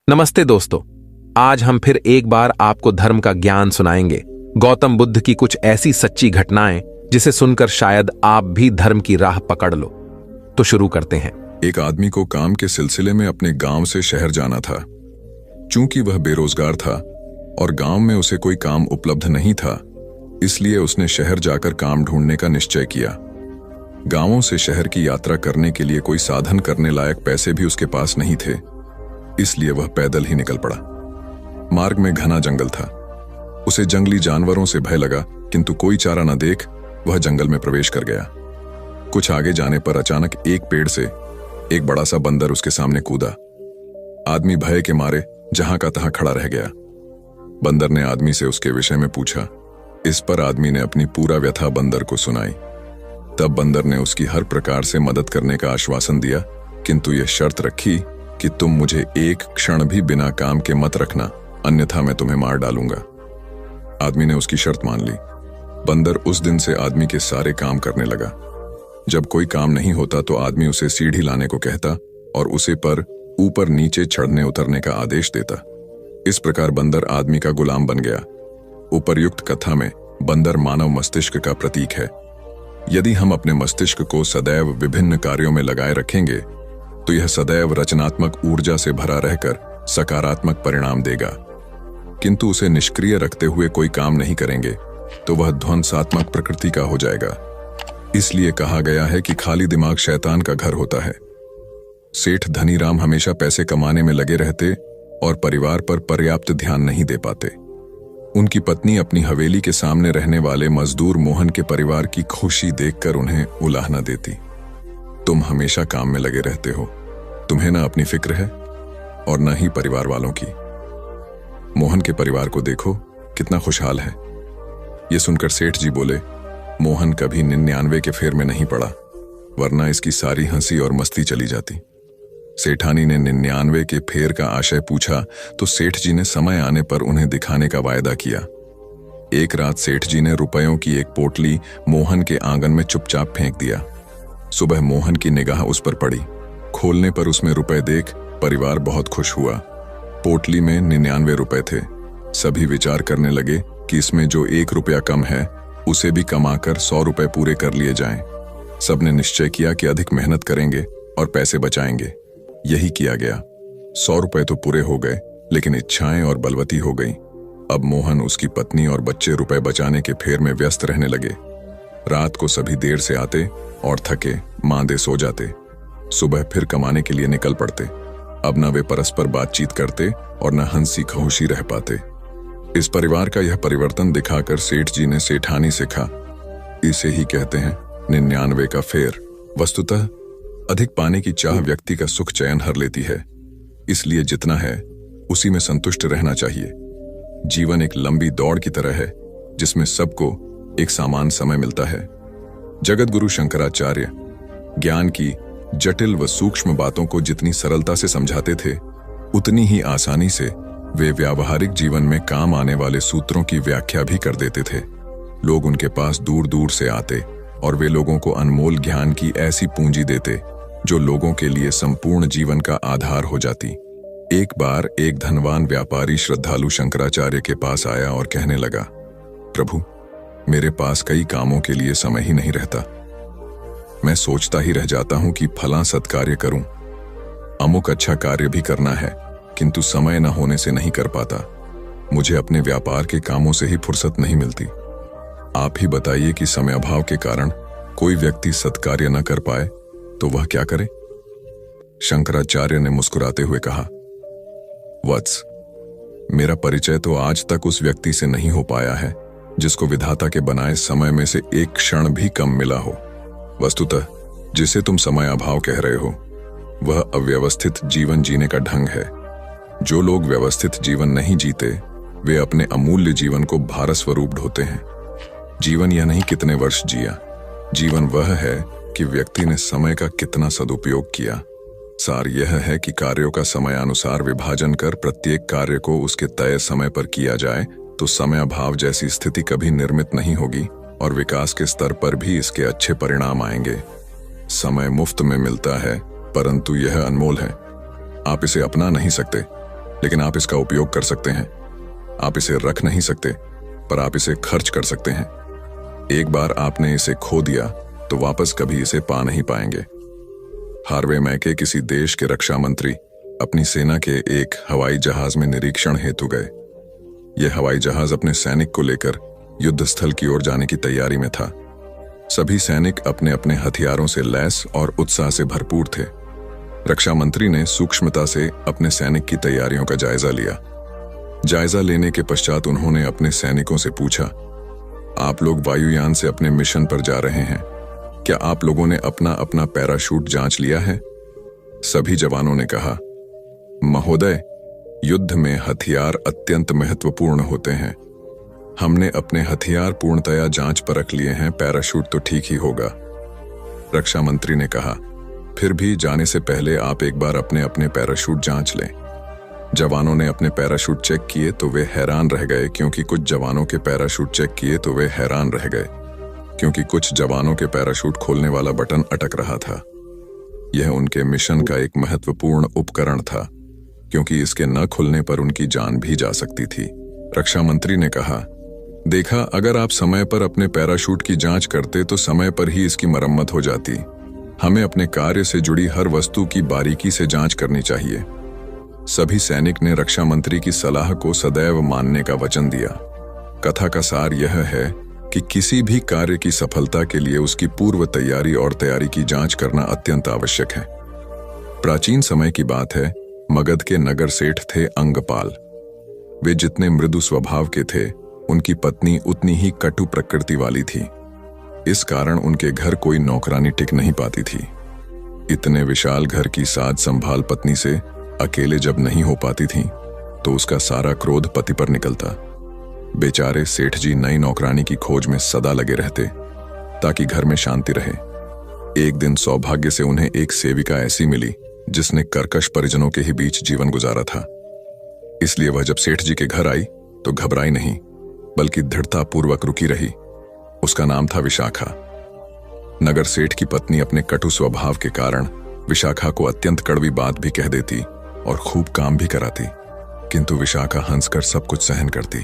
नमस्ते दोस्तों। आज हम फिर एक बार आपको धर्म का ज्ञान सुनाएंगे। गौतम बुद्ध की कुछ ऐसी सच्ची घटनाएं जिसे सुनकर शायद आप भी धर्म की राह पकड़ लो। तो शुरू करते हैं। एक आदमी को काम के सिलसिले में अपने गांव से शहर जाना था। चूंकि वह बेरोजगार था और गांव में उसे कोई काम उपलब्ध नहीं था, इसलिए उसने शहर जाकर काम ढूंढने का निश्चय किया। गांवों से शहर की यात्रा करने के लिए कोई साधन करने लायक पैसे भी उसके पास नहीं थे, इसलिए वह पैदल ही निकल पड़ा। मार्ग में घना जंगल था। उसे जंगली जानवरों से भय लगा, किंतु कोई चारा न देख वह जंगल में प्रवेश कर गया। कुछ आगे जाने पर अचानक एक पेड़ से एक बड़ा सा बंदर उसके सामने कूदा। आदमी भय के मारे जहां का तहां खड़ा रह गया। बंदर ने आदमी से उसके विषय में पूछा। इस पर आदमी ने अपनी पूरा व्यथा बंदर को सुनाई। तब बंदर ने उसकी हर प्रकार से मदद करने का आश्वासन दिया, किंतु यह शर्त रखी कि तुम मुझे एक क्षण भी बिना काम के मत रखना, अन्यथा मैं तुम्हें मार डालूंगा। आदमी ने उसकी शर्त मान ली। बंदर उस दिन से आदमी के सारे काम करने लगा। जब कोई काम नहीं होता तो आदमी उसे सीढ़ी लाने को कहता और उसे पर ऊपर नीचे चढ़ने उतरने का आदेश देता। इस प्रकार बंदर आदमी का गुलाम बन गया। उपर्युक्त कथा में बंदर मानव मस्तिष्क का प्रतीक है। यदि हम अपने मस्तिष्क को सदैव विभिन्न कार्यों में लगाए रखेंगे तो यह सदैव रचनात्मक ऊर्जा से भरा रहकर सकारात्मक परिणाम देगा, किंतु उसे निष्क्रिय रखते हुए कोई काम नहीं करेंगे तो वह ध्वंसात्मक प्रकृति का हो जाएगा। इसलिए कहा गया है कि खाली दिमाग शैतान का घर होता है। सेठ धनीराम हमेशा पैसे कमाने में लगे रहते और परिवार पर पर्याप्त ध्यान नहीं दे पाते। उनकी पत्नी अपनी हवेली के सामने रहने वाले मजदूर मोहन के परिवार की खुशी देखकर उन्हें उलाहना देती। तुम हमेशा काम में लगे रहते हो, तुम्हें ना अपनी फिक्र है और न ही परिवार वालों की। मोहन के परिवार को देखो कितना खुशहाल है। ये सुनकर सेठ जी बोले, मोहन कभी 99 के फेर में नहीं पड़ा, वरना इसकी सारी हंसी और मस्ती चली जाती। सेठानी ने 99 के फेर का आशय पूछा तो सेठ जी ने समय आने पर उन्हें दिखाने का वायदा किया। एक रात सेठ जी ने रुपयों की एक पोटली मोहन के आंगन में चुपचाप फेंक दिया। सुबह मोहन की निगाह उस पर पड़ी। खोलने पर उसमें रुपए देख परिवार बहुत खुश हुआ। पोटली में 99 रुपए थे। सभी विचार करने लगे कि इसमें जो 1 रुपया कम है उसे भी कमाकर 100 रुपए पूरे कर लिए जाएं। सबने निश्चय किया कि अधिक मेहनत करेंगे और पैसे बचाएंगे। यही किया गया। 100 रुपए तो पूरे हो गए, लेकिन इच्छाएं और बलवती हो गईं। अब मोहन, उसकी पत्नी और बच्चे रुपए बचाने के फेर में व्यस्त रहने लगे। रात को सभी देर से आते और थके मांदे सो जाते। सुबह फिर कमाने के लिए निकल पड़ते। अब न वे परस्पर बातचीत करते और न हंसी खहुशी रह पाते। इस परिवार का यह परिवर्तन दिखाकर सेठ जी ने सेठानी से कहा, इसे ही कहते हैं 99 का फेर। वस्तुतः अधिक पाने की चाह व्यक्ति का सुख चैन हर लेती है, इसलिए जितना है उसी में संतुष्ट रहना चाहिए। जीवन एक लंबी दौड़ की तरह है जिसमें सबको एक समान समय मिलता है। जगत गुरु शंकराचार्य ज्ञान की जटिल व सूक्ष्म बातों को जितनी सरलता से समझाते थे, उतनी ही आसानी से वे व्यावहारिक जीवन में काम आने वाले सूत्रों की व्याख्या भी कर देते थे। लोग उनके पास दूर दूर से आते और वे लोगों को अनमोल ज्ञान की ऐसी पूंजी देते जो लोगों के लिए संपूर्ण जीवन का आधार हो जाती। एक बार एक धनवान व्यापारी श्रद्धालु शंकराचार्य के पास आया और कहने लगा, प्रभु, मेरे पास कई कामों के लिए समय ही नहीं रहता। मैं सोचता ही रह जाता हूं कि फलां सत्कार्य करूं, अमुक अच्छा कार्य भी करना है, किंतु समय न होने से नहीं कर पाता। मुझे अपने व्यापार के कामों से ही फुर्सत नहीं मिलती। आप ही बताइए कि समय अभाव के कारण कोई व्यक्ति सत्कार्य न कर पाए तो वह क्या करे? शंकराचार्य ने मुस्कुराते हुए कहा, वत्स, मेरा परिचय तो आज तक उस व्यक्ति से नहीं हो पाया है जिसको विधाता के बनाए समय में से एक क्षण भी कम मिला हो। वस्तुतः जिसे तुम समय अभाव कह रहे हो वह अव्यवस्थित जीवन जीने का ढंग है। जो लोग व्यवस्थित जीवन नहीं जीते वे अपने अमूल्य जीवन को भारस्वरूप ढोते हैं। जीवन यह नहीं कितने वर्ष जिया, जीवन वह है कि व्यक्ति ने समय का कितना सदुपयोग किया। सार यह है कि कार्यों का समयानुसार विभाजन कर प्रत्येक कार्य को उसके तय समय पर किया जाए तो समय अभाव जैसी स्थिति कभी निर्मित नहीं होगी और विकास के स्तर पर भी इसके अच्छे परिणाम आएंगे। समय मुफ्त में मिलता है, परंतु यह अनमोल है। आप इसे अपना नहीं सकते, लेकिन आप इसका उपयोग कर सकते हैं। आप इसे रख नहीं सकते, पर आप इसे खर्च कर सकते हैं। एक बार आपने इसे खो दिया तो वापस कभी इसे पा नहीं पाएंगे। हार्वे मैके किसी देश के रक्षा मंत्री अपनी सेना के एक हवाई जहाज में निरीक्षण हेतु गए। यह हवाई जहाज अपने सैनिक को लेकर युद्ध स्थल की ओर जाने की तैयारी में था। सभी सैनिक अपने अपने हथियारों से लैस और उत्साह से भरपूर थे। रक्षा मंत्री ने सूक्ष्मता से अपने सैनिक की तैयारियों का जायजा लिया। जायजा लेने के पश्चात उन्होंने अपने सैनिकों से पूछा, आप लोग वायुयान से अपने मिशन पर जा रहे हैं, क्या आप लोगों ने अपना अपना पैराशूट जांच लिया है? सभी जवानों ने कहा, महोदय, युद्ध में हथियार अत्यंत महत्वपूर्ण होते हैं। हमने अपने हथियार पूर्णतया जांच परख लिए हैं, पैराशूट तो ठीक ही होगा। रक्षा मंत्री ने कहा, फिर भी जाने से पहले आप एक बार अपने अपने पैराशूट जांच लें। जवानों ने अपने पैराशूट चेक किए तो वे हैरान रह गए, क्योंकि कुछ जवानों के पैराशूट चेक किए तो वे हैरान रह गए क्योंकि कुछ जवानों के पैराशूट खोलने वाला बटन अटक रहा था। यह उनके मिशन का एक महत्वपूर्ण उपकरण था, क्योंकि इसके न खुलने पर उनकी जान भी जा सकती थी। रक्षा मंत्री ने कहा, देखा, अगर आप समय पर अपने पैराशूट की जांच करते तो समय पर ही इसकी मरम्मत हो जाती। हमें अपने कार्य से जुड़ी हर वस्तु की बारीकी से जांच करनी चाहिए। सभी सैनिक ने रक्षा मंत्री की सलाह को सदैव मानने का वचन दिया। कथा का सार यह है कि किसी भी कार्य की सफलता के लिए उसकी पूर्व तैयारी और तैयारी की जांच करना अत्यंत आवश्यक है। प्राचीन समय की बात है, मगध के नगर सेठ थे अंगपाल। वे जितने मृदु स्वभाव के थे, उनकी पत्नी उतनी ही कटु प्रकृति वाली थी। इस कारण उनके घर कोई नौकरानी टिक नहीं पाती थी। इतने विशाल घर की साज संभाल पत्नी से अकेले जब नहीं हो पाती थी तो उसका सारा क्रोध पति पर निकलता। बेचारे सेठ जी नई नौकरानी की खोज में सदा लगे रहते ताकि घर में शांति रहे। एक दिन सौभाग्य से उन्हें एक सेविका ऐसी मिली जिसने कर्कश परिजनों के ही बीच जीवन गुजारा था। इसलिए वह जब सेठ जी के घर आई तो घबराई नहीं, बल्कि दृढ़तापूर्वक रुकी रही। उसका नाम था विशाखा। नगर सेठ की पत्नी अपने कटु स्वभाव के कारण विशाखा को अत्यंत कड़वी बात भी कह देती और खूब काम भी कराती, किंतु विशाखा हंसकर सब कुछ सहन करती।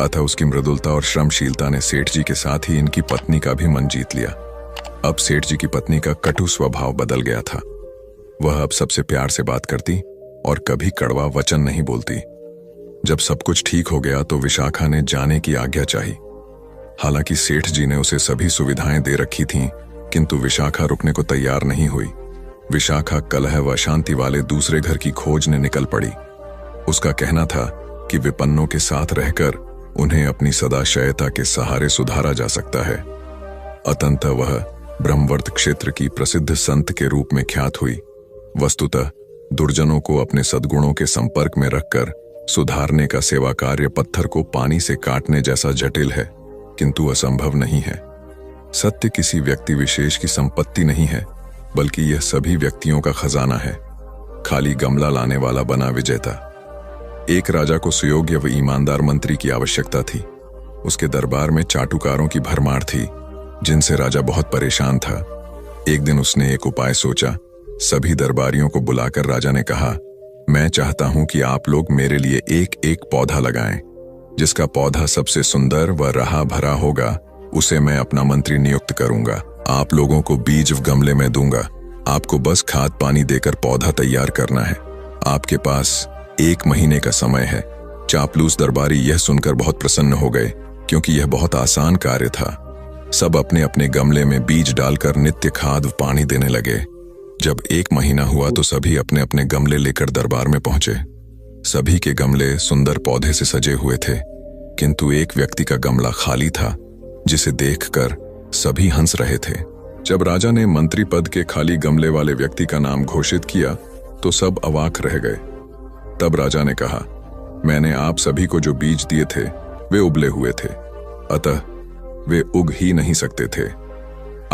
अतः उसकी मृदुलता और श्रमशीलता ने सेठ जी के साथ ही इनकी पत्नी का भी मन जीत लिया। अब सेठ जी की पत्नी का कटु स्वभाव बदल गया था। वह अब सबसे प्यार से बात करती और कभी कड़वा वचन नहीं बोलती। जब सब कुछ ठीक हो गया तो विशाखा ने जाने की आज्ञा चाही। हालांकि सेठ जी ने उसे सभी सुविधाएं दे रखी थीं, किंतु विशाखा रुकने को तैयार नहीं हुई। विशाखा कलह व अशांति वाले दूसरे घर की खोज ने निकल पड़ी। उसका कहना था कि विपन्नों के साथ रहकर उन्हें अपनी सदाशयता के सहारे सुधारा जा सकता है। अतंतः वह ब्रह्मवर्त क्षेत्र की प्रसिद्ध संत के रूप में ख्यात हुई। वस्तुतः दुर्जनों को अपने सद्गुणों के संपर्क में रखकर सुधारने का सेवा कार्य पत्थर को पानी से काटने जैसा जटिल है, किंतु असंभव नहीं है। सत्य किसी व्यक्ति विशेष की संपत्ति नहीं है, बल्कि यह सभी व्यक्तियों का खजाना है। खाली गमला लाने वाला बना विजेता। एक राजा को सुयोग्य व ईमानदार मंत्री की आवश्यकता थी। उसके दरबार में चाटुकारों की भरमार थी, जिनसे राजा बहुत परेशान था। एक दिन उसने एक उपाय सोचा। सभी दरबारियों को बुलाकर राजा ने कहा, मैं चाहता हूं कि आप लोग मेरे लिए एक एक पौधा लगाएं। जिसका पौधा सबसे सुंदर व रहा भरा होगा, उसे मैं अपना मंत्री नियुक्त करूंगा। आप लोगों को बीज गमले में दूंगा। आपको बस खाद पानी देकर पौधा तैयार करना है। आपके पास 1 महीने का समय है। चापलूस दरबारी यह सुनकर बहुत प्रसन्न हो गए, क्योंकि यह बहुत आसान कार्य था। सब अपने अपने गमले में बीज डालकर नित्य खाद पानी देने लगे। जब 1 महीना हुआ तो सभी अपने अपने गमले लेकर दरबार में पहुंचे। सभी के गमले सुंदर पौधे से सजे हुए थे, किंतु एक व्यक्ति का गमला खाली था, जिसे देखकर सभी हंस रहे थे। जब राजा ने मंत्री पद के खाली गमले वाले व्यक्ति का नाम घोषित किया तो सब अवाक रह गए। तब राजा ने कहा, मैंने आप सभी को जो बीज दिए थे वे उबले हुए थे, अतः वे उग ही नहीं सकते थे।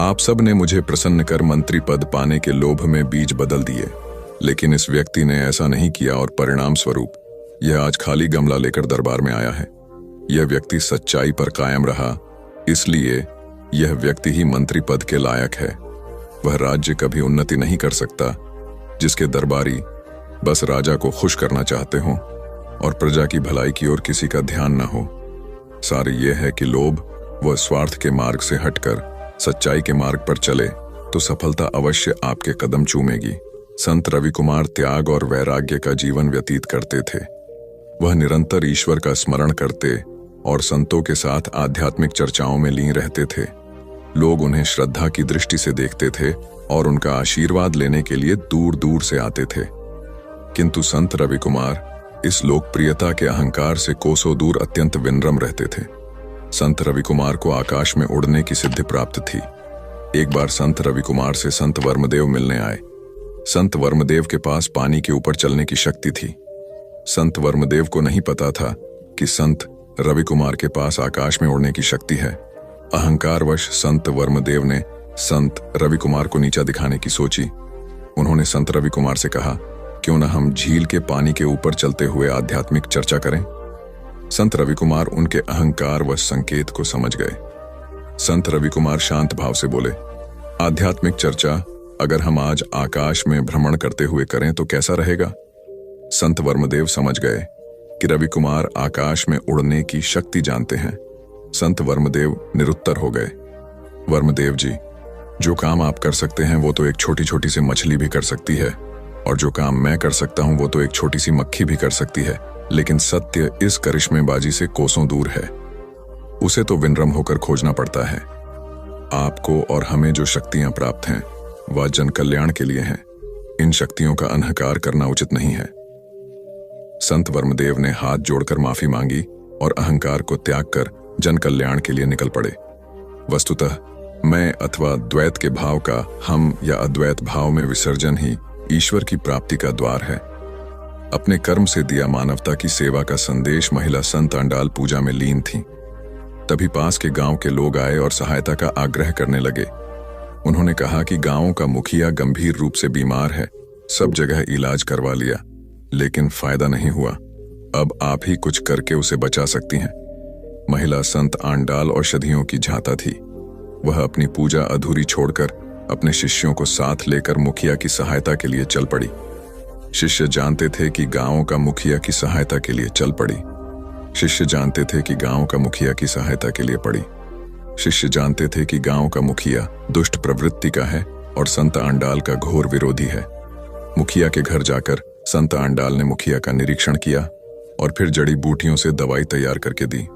आप सब ने मुझे प्रसन्न कर मंत्री पद पाने के लोभ में बीज बदल दिए, लेकिन इस व्यक्ति ने ऐसा नहीं किया और परिणाम स्वरूप यह आज खाली गमला लेकर दरबार में आया है। यह व्यक्ति सच्चाई पर कायम रहा, इसलिए यह व्यक्ति ही मंत्री पद के लायक है। वह राज्य कभी उन्नति नहीं कर सकता जिसके दरबारी बस राजा को खुश करना चाहते हो और प्रजा की भलाई की ओर किसी का ध्यान न हो। सार ये है कि लोभ व स्वार्थ के मार्ग से हटकर सच्चाई के मार्ग पर चले तो सफलता अवश्य आपके कदम चूमेगी। संत रवि कुमार त्याग और वैराग्य का जीवन व्यतीत करते थे। वह निरंतर ईश्वर का स्मरण करते और संतों के साथ आध्यात्मिक चर्चाओं में लीन रहते थे। लोग उन्हें श्रद्धा की दृष्टि से देखते थे और उनका आशीर्वाद लेने के लिए दूर दूर से आते थे। किंतु संत रवि कुमार इस लोकप्रियता के अहंकार से कोसों दूर अत्यंत विनम्र रहते थे। संत रवि कुमार को आकाश में उड़ने की सिद्धि प्राप्त थी। एक बार संत रवि कुमार से संत वर्मदेव मिलने आए। संत वर्मदेव के पास पानी के ऊपर चलने की शक्ति थी। संत वर्मदेव को नहीं पता था कि संत रवि कुमार के पास आकाश में उड़ने की शक्ति है। अहंकारवश संत वर्मदेव ने संत रवि कुमार को नीचा दिखाने की सोची। उन्होंने संत रवि कुमार से कहा, क्यों न हम झील के पानी के ऊपर चलते हुए आध्यात्मिक चर्चा करें। संत रवि कुमार उनके अहंकार व संकेत को समझ गए। संत रवि कुमार शांत भाव से बोले, आध्यात्मिक चर्चा अगर हम आज आकाश में भ्रमण करते हुए करें तो कैसा रहेगा। संत वर्मदेव समझ गए कि रवि कुमार आकाश में उड़ने की शक्ति जानते हैं। संत वर्मदेव निरुत्तर हो गए। वर्मदेव जी, जो काम आप कर सकते हैं वो तो एक छोटी छोटी सी मछली भी कर सकती है, और जो काम मैं कर सकता हूं वो तो एक छोटी सी मक्खी भी कर सकती है, लेकिन सत्य इस करिश्मेबाजी से कोसों दूर है। उसे तो विनम्र होकर खोजना पड़ता है। आपको और हमें जो शक्तियां प्राप्त हैं वह जन कल्याण के लिए हैं। इन शक्तियों का अनहकार करना उचित नहीं है। संत वर्मदेव ने हाथ जोड़कर माफी मांगी और अहंकार को त्याग कर जन कल्याण के लिए निकल पड़े। वस्तुतः मैं अथवा द्वैत के भाव का हम या अद्वैत भाव में विसर्जन ही ईश्वर की प्राप्ति का द्वार है। अपने कर्म से दिया मानवता की सेवा का संदेश महिला संत आंडाल पूजा में लीन थी। तभी पास के गांव के लोग आए और सहायता का आग्रह करने लगे। उन्होंने कहा कि गांव का मुखिया गंभीर रूप से बीमार है, सब जगह इलाज करवा लिया लेकिन फायदा नहीं हुआ। अब आप ही कुछ करके उसे बचा सकती हैं। महिला संत आंडाल औषधियों की झांता थी। वह अपनी पूजा अधूरी छोड़कर अपने शिष्यों को साथ लेकर मुखिया की सहायता के लिए चल पड़ी। शिष्य जानते थे कि गांव का मुखिया की सहायता के लिए चल पड़ी। शिष्य जानते थे कि गांव का मुखिया की सहायता के लिए पड़ी। शिष्य जानते थे कि गांव का मुखिया दुष्ट प्रवृत्ति का है और संत आंडाल का घोर विरोधी है। मुखिया के घर जाकर संत आंडाल ने मुखिया का निरीक्षण किया और फिर जड़ी बूटियों से दवाई तैयार करके दी।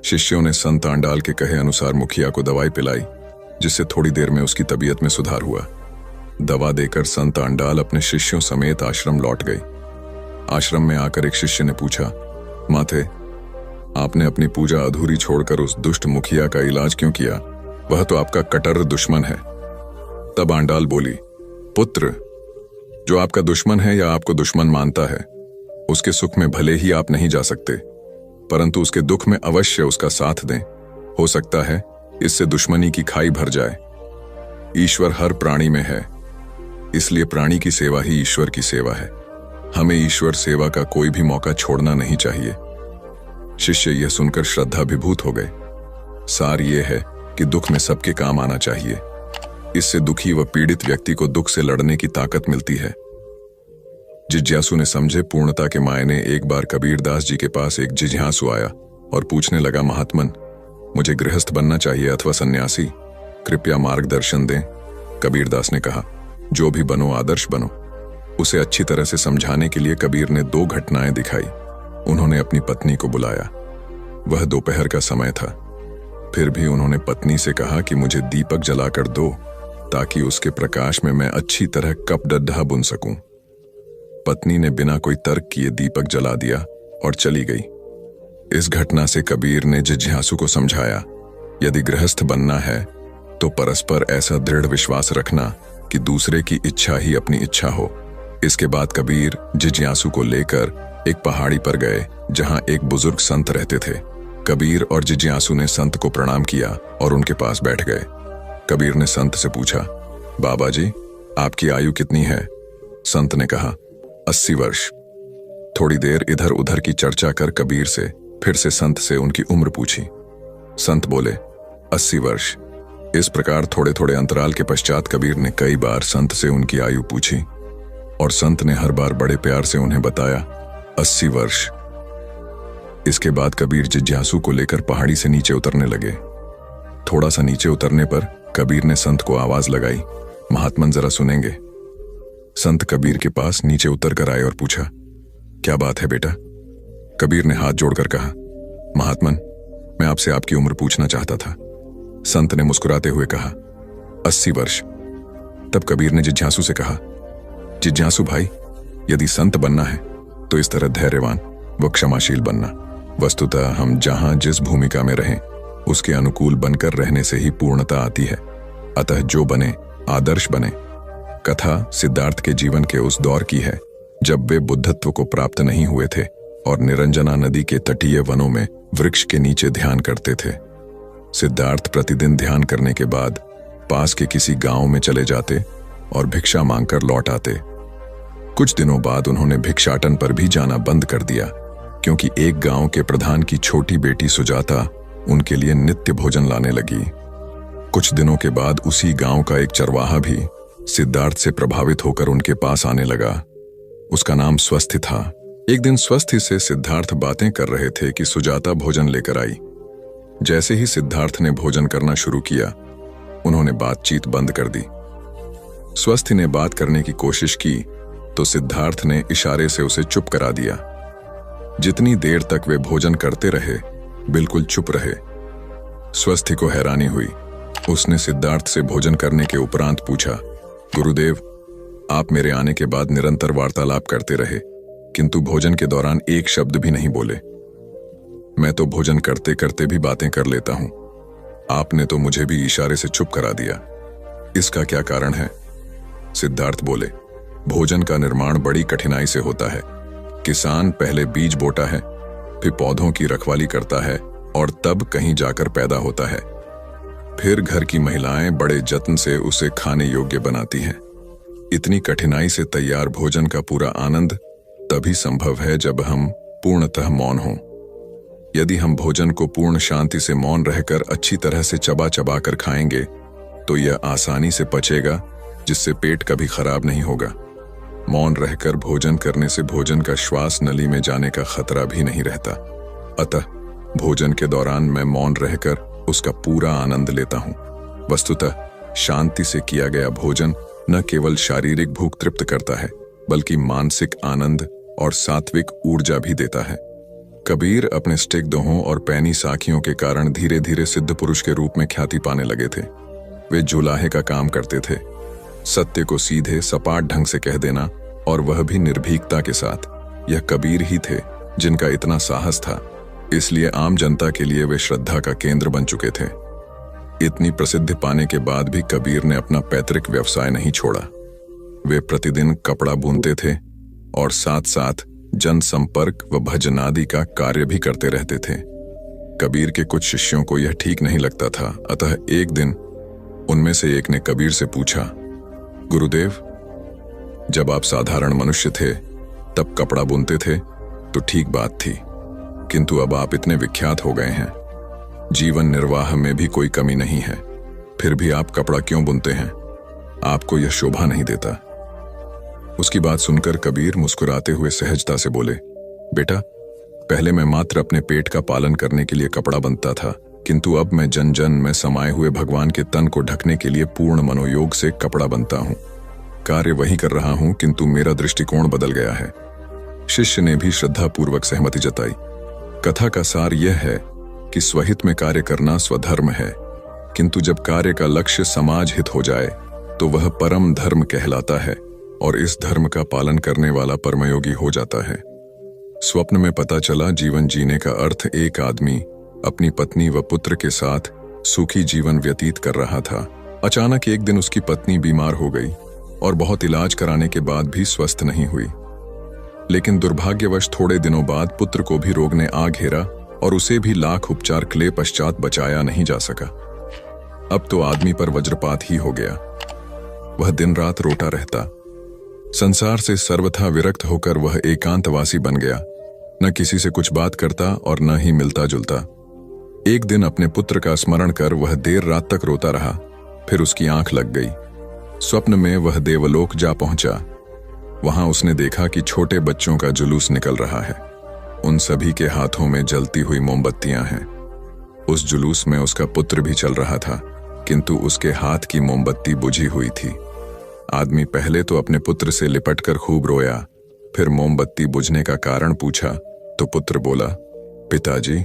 शिष्यों ने संत आंडाल के कहे अनुसार मुखिया को दवाई पिलाई, जिससे थोड़ी देर में उसकी तबीयत में सुधार हुआ। दवा देकर संत आंडाल अपने शिष्यों समेत आश्रम लौट गई। आश्रम में आकर एक शिष्य ने पूछा, माथे, आपने अपनी पूजा अधूरी छोड़कर उस दुष्ट मुखिया का इलाज क्यों किया? वह तो आपका कट्टर दुश्मन है। तब आंडाल बोली, पुत्र, जो आपका दुश्मन है या आपको दुश्मन मानता है, उसके सुख में भले ही आप नहीं जा सकते, परंतु उसके दुख में अवश्य उसका साथ दें। हो सकता है इससे दुश्मनी की खाई भर जाए। ईश्वर हर प्राणी में है, इसलिए प्राणी की सेवा ही ईश्वर की सेवा है। हमें ईश्वर सेवा का कोई भी मौका छोड़ना नहीं चाहिए। शिष्य यह सुनकर श्रद्धाभिभूत हो गए। सार यह है कि दुख में सबके काम आना चाहिए। इससे दुखी व पीड़ित व्यक्ति को दुख से लड़ने की ताकत मिलती है। जिज्ञासु ने समझे पूर्णता के मायने एक बार कबीरदास जी के पास एक जिज्ञासु आया और पूछने लगा, महात्मन, मुझे गृहस्थ बनना चाहिए अथवा सन्यासी, कृपया मार्गदर्शन दें। कबीरदास ने कहा, जो भी बनो आदर्श बनो। उसे अच्छी तरह से समझाने के लिए कबीर ने 2 घटनाएं दिखाई। उन्होंने अपनी पत्नी को बुलाया। वह दोपहर का समय था। फिर भी उन्होंने पत्नी से कहा कि मुझे दीपक जलाकर दो ताकि उसके प्रकाश में मैं अच्छी तरह कपडढ़ा बुन सकूं। पत्नी ने बिना कोई तर्क किए दीपक जला दिया और चली गई। इस घटना से कबीर ने जिज्ञासु को समझाया, यदि गृहस्थ बनना है तो परस्पर ऐसा दृढ़ विश्वास रखना कि दूसरे की इच्छा ही अपनी इच्छा हो। इसके बाद कबीर जिज्ञासु को लेकर एक पहाड़ी पर गए जहां एक बुजुर्ग संत रहते थे। कबीर और जिज्ञासु ने संत को प्रणाम किया और उनके पास बैठ गए। कबीर ने संत से पूछा, बाबा जी, आपकी आयु कितनी है? संत ने कहा, 80 वर्ष। थोड़ी देर इधर उधर की चर्चा कर कबीर से फिर से संत से उनकी उम्र पूछी। संत बोले, 80 वर्ष। इस प्रकार थोड़े थोड़े अंतराल के पश्चात कबीर ने कई बार संत से उनकी आयु पूछी। और संत ने हर बार बड़े प्यार से उन्हें बताया 80 वर्ष। इसके बाद कबीर जिज्ञासु को लेकर पहाड़ी से नीचे उतरने लगे। थोड़ा सा नीचे उतरने पर कबीर ने संत को आवाज लगाई, महात्मन जरा सुनेंगे। संत कबीर के पास नीचे उतर कर आए और पूछा, क्या बात है बेटा? कबीर ने हाथ जोड़कर कहा, महात्मन, मैं आपसे आपकी उम्र पूछना चाहता था। संत ने मुस्कुराते हुए कहा, 80 वर्ष। तब कबीर ने जिज्ञासु से कहा, जिज्ञासु भाई, यदि संत बनना है तो इस तरह धैर्यवान व क्षमाशील बनना। वस्तुतः हम जहां जिस भूमिका में रहें उसके अनुकूल बनकर रहने से ही पूर्णता आती है। अतः जो बने आदर्श बने। कथा सिद्धार्थ के जीवन के उस दौर की है जब वे बुद्धत्व को प्राप्त नहीं हुए थे और निरंजना नदी के तटीय वनों में वृक्ष के नीचे ध्यान करते थे। सिद्धार्थ प्रतिदिन ध्यान करने के बाद पास के किसी गांव में चले जाते और भिक्षा मांगकर लौट आते। कुछ दिनों बाद उन्होंने भिक्षाटन पर भी जाना बंद कर दिया, क्योंकि एक गांव के प्रधान की छोटी बेटी सुजाता उनके लिए नित्य भोजन लाने लगी। कुछ दिनों के बाद उसी गांव का एक चरवाहा भी सिद्धार्थ से प्रभावित होकर उनके पास आने लगा। उसका नाम स्वस्थि था। एक दिन स्वस्थि से सिद्धार्थ बातें कर रहे थे कि सुजाता भोजन लेकर आई। जैसे ही सिद्धार्थ ने भोजन करना शुरू किया, उन्होंने बातचीत बंद कर दी। स्वस्थि ने बात करने की कोशिश की तो सिद्धार्थ ने इशारे से उसे चुप करा दिया। जितनी देर तक वे भोजन करते रहे, बिल्कुल चुप रहे। स्वस्थि को हैरानी हुई। उसने सिद्धार्थ से भोजन करने के उपरांत पूछा, गुरुदेव, आप मेरे आने के बाद निरंतर वार्तालाप करते रहे, किंतु भोजन के दौरान एक शब्द भी नहीं बोले। मैं तो भोजन करते करते भी बातें कर लेता हूं। आपने तो मुझे भी इशारे से चुप करा दिया। इसका क्या कारण है? सिद्धार्थ बोले, भोजन का निर्माण बड़ी कठिनाई से होता है। किसान पहले बीज बोता है, फिर पौधों की रखवाली करता है और तब कहीं जाकर पैदा होता है। फिर घर की महिलाएं बड़े जत्न से उसे खाने योग्य बनाती हैं। इतनी कठिनाई से तैयार भोजन का पूरा आनंद तभी संभव है जब हम पूर्णतः मौन हों। यदि हम भोजन को पूर्ण शांति से मौन रहकर अच्छी तरह से चबा चबा कर खाएंगे तो यह आसानी से पचेगा, जिससे पेट कभी खराब नहीं होगा। मौन रहकर भोजन करने से भोजन का श्वास नली में जाने का खतरा भी नहीं रहता। अतः भोजन के दौरान मैं मौन रहकर उसका पूरा आनंद लेता हूं। वस्तुतः शांति से किया गया भोजन न केवल शारीरिक भूख तृप्त करता है, बल्कि मानसिक आनंद और सात्विक ऊर्जा भी देता है। कबीर अपने स्टिक दोहों और पैनी साखियों के कारण धीरे धीरे सिद्ध पुरुष के रूप में ख्याति पाने लगे थे। वे जुलाहे का काम करते थे, सत्य को सीधे सपाट ढंग से कह देना, और वह भी निर्भीकता के साथ। यह कबीर ही थे जिनका इतना साहस था, इसलिए आम जनता के लिए वे श्रद्धा का केंद्र बन चुके थे। इतनी प्रसिद्धि पाने के बाद भी कबीर ने अपना पैतृक व्यवसाय नहीं छोड़ा। वे प्रतिदिन कपड़ा बुनते थे और साथ साथ जनसंपर्क व भजनादि का कार्य भी करते रहते थे। कबीर के कुछ शिष्यों को यह ठीक नहीं लगता था, अतः एक दिन उनमें से एक ने कबीर से पूछा, गुरुदेव, जब आप साधारण मनुष्य थे तब कपड़ा बुनते थे तो ठीक बात थी, किंतु अब आप इतने विख्यात हो गए हैं, जीवन निर्वाह में भी कोई कमी नहीं है, फिर भी आप कपड़ा क्यों बुनते हैं? आपको यह शोभा नहीं देता। उसकी बात सुनकर कबीर मुस्कुराते हुए सहजता से बोले, बेटा, पहले मैं मात्र अपने पेट का पालन करने के लिए कपड़ा बनता था, किंतु अब मैं जन जन में समाये हुए भगवान के तन को ढकने के लिए पूर्ण मनोयोग से कपड़ा बनता हूं। कार्य वही कर रहा हूं, किंतु मेरा दृष्टिकोण बदल गया है। शिष्य ने भी श्रद्धापूर्वक सहमति जताई। कथा का सार यह है कि स्वहित में कार्य करना स्वधर्म है, किंतु जब कार्य का लक्ष्य समाज हित हो जाए तो वह परम धर्म कहलाता है और इस धर्म का पालन करने वाला परमयोगी हो जाता है। स्वप्न में पता चला जीवन जीने का अर्थ एक आदमी अपनी पत्नी व पुत्र के साथ सुखी जीवन व्यतीत कर रहा था। अचानक एक दिन उसकी पत्नी बीमार हो गई और बहुत इलाज कराने के बाद भी स्वस्थ नहीं हुई। लेकिन दुर्भाग्यवश थोड़े दिनों बाद पुत्र को भी रोग ने आ घेरा और उसे भी लाख उपचार के पश्चात बचाया नहीं जा सका। अब तो आदमी पर वज्रपात ही हो गया। वह दिन रात रोता रहता। संसार से सर्वथा विरक्त होकर वह एकांतवासी बन गया, न किसी से कुछ बात करता और न ही मिलता जुलता। एक दिन अपने पुत्र का स्मरण कर वह देर रात तक रोता रहा, फिर उसकी आंख लग गई। स्वप्न में वह देवलोक जा पहुंचा। वहां उसने देखा कि छोटे बच्चों का जुलूस निकल रहा है। उन सभी के हाथों में जलती हुई मोमबत्तियां हैं। उस जुलूस में उसका पुत्र भी चल रहा था, किंतु उसके हाथ की मोमबत्ती बुझी हुई थी। आदमी पहले तो अपने पुत्र से लिपटकर खूब रोया, फिर मोमबत्ती बुझने का कारण पूछा तो पुत्र बोला, पिताजी,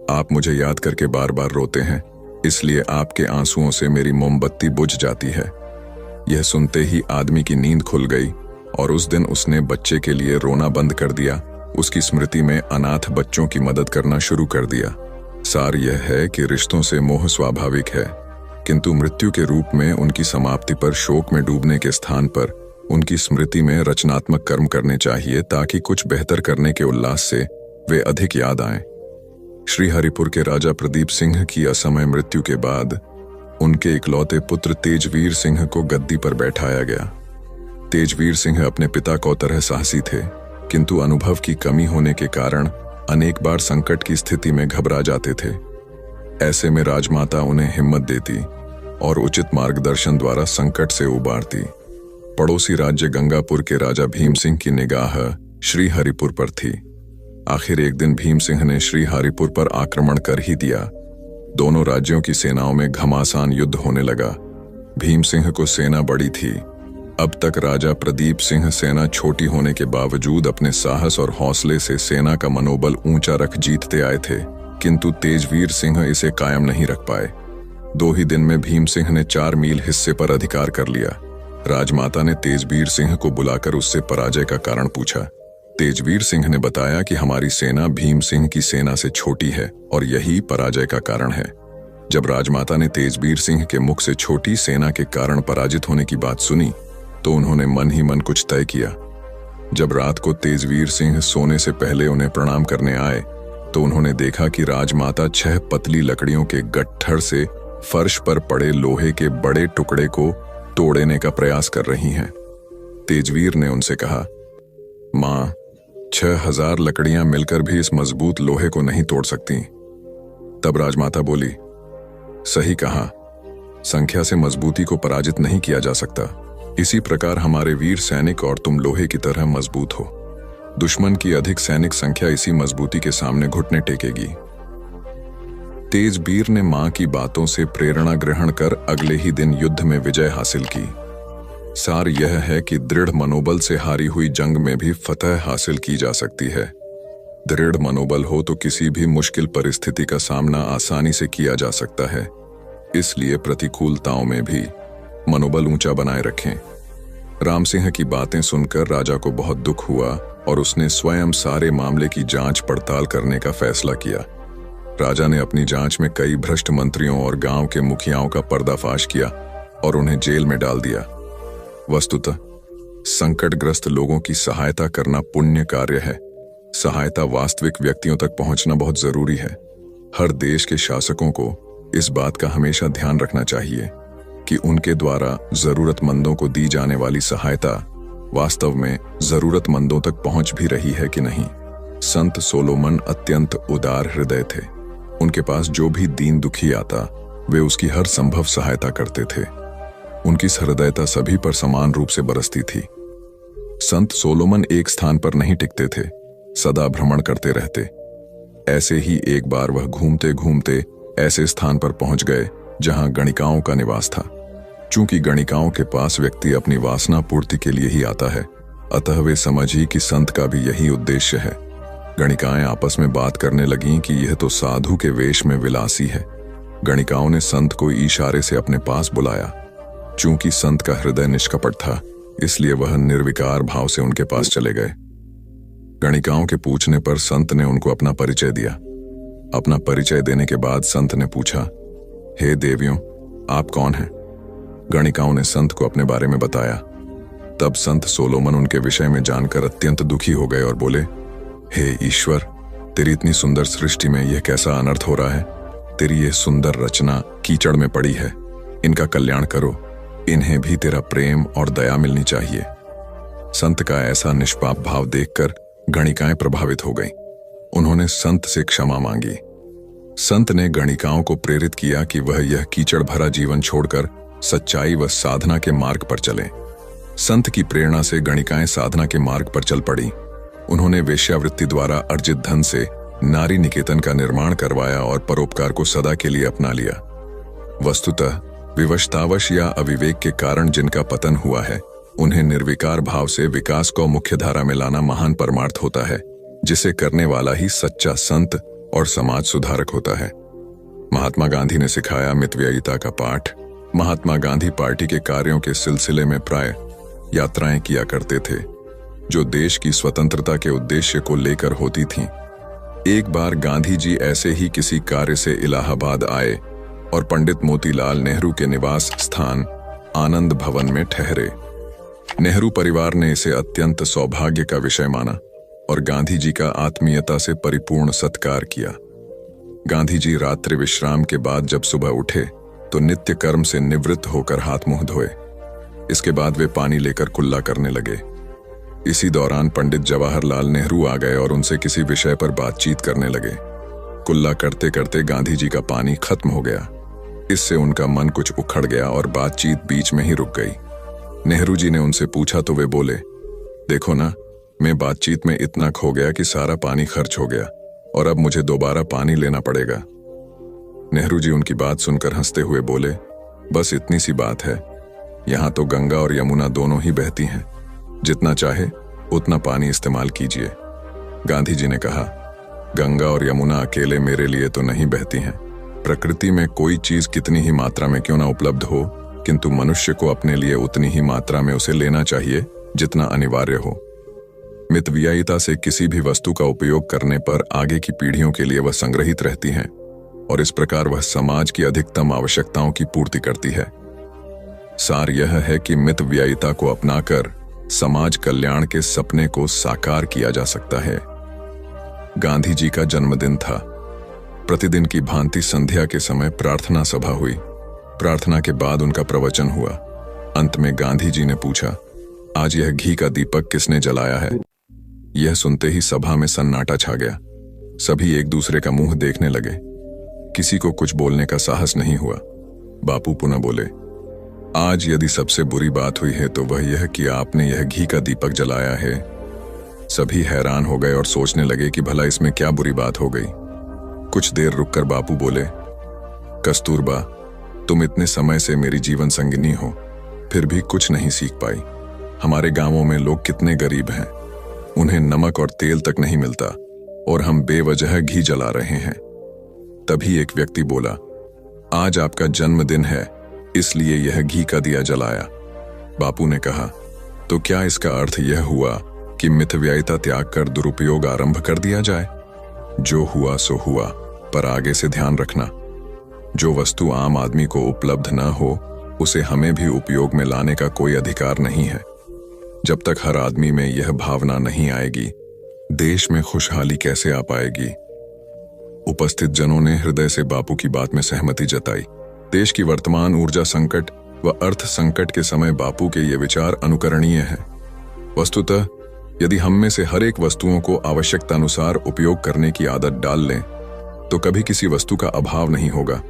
आप मुझे याद करके बार बार रोते हैं, इसलिए आपके आंसुओं से मेरी मोमबत्ती बुझ जाती है। यह सुनते ही आदमी की नींद खुल गई और उस दिन उसने बच्चे के लिए रोना बंद कर दिया। उसकी स्मृति में अनाथ बच्चों की मदद करना शुरू कर दिया। सार यह है कि रिश्तों से मोह स्वाभाविक है, किंतु मृत्यु के रूप में उनकी समाप्ति पर शोक में डूबने के स्थान पर उनकी स्मृति में रचनात्मक कर्म करने चाहिए, ताकि कुछ बेहतर करने के उल्लास से वे अधिक याद आएं। श्रीहरिपुर के राजा प्रदीप सिंह की असमय मृत्यु के बाद उनके इकलौते पुत्र तेजवीर सिंह को गद्दी पर बैठाया गया। तेजवीर सिंह अपने पिता को तरह साहसी थे, किंतु अनुभव की कमी होने के कारण अनेक बार संकट की स्थिति में घबरा जाते थे। ऐसे में राजमाता उन्हें हिम्मत देती और उचित मार्गदर्शन द्वारा संकट से उबारती। पड़ोसी राज्य गंगापुर के राजा भीम सिंह की निगाह श्रीहरिपुर पर थी। आखिर एक दिन भीम सिंह ने श्रीहरिपुर पर आक्रमण कर ही दिया। दोनों राज्यों की सेनाओं में घमासान युद्ध होने लगा। भीम सिंह को सेना बड़ी थी। अब तक राजा प्रदीप सिंह सेना छोटी होने के बावजूद अपने साहस और हौसले से सेना का मनोबल ऊंचा रख जीतते आए थे, किंतु तेजवीर सिंह इसे कायम नहीं रख पाए। 2 ही दिन में भीम सिंह ने 4 मील हिस्से पर अधिकार कर लिया। राजमाता ने तेजवीर सिंह को बुलाकर उससे पराजय का कारण पूछा। तेजवीर सिंह ने बताया कि हमारी सेना भीम सिंह की सेना से छोटी है और यही पराजय का कारण है। जब राजमाता ने तेजवीर सिंह के मुख से छोटी सेना के कारण पराजित होने की बात सुनी तो उन्होंने मन ही मन कुछ तय किया। जब रात को तेजवीर सिंह सोने से पहले उन्हें प्रणाम करने आए तो उन्होंने देखा कि राजमाता 6 पतली लकड़ियों के गट्ठर से फर्श पर पड़े लोहे के बड़े टुकड़े को तोड़ने का प्रयास कर रही हैं। तेजवीर ने उनसे कहा, मां, 6000 लकड़ियां मिलकर भी इस मजबूत लोहे को नहीं तोड़ सकती। तब राजमाता बोली, सही कहा, संख्या से मजबूती को पराजित नहीं किया जा सकता। इसी प्रकार हमारे वीर सैनिक और तुम लोहे की तरह मजबूत हो। दुश्मन की अधिक सैनिक संख्या इसी मजबूती के सामने घुटने टेकेगी। तेजवीर ने मां की बातों से प्रेरणा ग्रहण कर अगले ही दिन युद्ध में विजय हासिल की। सार यह है कि दृढ़ मनोबल से हारी हुई जंग में भी फतह हासिल की जा सकती है। दृढ़ मनोबल हो तो किसी भी मुश्किल परिस्थिति का सामना आसानी से किया जा सकता है। इसलिए प्रतिकूलताओं में भी मनोबल ऊंचा बनाए रखें। राम सिंह की बातें सुनकर राजा को बहुत दुख हुआ और उसने स्वयं सारे मामले की जांच पड़ताल करने का फैसला किया। राजा ने अपनी जांच में कई भ्रष्ट मंत्रियों और गांव के मुखियाओं का पर्दाफाश किया और उन्हें जेल में डाल दिया। वस्तुतः संकटग्रस्त लोगों की सहायता करना पुण्य कार्य है। सहायता वास्तविक व्यक्तियों तक पहुंचना बहुत जरूरी है। हर देश के शासकों को इस बात का हमेशा ध्यान रखना चाहिए कि उनके द्वारा जरूरतमंदों को दी जाने वाली सहायता वास्तव में जरूरतमंदों तक पहुंच भी रही है कि नहीं। संत सोलोमन अत्यंत उदार हृदय थे। उनके पास जो भी दीन दुखी आता वे उसकी हर संभव सहायता करते थे। उनकी सहृदयता सभी पर समान रूप से बरसती थी। संत सोलोमन एक स्थान पर नहीं टिकते थे, सदा भ्रमण करते रहते। ऐसे ही एक बार वह घूमते घूमते ऐसे स्थान पर पहुंच गए जहां गणिकाओं का निवास था। चूंकि गणिकाओं के पास व्यक्ति अपनी वासना पूर्ति के लिए ही आता है, अतः वे समझी कि संत का भी यही उद्देश्य है। गणिकाएं आपस में बात करने लगीं कि यह तो साधु के वेश में विलासी है। गणिकाओं ने संत को इशारे से अपने पास बुलाया। चूंकि संत का हृदय निष्कपट था, इसलिए वह निर्विकार भाव से उनके पास चले गए। गणिकाओं के पूछने पर संत ने उनको अपना परिचय दिया। अपना परिचय देने के बाद संत ने पूछा, हे देवियों, आप कौन हैं? गणिकाओं ने संत को अपने बारे में बताया। तब संत सोलोमन उनके विषय में जानकर अत्यंत दुखी हो गए और बोले, हे ईश्वर, तेरी इतनी सुंदर सृष्टि में यह कैसा अनर्थ हो रहा है? तेरी यह सुंदर रचना कीचड़ में पड़ी है, इनका कल्याण करो। इन्हें भी तेरा प्रेम और दया मिलनी चाहिए। संत का ऐसा निष्पाप भाव देखकर गणिकाएं प्रभावित हो गईं। उन्होंने संत से क्षमा मांगी। संत ने गणिकाओं को प्रेरित किया कि वह यह कीचड़ भरा जीवन छोड़कर सच्चाई व साधना के मार्ग पर चलें। संत की प्रेरणा से गणिकाएं साधना के मार्ग पर चल पड़ी। उन्होंने वेश्यावृत्ति द्वारा अर्जित धन से नारी निकेतन का निर्माण करवाया और परोपकार को सदा के लिए अपना लिया। वस्तुतः विवशतावश या अविवेक के कारण जिनका पतन हुआ है, उन्हें निर्विकार भाव से विकास को मुख्यधारा में लाना महान परमार्थ होता है, जिसे करने वाला ही सच्चा संत और समाज सुधारक होता है। महात्मा गांधी ने सिखाया मितव्ययिता का पाठ। महात्मा गांधी पार्टी के कार्यों के सिलसिले में प्राय यात्राएं किया करते थे, जो देश की स्वतंत्रता के उद्देश्य को लेकर होती थीं। एक बार गांधी जी ऐसे ही किसी कार्य से इलाहाबाद आए और पंडित मोतीलाल नेहरू के निवास स्थान आनंद भवन में ठहरे। नेहरू परिवार ने इसे अत्यंत सौभाग्य का विषय माना और गांधी जी का आत्मीयता से परिपूर्ण सत्कार किया। गांधी जी रात्रि विश्राम के बाद जब सुबह उठे तो नित्य कर्म से निवृत्त होकर हाथ मुंह धोए। इसके बाद वे पानी लेकर कुल्ला करने लगे। इसी दौरान पंडित जवाहरलाल नेहरू आ गए और उनसे किसी विषय पर बातचीत करने लगे। कुल्ला करते करते गांधी जी का पानी खत्म हो गया। इससे उनका मन कुछ उखड़ गया और बातचीत बीच में ही रुक गई। नेहरू जी ने उनसे पूछा तो वे बोले, देखो ना, मैं बातचीत में इतना खो गया कि सारा पानी खर्च हो गया और अब मुझे दोबारा पानी लेना पड़ेगा। नेहरू जी उनकी बात सुनकर हंसते हुए बोले, बस इतनी सी बात है, यहाँ तो गंगा और यमुना दोनों ही बहती हैं, जितना चाहे उतना पानी इस्तेमाल कीजिए। गांधी जी ने कहा, गंगा और यमुना अकेले मेरे लिए तो नहीं बहती हैं। प्रकृति में कोई चीज कितनी ही मात्रा में क्यों ना उपलब्ध हो, किंतु मनुष्य को अपने लिए उतनी ही मात्रा में उसे लेना चाहिए जितना अनिवार्य हो। मितव्ययिता से किसी भी वस्तु का उपयोग करने पर आगे की पीढ़ियों के लिए वह संग्रहित रहती हैं और इस प्रकार वह समाज की अधिकतम आवश्यकताओं की पूर्ति करती है। सार यह है कि मितव्ययिता को अपनाकर समाज कल्याण के सपने को साकार किया जा सकता है। गांधी जी का जन्मदिन था। प्रतिदिन की भांति संध्या के समय प्रार्थना सभा हुई। प्रार्थना के बाद उनका प्रवचन हुआ। अंत में गांधी जी ने पूछा, आज यह घी का दीपक किसने जलाया है? यह सुनते ही सभा में सन्नाटा छा गया। सभी एक दूसरे का मुंह देखने लगे। किसी को कुछ बोलने का साहस नहीं हुआ। बापू पुनः बोले, आज यदि सबसे बुरी बात हुई है तो वह यह कि आपने यह घी का दीपक जलाया है। सभी हैरान हो गए और सोचने लगे कि भला इसमें क्या बुरी बात हो गई। कुछ देर रुककर बापू बोले, कस्तूरबा, तुम इतने समय से मेरी जीवन संगिनी हो, फिर भी कुछ नहीं सीख पाई। हमारे गांवों में लोग कितने गरीब हैं, उन्हें नमक और तेल तक नहीं मिलता और हम बेवजह घी जला रहे हैं। तभी एक व्यक्ति बोला, आज आपका जन्मदिन है, इसलिए यह घी का दिया जलाया। बापू ने कहा, तो क्या इसका अर्थ यह हुआ कि मितव्ययिता त्याग कर दुरुपयोग आरंभ कर दिया जाए? जो हुआ सो हुआ, पर आगे से ध्यान रखना, जो वस्तु आम आदमी को उपलब्ध न हो उसे हमें भी उपयोग में लाने का कोई अधिकार नहीं है। जब तक हर आदमी में यह भावना नहीं आएगी, देश में खुशहाली कैसे आ पाएगी? उपस्थित जनों ने हृदय से बापू की बात में सहमति जताई। देश की वर्तमान ऊर्जा संकट व अर्थ संकट के समय बापू के ये विचार अनुकरणीय हैं। वस्तुतः यदि हम में से हर एक वस्तुओं को आवश्यकतानुसार उपयोग करने की आदत डाल लें तो कभी किसी वस्तु का अभाव नहीं होगा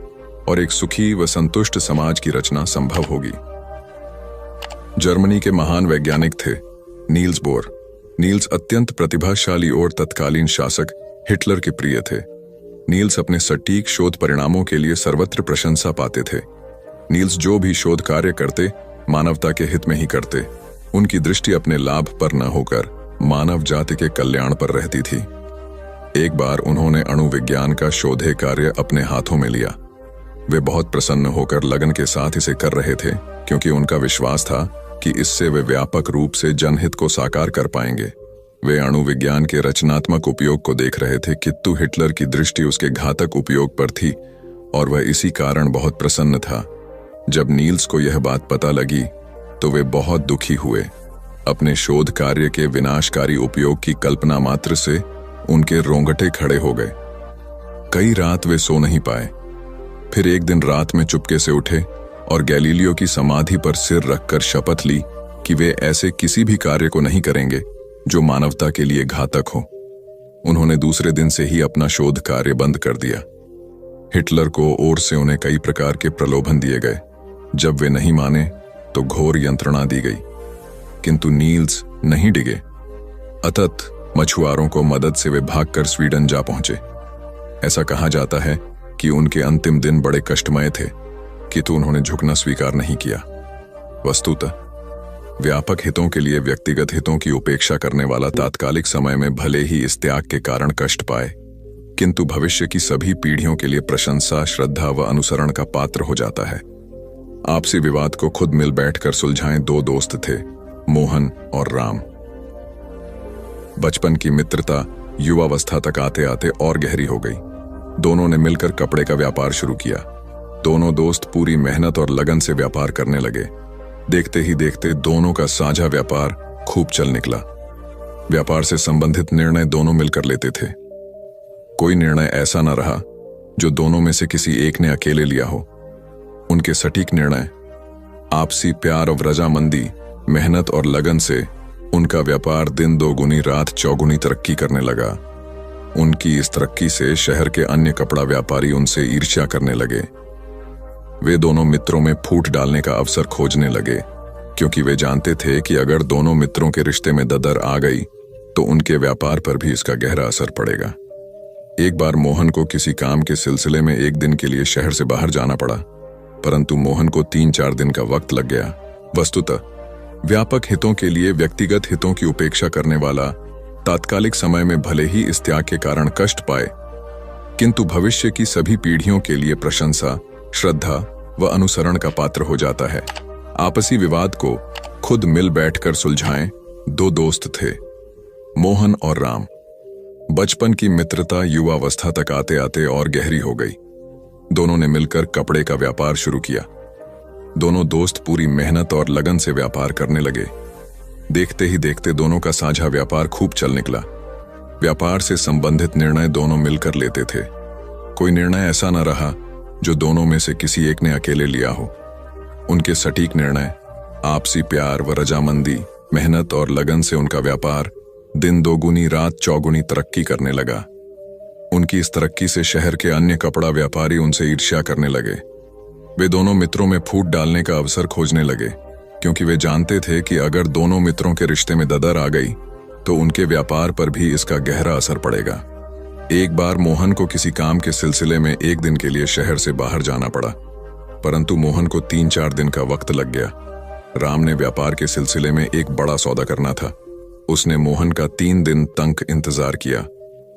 और एक सुखी व संतुष्ट समाज की रचना संभव होगी। जर्मनी के महान वैज्ञानिक थे नील्स बोर। नील्स अत्यंत प्रतिभाशाली और तत्कालीन शासक हिटलर के प्रिय थे। नील्स अपने सटीक शोध परिणामों के लिए सर्वत्र प्रशंसा पाते थे। नील्स जो भी शोध कार्य करते मानवता के हित में ही करते। उनकी दृष्टि अपने लाभ पर न होकर मानव जाति के कल्याण पर रहती थी। एक बार उन्होंने अणु विज्ञान का शोधे कार्य अपने हाथों में लिया। वे बहुत प्रसन्न होकर लगन के साथ इसे कर रहे थे, क्योंकि उनका विश्वास था कि इससे वे व्यापक रूप से जनहित को साकार कर पाएंगे। वे अणु विज्ञान के रचनात्मक उपयोग को देख रहे थे, किंतु हिटलर की दृष्टि उसके घातक उपयोग पर थी और वह इसी कारण बहुत प्रसन्न था। जब नील्स को यह बात पता लगी तो वे बहुत दुखी हुए। अपने शोध कार्य के विनाशकारी उपयोग की कल्पना मात्र से उनके रोंगटे खड़े हो गए। कई रात वे सो नहीं पाए। फिर एक दिन रात में चुपके से उठे और गैलीलियो की समाधि पर सिर रखकर शपथ ली कि वे ऐसे किसी भी कार्य को नहीं करेंगे जो मानवता के लिए घातक हो। उन्होंने दूसरे दिन से ही अपना शोध कार्य बंद कर दिया। हिटलर को ओर से उन्हें कई प्रकार के प्रलोभन दिए गए। जब वे नहीं माने तो घोर यंत्रणा दी गई। किंतु नील्स नहीं डिगे। अतत मछुआरों को मदद से वे भागकर स्वीडन जा पहुंचे। ऐसा कहा जाता है कि उनके अंतिम दिन बड़े कष्टमय थे, किंतु उन्होंने झुकना स्वीकार नहीं किया। वस्तुतः व्यापक हितों के लिए व्यक्तिगत हितों की उपेक्षा करने वाला तात्कालिक समय में भले ही इस त्याग के कारण कष्ट पाए, किंतु भविष्य की सभी पीढ़ियों के लिए प्रशंसा, श्रद्धा व अनुसरण का पात्र हो जाता है। आपसी विवाद को खुद मिल बैठकर सुलझाएं दो दोस्त थे, मोहन और राम। बचपन की मित्रता युवावस्था तक आते आते और गहरी हो गई। दोनों ने मिलकर कपड़े का व्यापार शुरू किया। दोनों दोस्त पूरी मेहनत और लगन से व्यापार करने लगे। देखते ही देखते दोनों का साझा व्यापार खूब चल निकला। व्यापार से संबंधित निर्णय दोनों मिलकर लेते थे। कोई निर्णय ऐसा न रहा जो दोनों में से किसी एक ने अकेले लिया हो। उनके सटीक निर्णय, आपसी प्यार और रजामंदी, मेहनत और लगन से उनका व्यापार दिन दोगुनी रात चौगुनी तरक्की करने लगा। उनकी इस तरक्की से शहर के अन्य कपड़ा व्यापारी उनसे ईर्ष्या करने लगे। वे दोनों मित्रों में फूट डालने का अवसर खोजने लगे, क्योंकि वे जानते थे कि अगर दोनों मित्रों के रिश्ते में ददर आ गई तो उनके व्यापार पर भी इसका गहरा असर पड़ेगा। एक बार मोहन को किसी काम के सिलसिले में एक दिन के लिए शहर से बाहर जाना पड़ा, परंतु मोहन को 3-4 दिन का वक्त लग गया। वस्तुतः व्यापक हितों के लिए व्यक्तिगत हितों की उपेक्षा करने वाला तात्कालिक समय में भले ही इस त्याग के कारण कष्ट पाए, किंतु भविष्य की सभी पीढ़ियों के लिए प्रशंसा, श्रद्धा व अनुसरण का पात्र हो जाता है। आपसी विवाद को खुद मिल बैठकर सुलझाएं दो दोस्त थे, मोहन और राम। बचपन की मित्रता युवावस्था तक आते आते और गहरी हो गई। दोनों ने मिलकर कपड़े का व्यापार शुरू किया। दोनों दोस्त पूरी मेहनत और लगन से व्यापार करने लगे। देखते ही देखते दोनों का साझा व्यापार खूब चल निकला। व्यापार से संबंधित निर्णय दोनों मिलकर लेते थे। कोई निर्णय ऐसा न रहा जो दोनों में से किसी एक ने अकेले लिया हो। उनके सटीक निर्णय, आपसी प्यार व रजामंदी, मेहनत और लगन से उनका व्यापार दिन दोगुनी रात चौगुनी तरक्की करने लगा। उनकी इस तरक्की से शहर के अन्य कपड़ा व्यापारी उनसे ईर्ष्या करने लगे। वे दोनों मित्रों में फूट डालने का अवसर खोजने लगे, क्योंकि वे जानते थे कि अगर दोनों मित्रों के रिश्ते में ददर आ गई तो उनके व्यापार पर भी इसका गहरा असर पड़ेगा। एक बार मोहन को किसी काम के सिलसिले में एक दिन के लिए शहर से बाहर जाना पड़ा, परंतु मोहन को 3-4 दिन का वक्त लग गया। राम ने व्यापार के सिलसिले में एक बड़ा सौदा करना था। उसने मोहन का 3 दिन तक इंतजार किया।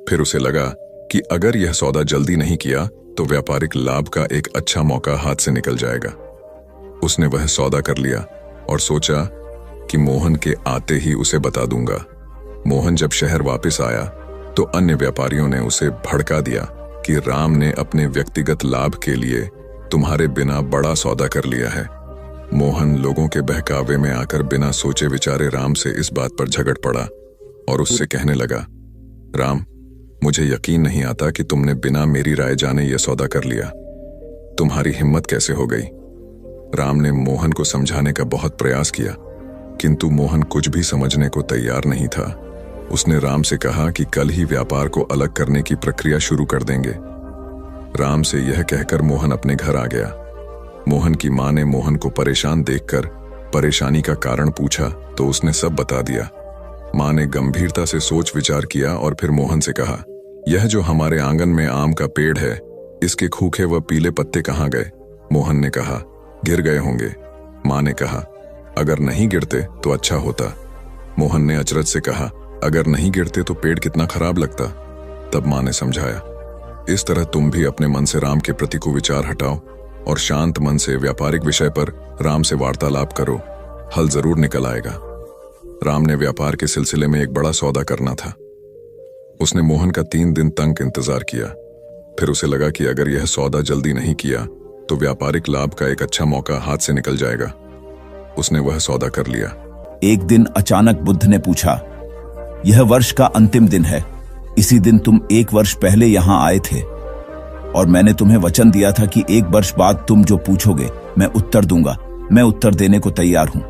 फिर उसे लगा कि अगर यह सौदा जल्दी नहीं किया तो व्यापारिक लाभ का एक अच्छा मौका हाथ से निकल जाएगा। उसने वह सौदा कर लिया और सोचा कि मोहन के आते ही उसे बता दूंगा। मोहन जब शहर वापस आया तो अन्य व्यापारियों ने उसे भड़का दिया कि राम ने अपने व्यक्तिगत लाभ के लिए तुम्हारे बिना बड़ा सौदा कर लिया है। मोहन लोगों के बहकावे में आकर बिना सोचे विचारे राम से इस बात पर झगड़ पड़ा और उससे कहने लगा, राम, मुझे यकीन नहीं आता कि तुमने बिना मेरी राय जाने यह सौदा कर लिया। तुम्हारी हिम्मत कैसे हो गई? राम ने मोहन को समझाने का बहुत प्रयास किया, किंतु मोहन कुछ भी समझने को तैयार नहीं था। उसने राम से कहा कि कल ही व्यापार को अलग करने की प्रक्रिया शुरू कर देंगे। राम से यह कहकर मोहन अपने घर आ गया। मोहन की मां ने मोहन को परेशान देखकर परेशानी का कारण पूछा तो उसने सब बता दिया। मां ने गंभीरता से सोच विचार किया और फिर मोहन से कहा, यह जो हमारे आंगन में आम का पेड़ है, इसके सूखे व पीले पत्ते कहाँ गए? मोहन ने कहा, गिर गए होंगे। मां ने कहा, अगर नहीं गिरते तो अच्छा होता। मोहन ने अचरज से कहा, अगर नहीं गिरते तो पेड़ कितना खराब लगता। तब मां ने समझाया, इस तरह तुम भी अपने मन से राम के प्रति कुविचार हटाओ और शांत मन से व्यापारिक विषय पर राम से वार्तालाप करो, हल जरूर निकल आएगा। राम ने व्यापार के सिलसिले में एक बड़ा सौदा करना था। उसने मोहन का 3 दिन तक इंतजार किया। फिर उसे लगा कि अगर यह सौदा जल्दी नहीं किया तो व्यापारिक लाभ का एक अच्छा मौका हाथ से निकल जाएगा। उसने वह सौदा कर लिया। एक दिन अचानक बुद्ध ने पूछा, यह वर्ष का अंतिम दिन है। इसी दिन तुम 1 वर्ष पहले यहां आए थे और मैंने तुम्हें वचन दिया था कि 1 वर्ष बाद तुम जो पूछोगे मैं उत्तर दूंगा। मैं उत्तर देने को तैयार हूं।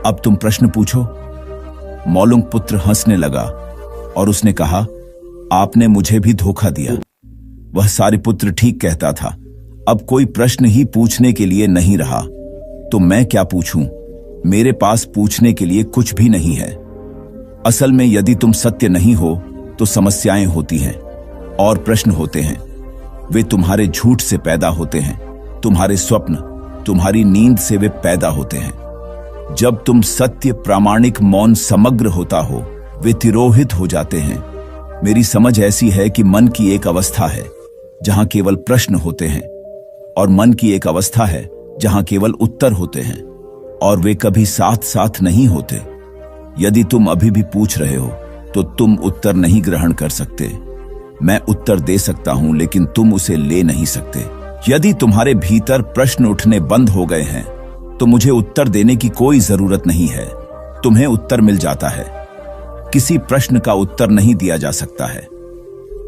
अब तुम प्रश्न पूछो। मौलुंग पुत्र हंसने लगा और उसने कहा, आपने मुझे भी धोखा दिया। वह सारिपुत्र ठीक कहता था। अब कोई प्रश्न ही पूछने के लिए नहीं रहा, तो मैं क्या पूछूं? मेरे पास पूछने के लिए कुछ भी नहीं है। असल में यदि तुम सत्य नहीं हो तो समस्याएं होती हैं और प्रश्न होते हैं। वे तुम्हारे झूठ से पैदा होते हैं, तुम्हारे स्वप्न, तुम्हारी नींद से वे पैदा होते हैं। जब तुम सत्य, प्रामाणिक, मौन, समग्र होता हो, वे तिरोहित हो जाते हैं। मेरी समझ ऐसी है कि मन की एक अवस्था है जहां केवल प्रश्न होते हैं और मन की एक अवस्था है जहां केवल उत्तर होते हैं, और वे कभी साथ साथ नहीं होते। यदि तुम अभी भी पूछ रहे हो तो तुम उत्तर नहीं ग्रहण कर सकते। मैं उत्तर दे सकता हूं लेकिन तुम उसे ले नहीं सकते। यदि तुम्हारे भीतर प्रश्न उठने बंद हो गए हैं तो मुझे उत्तर देने की कोई जरूरत नहीं है, तुम्हें उत्तर मिल जाता है। किसी प्रश्न का उत्तर नहीं दिया जा सकता है।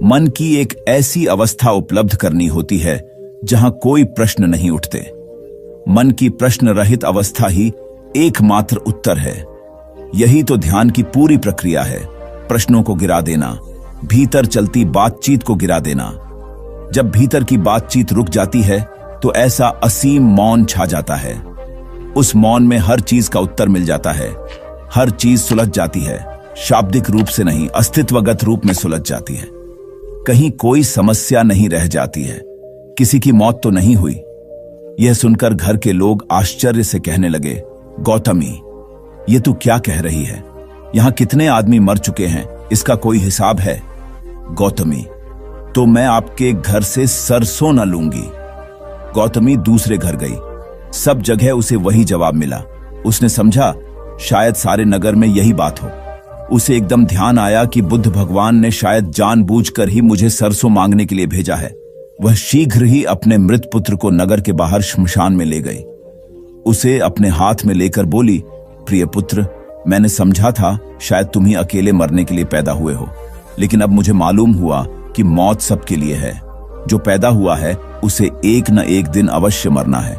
मन की एक ऐसी अवस्था उपलब्ध करनी होती है जहां कोई प्रश्न नहीं उठते। मन की प्रश्न रहित अवस्था ही एकमात्र उत्तर है। यही तो ध्यान की पूरी प्रक्रिया है, प्रश्नों को गिरा देना, भीतर चलती बातचीत को गिरा देना। जब भीतर की बातचीत रुक जाती है तो ऐसा असीम मौन छा जाता है। उस मौन में हर चीज का उत्तर मिल जाता है। हर चीज सुलझ जाती है, शाब्दिक रूप से नहीं, अस्तित्वगत रूप में सुलझ जाती है। कहीं कोई समस्या नहीं रह जाती है। किसी की मौत तो नहीं हुई। यह सुनकर घर के लोग आश्चर्य से कहने लगे, गौतमी, ये तू क्या कह रही है? यहां कितने आदमी मर चुके हैं, इसका कोई हिसाब है? गौतमी, तो मैं आपके घर से सरसों न लूंगी। गौतमी दूसरे घर गई। सब जगह उसे वही जवाब मिला। उसने समझा शायद सारे नगर में यही बात हो। उसे एकदम ध्यान आया कि बुद्ध भगवान ने शायद जानबूझकर ही मुझे सरसों मांगने के लिए भेजा है। वह शीघ्र ही अपने मृत पुत्र को नगर के बाहर श्मशान में ले गई। उसे अपने हाथ में लेकर बोली, प्रिय पुत्र, मैंने समझा था शायद तुम ही अकेले मरने के लिए पैदा हुए हो, लेकिन अब मुझे मालूम हुआ कि मौत सबके लिए है। जो पैदा हुआ है उसे एक न एक दिन अवश्य मरना है।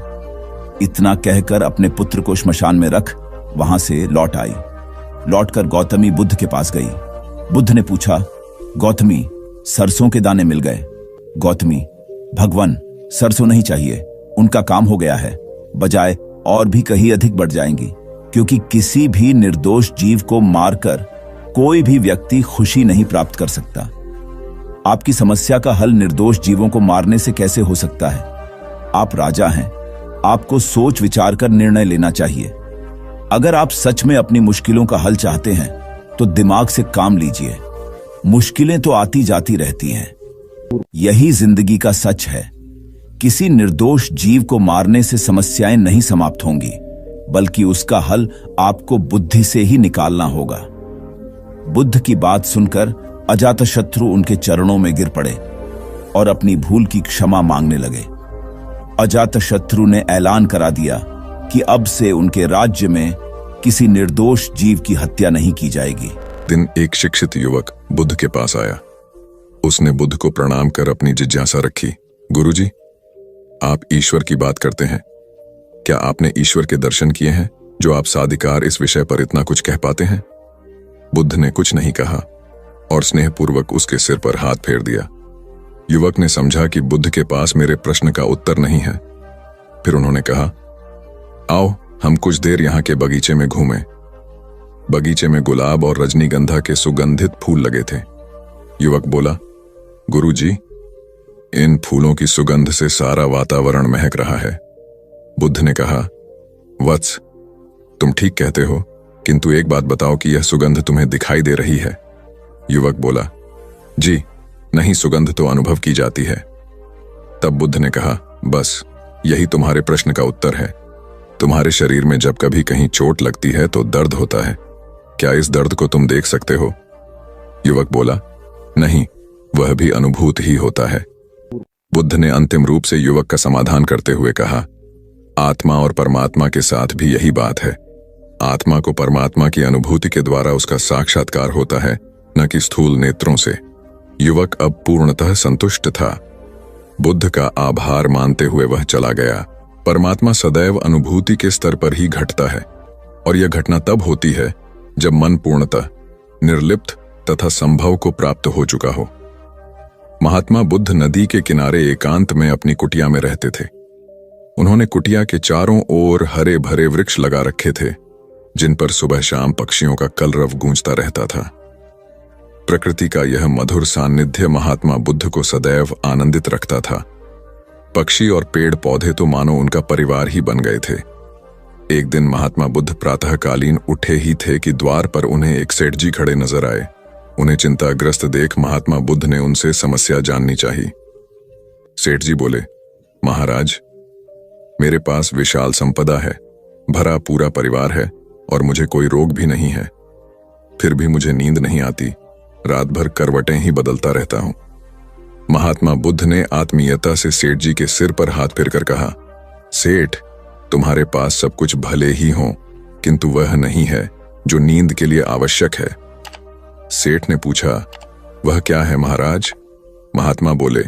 इतना कहकर अपने पुत्र को श्मशान में रख वहां से लौट आई। लौटकर गौतमी बुद्ध के पास गई। बुद्ध ने पूछा, गौतमी, सरसों के दाने मिल गए? गौतमी, भगवान, सरसों नहीं चाहिए, उनका काम हो गया है, बजाय और भी कहीं अधिक बढ़ जाएंगी, क्योंकि किसी भी निर्दोष जीव को मारकर कोई भी व्यक्ति खुशी नहीं प्राप्त कर सकता। आपकी समस्या का हल निर्दोष जीवों को मारने से कैसे हो सकता है? आप राजा हैं, आपको सोच विचार कर निर्णय लेना चाहिए। अगर आप सच में अपनी मुश्किलों का हल चाहते हैं तो दिमाग से काम लीजिए। मुश्किलें तो आती जाती रहती हैं, यही जिंदगी का सच है। किसी निर्दोष जीव को मारने से समस्याएं नहीं समाप्त होंगी, बल्कि उसका हल आपको बुद्धि से ही निकालना होगा। बुद्ध की बात सुनकर अजातशत्रु उनके चरणों में गिर पड़े और अपनी भूल की क्षमा मांगने लगे। अजातशत्रु ने ऐलान करा दिया कि अब से उनके राज्य में किसी निर्दोष जीव की हत्या नहीं की जाएगी। दिन एक शिक्षित युवक बुद्ध के पास आया। उसने बुद्ध को प्रणाम कर अपनी जिज्ञासा रखी, गुरुजी, आप ईश्वर की बात करते हैं, क्या आपने ईश्वर के दर्शन किए हैं जो आप साधिकार इस विषय पर इतना कुछ कह पाते हैं? बुद्ध ने कुछ नहीं कहा और स्नेहपूर्वक उसके सिर पर हाथ फेर दिया। युवक ने समझा कि बुद्ध के पास मेरे प्रश्न का उत्तर नहीं है। फिर उन्होंने कहा, आओ हम कुछ देर यहाँ के बगीचे में घूमें। बगीचे में गुलाब और रजनीगंधा के सुगंधित फूल लगे थे। युवक बोला, गुरुजी, इन फूलों की सुगंध से सारा वातावरण महक रहा है। बुद्ध ने कहा, वत्स, तुम ठीक कहते हो, किंतु एक बात बताओ कि यह सुगंध तुम्हें दिखाई दे रही है? युवक बोला, जी नहीं, सुगंध तो अनुभव की जाती है। तब बुद्ध ने कहा, बस यही तुम्हारे प्रश्न का उत्तर है। तुम्हारे शरीर में जब कभी कहीं चोट लगती है तो दर्द होता है। क्या इस दर्द को तुम देख सकते हो? युवक बोला, नहीं, वह भी अनुभूत ही होता है। बुद्ध ने अंतिम रूप से युवक का समाधान करते हुए कहा, आत्मा और परमात्मा के साथ भी यही बात है। आत्मा को परमात्मा की अनुभूति के द्वारा उसका साक्षात्कार होता है, न कि स्थूल नेत्रों से। युवक अब पूर्णतः संतुष्ट था। बुद्ध का आभार मानते हुए वह चला गया। परमात्मा सदैव अनुभूति के स्तर पर ही घटता है, और यह घटना तब होती है जब मन पूर्णतः निर्लिप्त तथा संभव को प्राप्त हो चुका हो। महात्मा बुद्ध नदी के किनारे एकांत में अपनी कुटिया में रहते थे। उन्होंने कुटिया के चारों ओर हरे भरे वृक्ष लगा रखे थे जिन पर सुबह शाम पक्षियों का कलरव गूंजता रहता था। प्रकृति का यह मधुर सान्निध्य महात्मा बुद्ध को सदैव आनंदित रखता था। पक्षी और पेड़ पौधे तो मानो उनका परिवार ही बन गए थे। एक दिन महात्मा बुद्ध प्रातःकालीन उठे ही थे कि द्वार पर उन्हें एक सेठ जी खड़े नजर आए। उन्हें चिंताग्रस्त देख महात्मा बुद्ध ने उनसे समस्या जाननी चाहिए। सेठ जी बोले, महाराज, मेरे पास विशाल संपदा है, भरा पूरा परिवार है और मुझे कोई रोग भी नहीं है। फिर भी मुझे नींद नहीं आती, रात भर करवटें ही बदलता रहता हूं। महात्मा बुद्ध ने आत्मीयता से सेठ जी के सिर पर हाथ फेरकर कहा, सेठ, तुम्हारे पास सब कुछ भले ही हो, किंतु वह नहीं है जो नींद के लिए आवश्यक है। सेठ ने पूछा, वह क्या है महाराज? महात्मा बोले,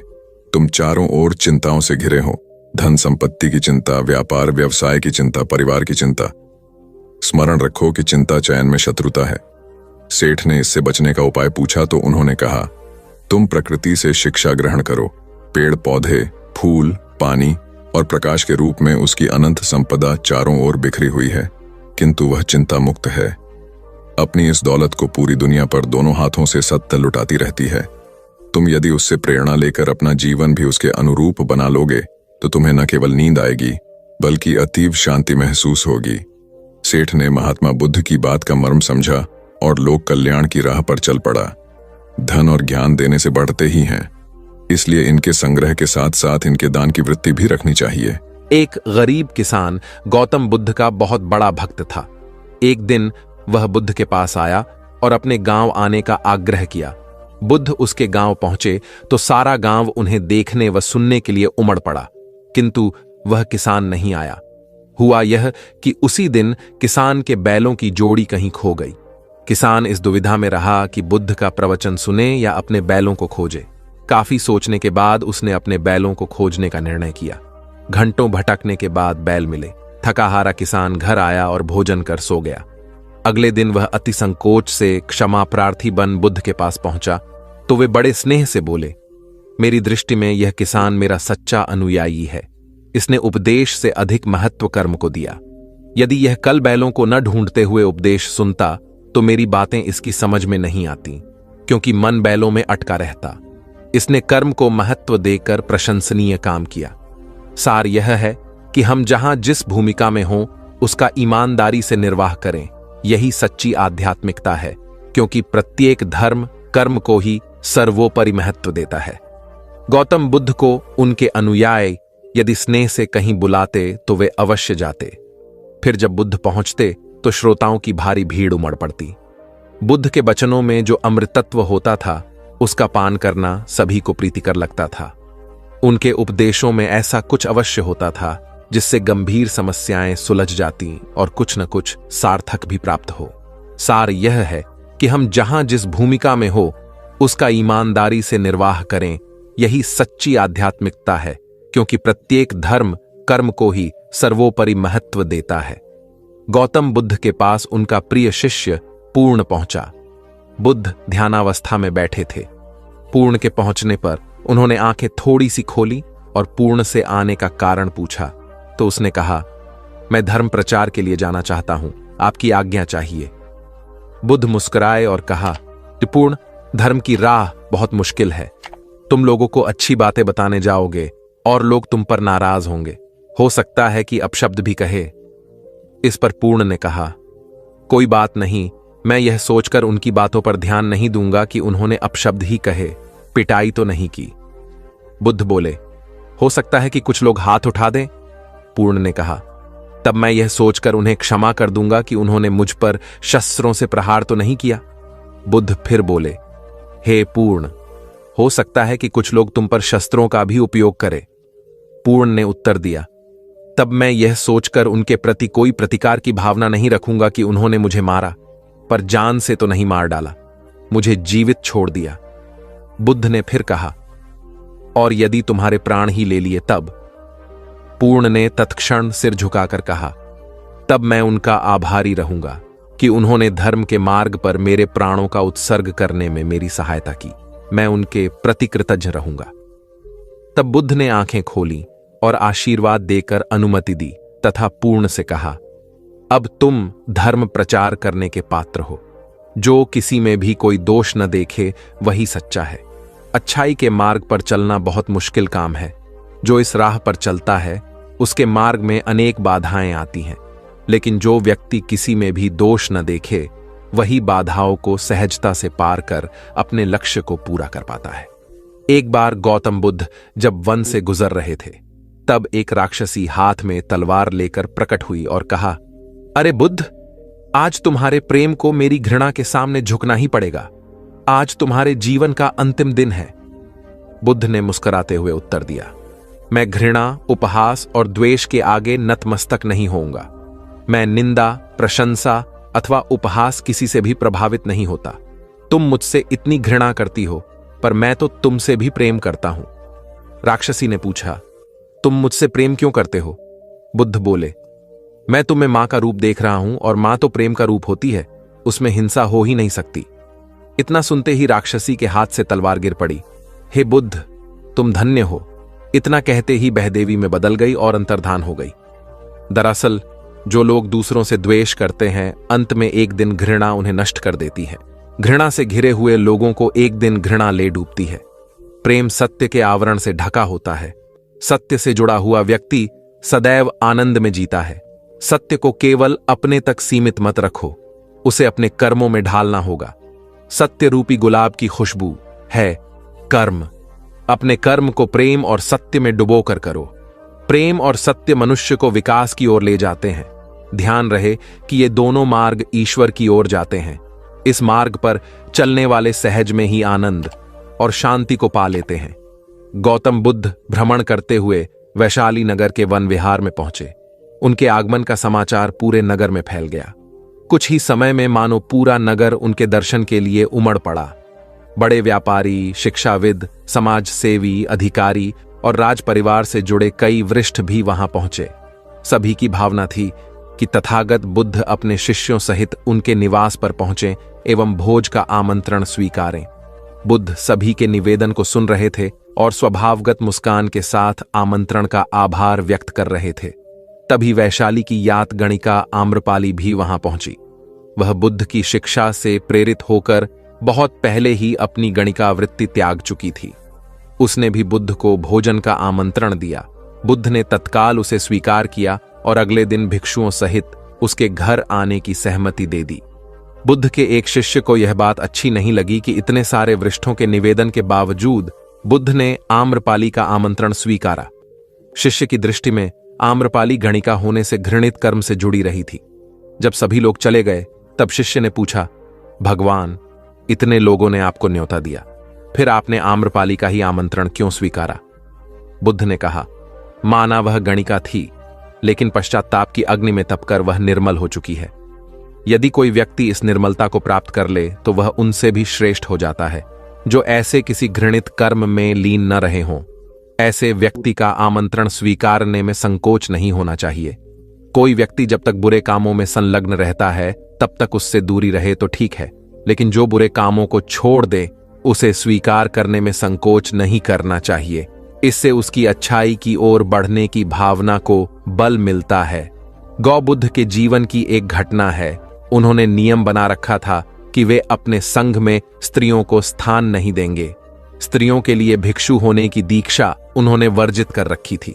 तुम चारों ओर चिंताओं से घिरे हो, धन संपत्ति की चिंता, व्यापार व्यवसाय की चिंता, परिवार की चिंता। स्मरण रखो कि चिंता चैन में शत्रुता है। सेठ ने इससे बचने का उपाय पूछा तो उन्होंने कहा, तुम प्रकृति से शिक्षा ग्रहण करो। पेड़ पौधे, फूल, पानी और प्रकाश के रूप में उसकी अनंत संपदा चारों ओर बिखरी हुई है, किंतु वह चिंता मुक्त है। अपनी इस दौलत को पूरी दुनिया पर दोनों हाथों से सत्य लुटाती रहती है। तुम यदि उससे प्रेरणा लेकर अपना जीवन भी उसके अनुरूप बना लोगे तो तुम्हें न केवल नींद आएगी बल्कि अतीव शांति महसूस होगी। सेठ ने महात्मा बुद्ध की बात का मर्म समझा और लोक कल्याण की राह पर चल पड़ा। धन और ज्ञान देने से बढ़ते ही हैं, इसलिए इनके संग्रह के साथ साथ इनके दान की वृत्ति भी रखनी चाहिए। एक गरीब किसान गौतम बुद्ध का बहुत बड़ा भक्त था। एक दिन वह बुद्ध के पास आया और अपने गांव आने का आग्रह किया। बुद्ध उसके गांव पहुंचे तो सारा गांव उन्हें देखने व सुनने के लिए उमड़ पड़ा, किंतु वह किसान नहीं आया। हुआ यह कि उसी दिन किसान के बैलों की जोड़ी कहीं खो गई। किसान इस दुविधा में रहा कि बुद्ध का प्रवचन सुने या अपने बैलों को खोजे। काफी सोचने के बाद उसने अपने बैलों को खोजने का निर्णय किया। घंटों भटकने के बाद बैल मिले। थकाहारा किसान घर आया और भोजन कर सो गया। अगले दिन वह अति संकोच से क्षमा प्रार्थी बन बुद्ध के पास पहुंचा तो वे बड़े स्नेह से बोले, मेरी दृष्टि में यह किसान मेरा सच्चा अनुयायी है। इसने उपदेश से अधिक महत्व कर्म को दिया। यदि यह कल बैलों को न ढूंढते हुए उपदेश सुनता तो मेरी बातें इसकी समझ में नहीं आती, क्योंकि मन बैलों में अटका रहता। इसने कर्म को महत्व देकर प्रशंसनीय काम किया। सार यह है कि हम जहां जिस भूमिका में हों उसका ईमानदारी से निर्वाह करें। यही सच्ची आध्यात्मिकता है, क्योंकि प्रत्येक धर्म कर्म को ही सर्वोपरि महत्व देता है। गौतम बुद्ध को उनके अनुयायी यदि स्नेह से कहीं बुलाते तो वे अवश्य जाते। फिर जब बुद्ध पहुंचते तो श्रोताओं की भारी भीड़ उमड़ पड़ती। बुद्ध के वचनों में जो अमृतत्व होता था उसका पान करना सभी को प्रीतिकर लगता था। उनके उपदेशों में ऐसा कुछ अवश्य होता था जिससे गंभीर समस्याएं सुलझ जाती और कुछ न कुछ सार्थक भी प्राप्त हो। सार यह है कि हम जहां जिस भूमिका में हो उसका ईमानदारी से निर्वाह करें। यही सच्ची आध्यात्मिकता है, क्योंकि प्रत्येक धर्म कर्म को ही सर्वोपरि महत्व देता है। गौतम बुद्ध के पास उनका प्रिय शिष्य पूर्ण पहुंचा। बुद्ध ध्यानावस्था में बैठे थे। पूर्ण के पहुंचने पर उन्होंने आंखें थोड़ी सी खोली और पूर्ण से आने का कारण पूछा तो उसने कहा, मैं धर्म प्रचार के लिए जाना चाहता हूं, आपकी आज्ञा चाहिए। बुद्ध मुस्कुराए और कहा, पूर्ण, धर्म की राह बहुत मुश्किल है। तुम लोगों को अच्छी बातें बताने जाओगे और लोग तुम पर नाराज होंगे। हो सकता है कि अपशब्द भी कहे। इस पर पूर्ण ने कहा, कोई बात नहीं, मैं यह सोचकर उनकी बातों पर ध्यान नहीं दूंगा कि उन्होंने अपशब्द ही कहे, पिटाई तो नहीं की। बुद्ध बोले, हो सकता है कि कुछ लोग हाथ उठा दें। पूर्ण ने कहा, तब मैं यह सोचकर उन्हें क्षमा कर दूंगा कि उन्होंने मुझ पर शस्त्रों से प्रहार तो नहीं किया। बुद्ध फिर बोले, हे पूर्ण, हो सकता है कि कुछ लोग तुम पर शस्त्रों का भी उपयोग करें। पूर्ण ने उत्तर दिया, तब मैं यह सोचकर उनके प्रति कोई प्रतिकार की भावना नहीं रखूंगा कि उन्होंने मुझे मारा, पर जान से तो नहीं मार डाला, मुझे जीवित छोड़ दिया। बुद्ध ने फिर कहा, और यदि तुम्हारे प्राण ही ले लिए तब? पूर्ण ने तत्क्षण सिर झुकाकर कहा, तब मैं उनका आभारी रहूंगा कि उन्होंने धर्म के मार्ग पर मेरे प्राणों का उत्सर्ग करने में मेरी सहायता की। मैं उनके प्रति कृतज्ञ रहूंगा। तब बुद्ध ने आंखें खोली और आशीर्वाद देकर अनुमति दी तथा पूर्ण से कहा, अब तुम धर्म प्रचार करने के पात्र हो। जो किसी में भी कोई दोष न देखे वही सच्चा है। अच्छाई के मार्ग पर चलना बहुत मुश्किल काम है। जो इस राह पर चलता है उसके मार्ग में अनेक बाधाएं आती हैं, लेकिन जो व्यक्ति किसी में भी दोष न देखे वही बाधाओं को सहजता से पार कर अपने लक्ष्य को पूरा कर पाता है। एक बार गौतम बुद्ध जब वन से गुजर रहे थे, तब एक राक्षसी हाथ में तलवार लेकर प्रकट हुई और कहा, अरे बुद्ध, आज तुम्हारे प्रेम को मेरी घृणा के सामने झुकना ही पड़ेगा। आज तुम्हारे जीवन का अंतिम दिन है। बुद्ध ने मुस्कुराते हुए उत्तर दिया, मैं घृणा, उपहास और द्वेष के आगे नतमस्तक नहीं होऊंगा। मैं निंदा, प्रशंसा अथवा उपहास किसी से भी प्रभावित नहीं होता। तुम मुझसे इतनी घृणा करती हो, पर मैं तो तुमसे भी प्रेम करता हूं। राक्षसी ने पूछा, तुम मुझसे प्रेम क्यों करते हो? बुद्ध बोले, मैं तुम्हें मां का रूप देख रहा हूं और मां तो प्रेम का रूप होती है, उसमें हिंसा हो ही नहीं सकती। इतना सुनते ही राक्षसी के हाथ से तलवार गिर पड़ी। हे बुद्ध, तुम धन्य हो। इतना कहते ही बहदेवी में बदल गई और अंतर्धान हो गई। दरअसल जो लोग दूसरों से द्वेष करते हैं, अंत में एक दिन घृणा उन्हें नष्ट कर देती है। घृणा से घिरे हुए लोगों को एक दिन घृणा ले डूबती है। प्रेम सत्य के आवरण से ढका होता है। सत्य से जुड़ा हुआ व्यक्ति सदैव आनंद में जीता है। सत्य को केवल अपने तक सीमित मत रखो, उसे अपने कर्मों में ढालना होगा। सत्य रूपी गुलाब की खुशबू है कर्म। अपने कर्म को प्रेम और सत्य में डुबोकर करो। प्रेम और सत्य मनुष्य को विकास की ओर ले जाते हैं। ध्यान रहे कि ये दोनों मार्ग ईश्वर की ओर जाते हैं। इस मार्ग पर चलने वाले सहज में ही आनंद और शांति को पा लेते हैं। गौतम बुद्ध भ्रमण करते हुए वैशाली नगर के वन विहार में पहुंचे। उनके आगमन का समाचार पूरे नगर में फैल गया। कुछ ही समय में मानो पूरा नगर उनके दर्शन के लिए उमड़ पड़ा। बड़े व्यापारी, शिक्षाविद, समाज सेवी, अधिकारी और राज परिवार से जुड़े कई वरिष्ठ भी वहां पहुंचे। सभी की भावना थी कि तथागत बुद्ध अपने शिष्यों सहित उनके निवास पर पहुंचे एवं भोज का आमंत्रण स्वीकारें। बुद्ध सभी के निवेदन को सुन रहे थे और स्वभावगत मुस्कान के साथ आमंत्रण का आभार व्यक्त कर रहे थे। तभी वैशाली की यात गणिका आम्रपाली भी वहां पहुंची। वह बुद्ध की शिक्षा से प्रेरित होकर बहुत पहले ही अपनी गणिका वृत्ति त्याग चुकी थी। उसने भी बुद्ध को भोजन का आमंत्रण दिया। बुद्ध ने तत्काल उसे स्वीकार किया और अगले दिन भिक्षुओं सहित उसके घर आने की सहमति दे दी। बुद्ध के एक शिष्य को यह बात अच्छी नहीं लगी कि इतने सारे वरिष्ठों के निवेदन के बावजूद बुद्ध ने आम्रपाली का आमंत्रण स्वीकारा। शिष्य की दृष्टि में आम्रपाली गणिका होने से घृणित कर्म से जुड़ी रही थी। जब सभी लोग चले गए तब शिष्य ने पूछा, भगवान, इतने लोगों ने आपको न्योता दिया, फिर आपने आम्रपाली का ही आमंत्रण क्यों स्वीकारा? बुद्ध ने कहा, माना वह गणिका थी, लेकिन पश्चाताप की अग्नि में तपकर वह निर्मल हो चुकी है। यदि कोई व्यक्ति इस निर्मलता को प्राप्त कर ले तो वह उनसे भी श्रेष्ठ हो जाता है जो ऐसे किसी घृणित कर्म में लीन न रहे हों। ऐसे व्यक्ति का आमंत्रण स्वीकारने में संकोच नहीं होना चाहिए। कोई व्यक्ति जब तक बुरे कामों में संलग्न रहता है तब तक उससे दूरी रहे तो ठीक है, लेकिन जो बुरे कामों को छोड़ दे उसे स्वीकार करने में संकोच नहीं करना चाहिए। इससे उसकी अच्छाई की ओर बढ़ने की भावना को बल मिलता है। गौबुद्ध के जीवन की एक घटना है। उन्होंने नियम बना रखा था कि वे अपने संघ में स्त्रियों को स्थान नहीं देंगे। स्त्रियों के लिए भिक्षु होने की दीक्षा उन्होंने वर्जित कर रखी थी।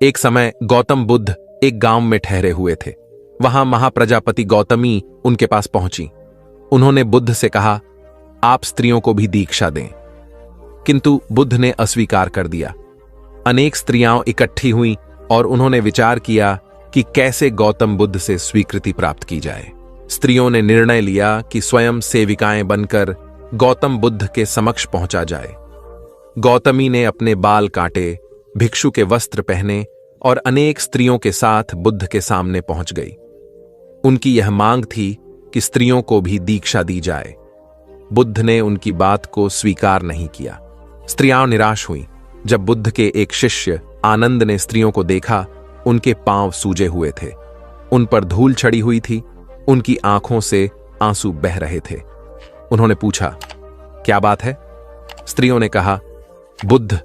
एक समय गौतम बुद्ध एक गांव में ठहरे हुए थे। वहां महाप्रजापति गौतमी उनके पास पहुंची। उन्होंने बुद्ध से कहा, आप स्त्रियों को भी दीक्षा दें, किंतु बुद्ध ने अस्वीकार कर दिया। अनेक स्त्रियां इकट्ठी हुईं और उन्होंने विचार किया कि कैसे गौतम बुद्ध से स्वीकृति प्राप्त की जाए। स्त्रियों ने निर्णय लिया कि स्वयं सेविकाएं बनकर गौतम बुद्ध के समक्ष पहुंचा जाए। गौतमी ने अपने बाल काटे, भिक्षु के वस्त्र पहने और अनेक स्त्रियों के साथ बुद्ध के सामने पहुंच गई। उनकी यह मांग थी कि स्त्रियों को भी दीक्षा दी जाए। बुद्ध ने उनकी बात को स्वीकार नहीं किया। स्त्रियां निराश हुईं। जब बुद्ध के एक शिष्य आनंद ने स्त्रियों को देखा, उनके पांव सूजे हुए थे, उन पर धूल चढ़ी हुई थी, उनकी आंखों से आंसू बह रहे थे। उन्होंने पूछा, क्या बात है? स्त्रियों ने कहा, बुद्ध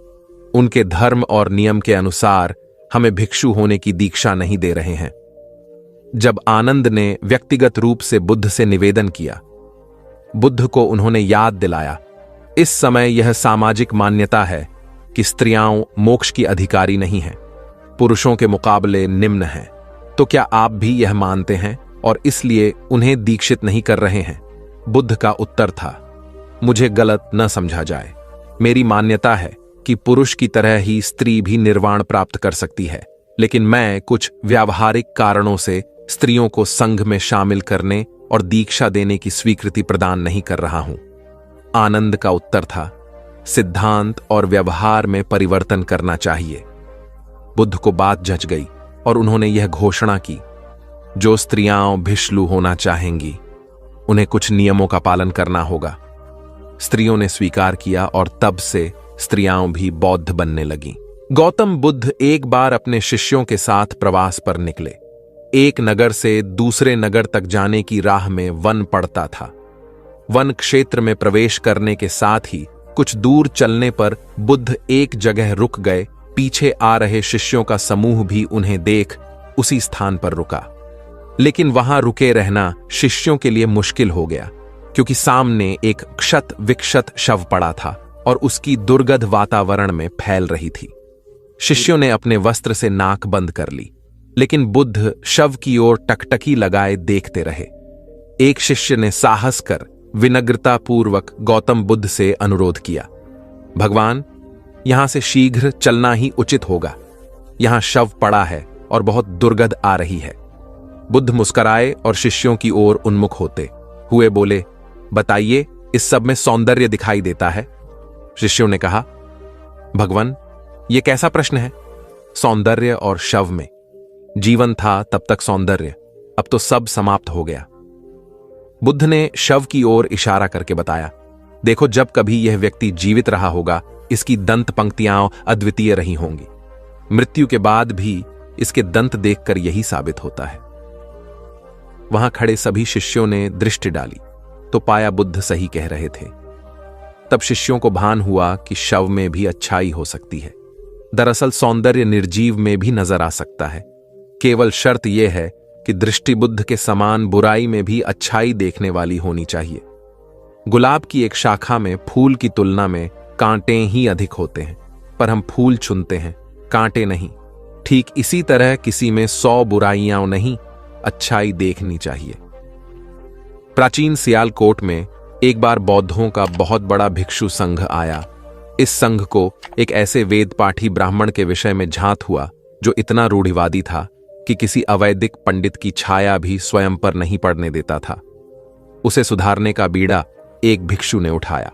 उनके धर्म और नियम के अनुसार हमें भिक्षु होने की दीक्षा नहीं दे रहे हैं। जब आनंद ने व्यक्तिगत रूप से बुद्ध से निवेदन किया, बुद्ध को उन्होंने याद दिलाया, इस समय यह सामाजिक मान्यता है कि स्त्रियां मोक्ष की अधिकारी नहीं हैं, पुरुषों के मुकाबले निम्न हैं। तो क्या आप भी यह मानते हैं और इसलिए उन्हें दीक्षित नहीं कर रहे हैं? बुद्ध का उत्तर था, मुझे गलत न समझा जाए। मेरी मान्यता है कि पुरुष की तरह ही स्त्री भी निर्वाण प्राप्त कर सकती है, लेकिन मैं कुछ व्यावहारिक कारणों से स्त्रियों को संघ में शामिल करने और दीक्षा देने की स्वीकृति प्रदान नहीं कर रहा हूं। आनंद का उत्तर था, सिद्धांत और व्यवहार में परिवर्तन करना चाहिए। बुद्ध को बात जच गई और उन्होंने यह घोषणा की, जो स्त्रियां भिक्षु होना चाहेंगी उन्हें कुछ नियमों का पालन करना होगा। स्त्रियों ने स्वीकार किया और तब से स्त्रियां भी बौद्ध बनने लगीं। गौतम बुद्ध एक बार अपने शिष्यों के साथ प्रवास पर निकले। एक नगर से दूसरे नगर तक जाने की राह में वन पड़ता था। वन क्षेत्र में प्रवेश करने के साथ ही कुछ दूर चलने पर बुद्ध एक जगह रुक गए। पीछे आ रहे शिष्यों का समूह भी उन्हें देख उसी स्थान पर रुका, लेकिन वहां रुके रहना शिष्यों के लिए मुश्किल हो गया, क्योंकि सामने एक क्षत विक्षत शव पड़ा था और उसकी दुर्गंध वातावरण में फैल रही थी। शिष्यों ने अपने वस्त्र से नाक बंद कर ली, लेकिन बुद्ध शव की ओर टकटकी लगाए देखते रहे। एक शिष्य ने साहस कर विनम्रतापूर्वक गौतम बुद्ध से अनुरोध किया, भगवान, यहां से शीघ्र चलना ही उचित होगा। यहां शव पड़ा है और बहुत दुर्गंध आ रही है। बुद्ध मुस्कुराए और शिष्यों की ओर उन्मुख होते हुए बोले, बताइए, इस सब में सौंदर्य दिखाई देता है? शिष्यों ने कहा, भगवान, यह कैसा प्रश्न है? सौंदर्य और शव में? जीवन था तब तक सौंदर्य, अब तो सब समाप्त हो गया। बुद्ध ने शव की ओर इशारा करके बताया, देखो, जब कभी यह व्यक्ति जीवित रहा होगा, इसकी दंत पंक्तियां अद्वितीय रही होंगी। मृत्यु के बाद भी इसके दंत देखकर यही साबित होता है। वहां खड़े सभी शिष्यों ने दृष्टि डाली तो पाया बुद्ध सही कह रहे थे। तब शिष्यों को भान हुआ कि शव में भी अच्छाई हो सकती है। दरअसल सौंदर्य निर्जीव में भी नजर आ सकता है। केवल शर्त यह है कि दृष्टि बुद्ध के समान बुराई में भी अच्छाई देखने वाली होनी चाहिए। गुलाब की एक शाखा में फूल की तुलना में कांटे ही अधिक होते हैं, पर हम फूल चुनते हैं, कांटे नहीं। ठीक इसी तरह किसी में 100 बुराइयां नहीं, अच्छाई देखनी चाहिए। प्राचीन सियालकोट में एक बार बौद्धों का बहुत बड़ा भिक्षु संघ आया। इस संघ को एक ऐसे वेद पाठी ब्राह्मण के विषय में झांत हुआ जो इतना रूढ़िवादी था कि किसी अवैदिक पंडित की छाया भी स्वयं पर नहीं पड़ने देता था। उसे सुधारने का बीड़ा एक भिक्षु ने उठाया।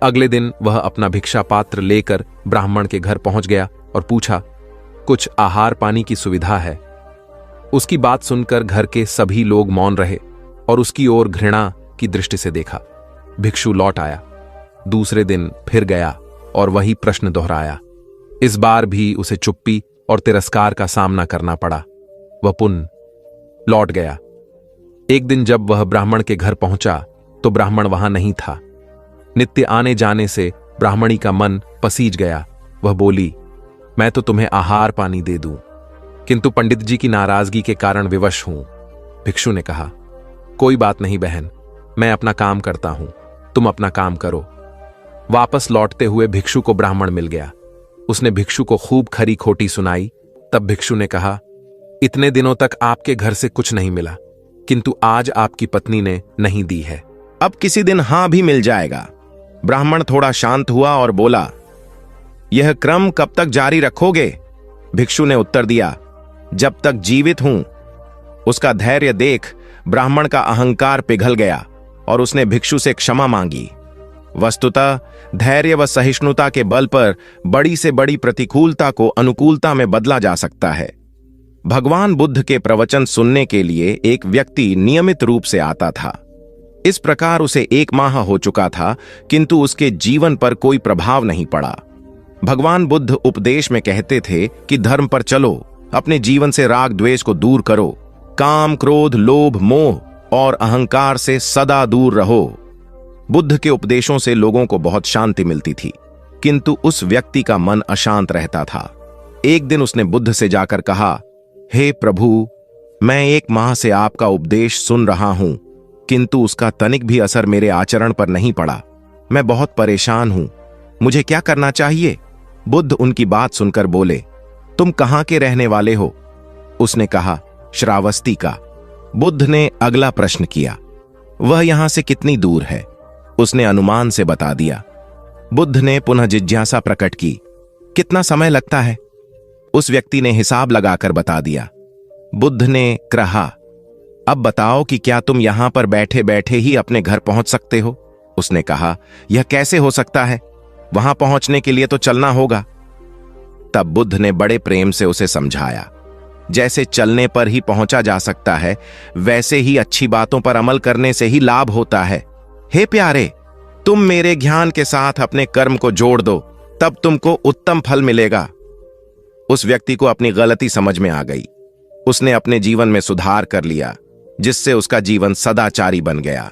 अगले दिन वह अपना भिक्षा पात्र लेकर ब्राह्मण के घर पहुंच गया और पूछा, कुछ आहार पानी की सुविधा है? उसकी बात सुनकर घर के सभी लोग मौन रहे और उसकी ओर घृणा की दृष्टि से देखा। भिक्षु लौट आया। दूसरे दिन फिर गया और वही प्रश्न दोहराया। इस बार भी उसे चुप्पी और तिरस्कार का सामना करना पड़ा। वह पुनः लौट गया। एक दिन जब वह ब्राह्मण के घर पहुंचा तो ब्राह्मण वहां नहीं था। नित्य आने जाने से ब्राह्मणी का मन पसीज गया। वह बोली, मैं तो तुम्हें आहार पानी दे दूं, किंतु पंडित जी की नाराजगी के कारण विवश हूं। भिक्षु ने कहा, कोई बात नहीं बहन, मैं अपना काम करता हूं, तुम अपना काम करो। वापस लौटते हुए भिक्षु को ब्राह्मण मिल गया। उसने भिक्षु को खूब खरी खोटी सुनाई। तब भिक्षु ने कहा, इतने दिनों तक आपके घर से कुछ नहीं मिला, किंतु आज आपकी पत्नी ने नहीं दी है, अब किसी दिन हां भी मिल जाएगा। ब्राह्मण थोड़ा शांत हुआ और बोला, यह क्रम कब तक जारी रखोगे? भिक्षु ने उत्तर दिया, जब तक जीवित हूं। उसका धैर्य देख ब्राह्मण का अहंकार पिघल गया और उसने भिक्षु से क्षमा मांगी। वस्तुतः धैर्य व सहिष्णुता के बल पर बड़ी से बड़ी प्रतिकूलता को अनुकूलता में बदला जा सकता है। भगवान बुद्ध के प्रवचन सुनने के लिए एक व्यक्ति नियमित रूप से आता था। इस प्रकार उसे 1 माह हो चुका था, किंतु उसके जीवन पर कोई प्रभाव नहीं पड़ा। भगवान बुद्ध उपदेश में कहते थे कि धर्म पर चलो, अपने जीवन से राग द्वेष को दूर करो, काम क्रोध लोभ मोह और अहंकार से सदा दूर रहो। बुद्ध के उपदेशों से लोगों को बहुत शांति मिलती थी, किंतु उस व्यक्ति का मन अशांत रहता था। एक दिन उसने बुद्ध से जाकर कहा, हे प्रभु, मैं 1 माह से आपका उपदेश सुन रहा हूं, किंतु उसका तनिक भी असर मेरे आचरण पर नहीं पड़ा। मैं बहुत परेशान हूं। मुझे क्या करना चाहिए? बुद्ध उनकी बात सुनकर बोले, तुम कहां के रहने वाले हो? उसने कहा, श्रावस्ती का। बुद्ध ने अगला प्रश्न किया, वह यहां से कितनी दूर है? उसने अनुमान से बता दिया। बुद्ध ने पुनः जिज्ञासा प्रकट की, कितना समय लगता है? उस व्यक्ति ने हिसाब लगाकर बता दिया। बुद्ध ने कहा, अब बताओ कि क्या तुम यहां पर बैठे बैठे ही अपने घर पहुंच सकते हो? उसने कहा, यह कैसे हो सकता है? वहां पहुंचने के लिए तो चलना होगा। तब बुद्ध ने बड़े प्रेम से उसे समझाया, जैसे चलने पर ही पहुंचा जा सकता है, वैसे ही अच्छी बातों पर अमल करने से ही लाभ होता है। हे प्यारे, तुम मेरे ज्ञान के साथ अपने कर्म को जोड़ दो, तब तुमको उत्तम फल मिलेगा। उस व्यक्ति को अपनी गलती समझ में आ गई। उसने अपने जीवन में सुधार कर लिया, जिससे उसका जीवन सदाचारी बन गया।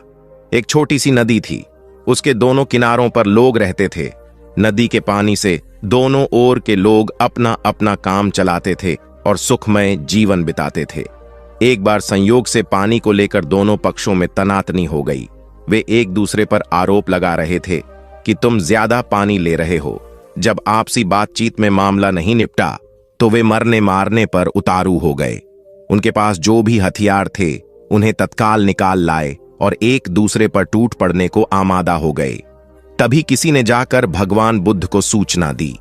एक छोटी सी नदी थी। उसके दोनों किनारों पर लोग रहते थे। नदी के पानी से दोनों ओर के लोग अपना अपना काम चलाते थे और सुखमय जीवन बिताते थे। एक बार संयोग से पानी को लेकर दोनों पक्षों में तनातनी हो गई। वे एक दूसरे पर आरोप लगा रहे थे कि तुम ज्यादा पानी ले रहे हो। जब आपसी बातचीत में मामला नहीं निपटा तो वे मरने मारने पर उतारू हो गए। उनके पास जो भी हथियार थे उन्हें तत्काल निकाल लाए और एक दूसरे पर टूट पड़ने को आमादा हो गए। तभी किसी ने जाकर भगवान बुद्ध को सूचना दी।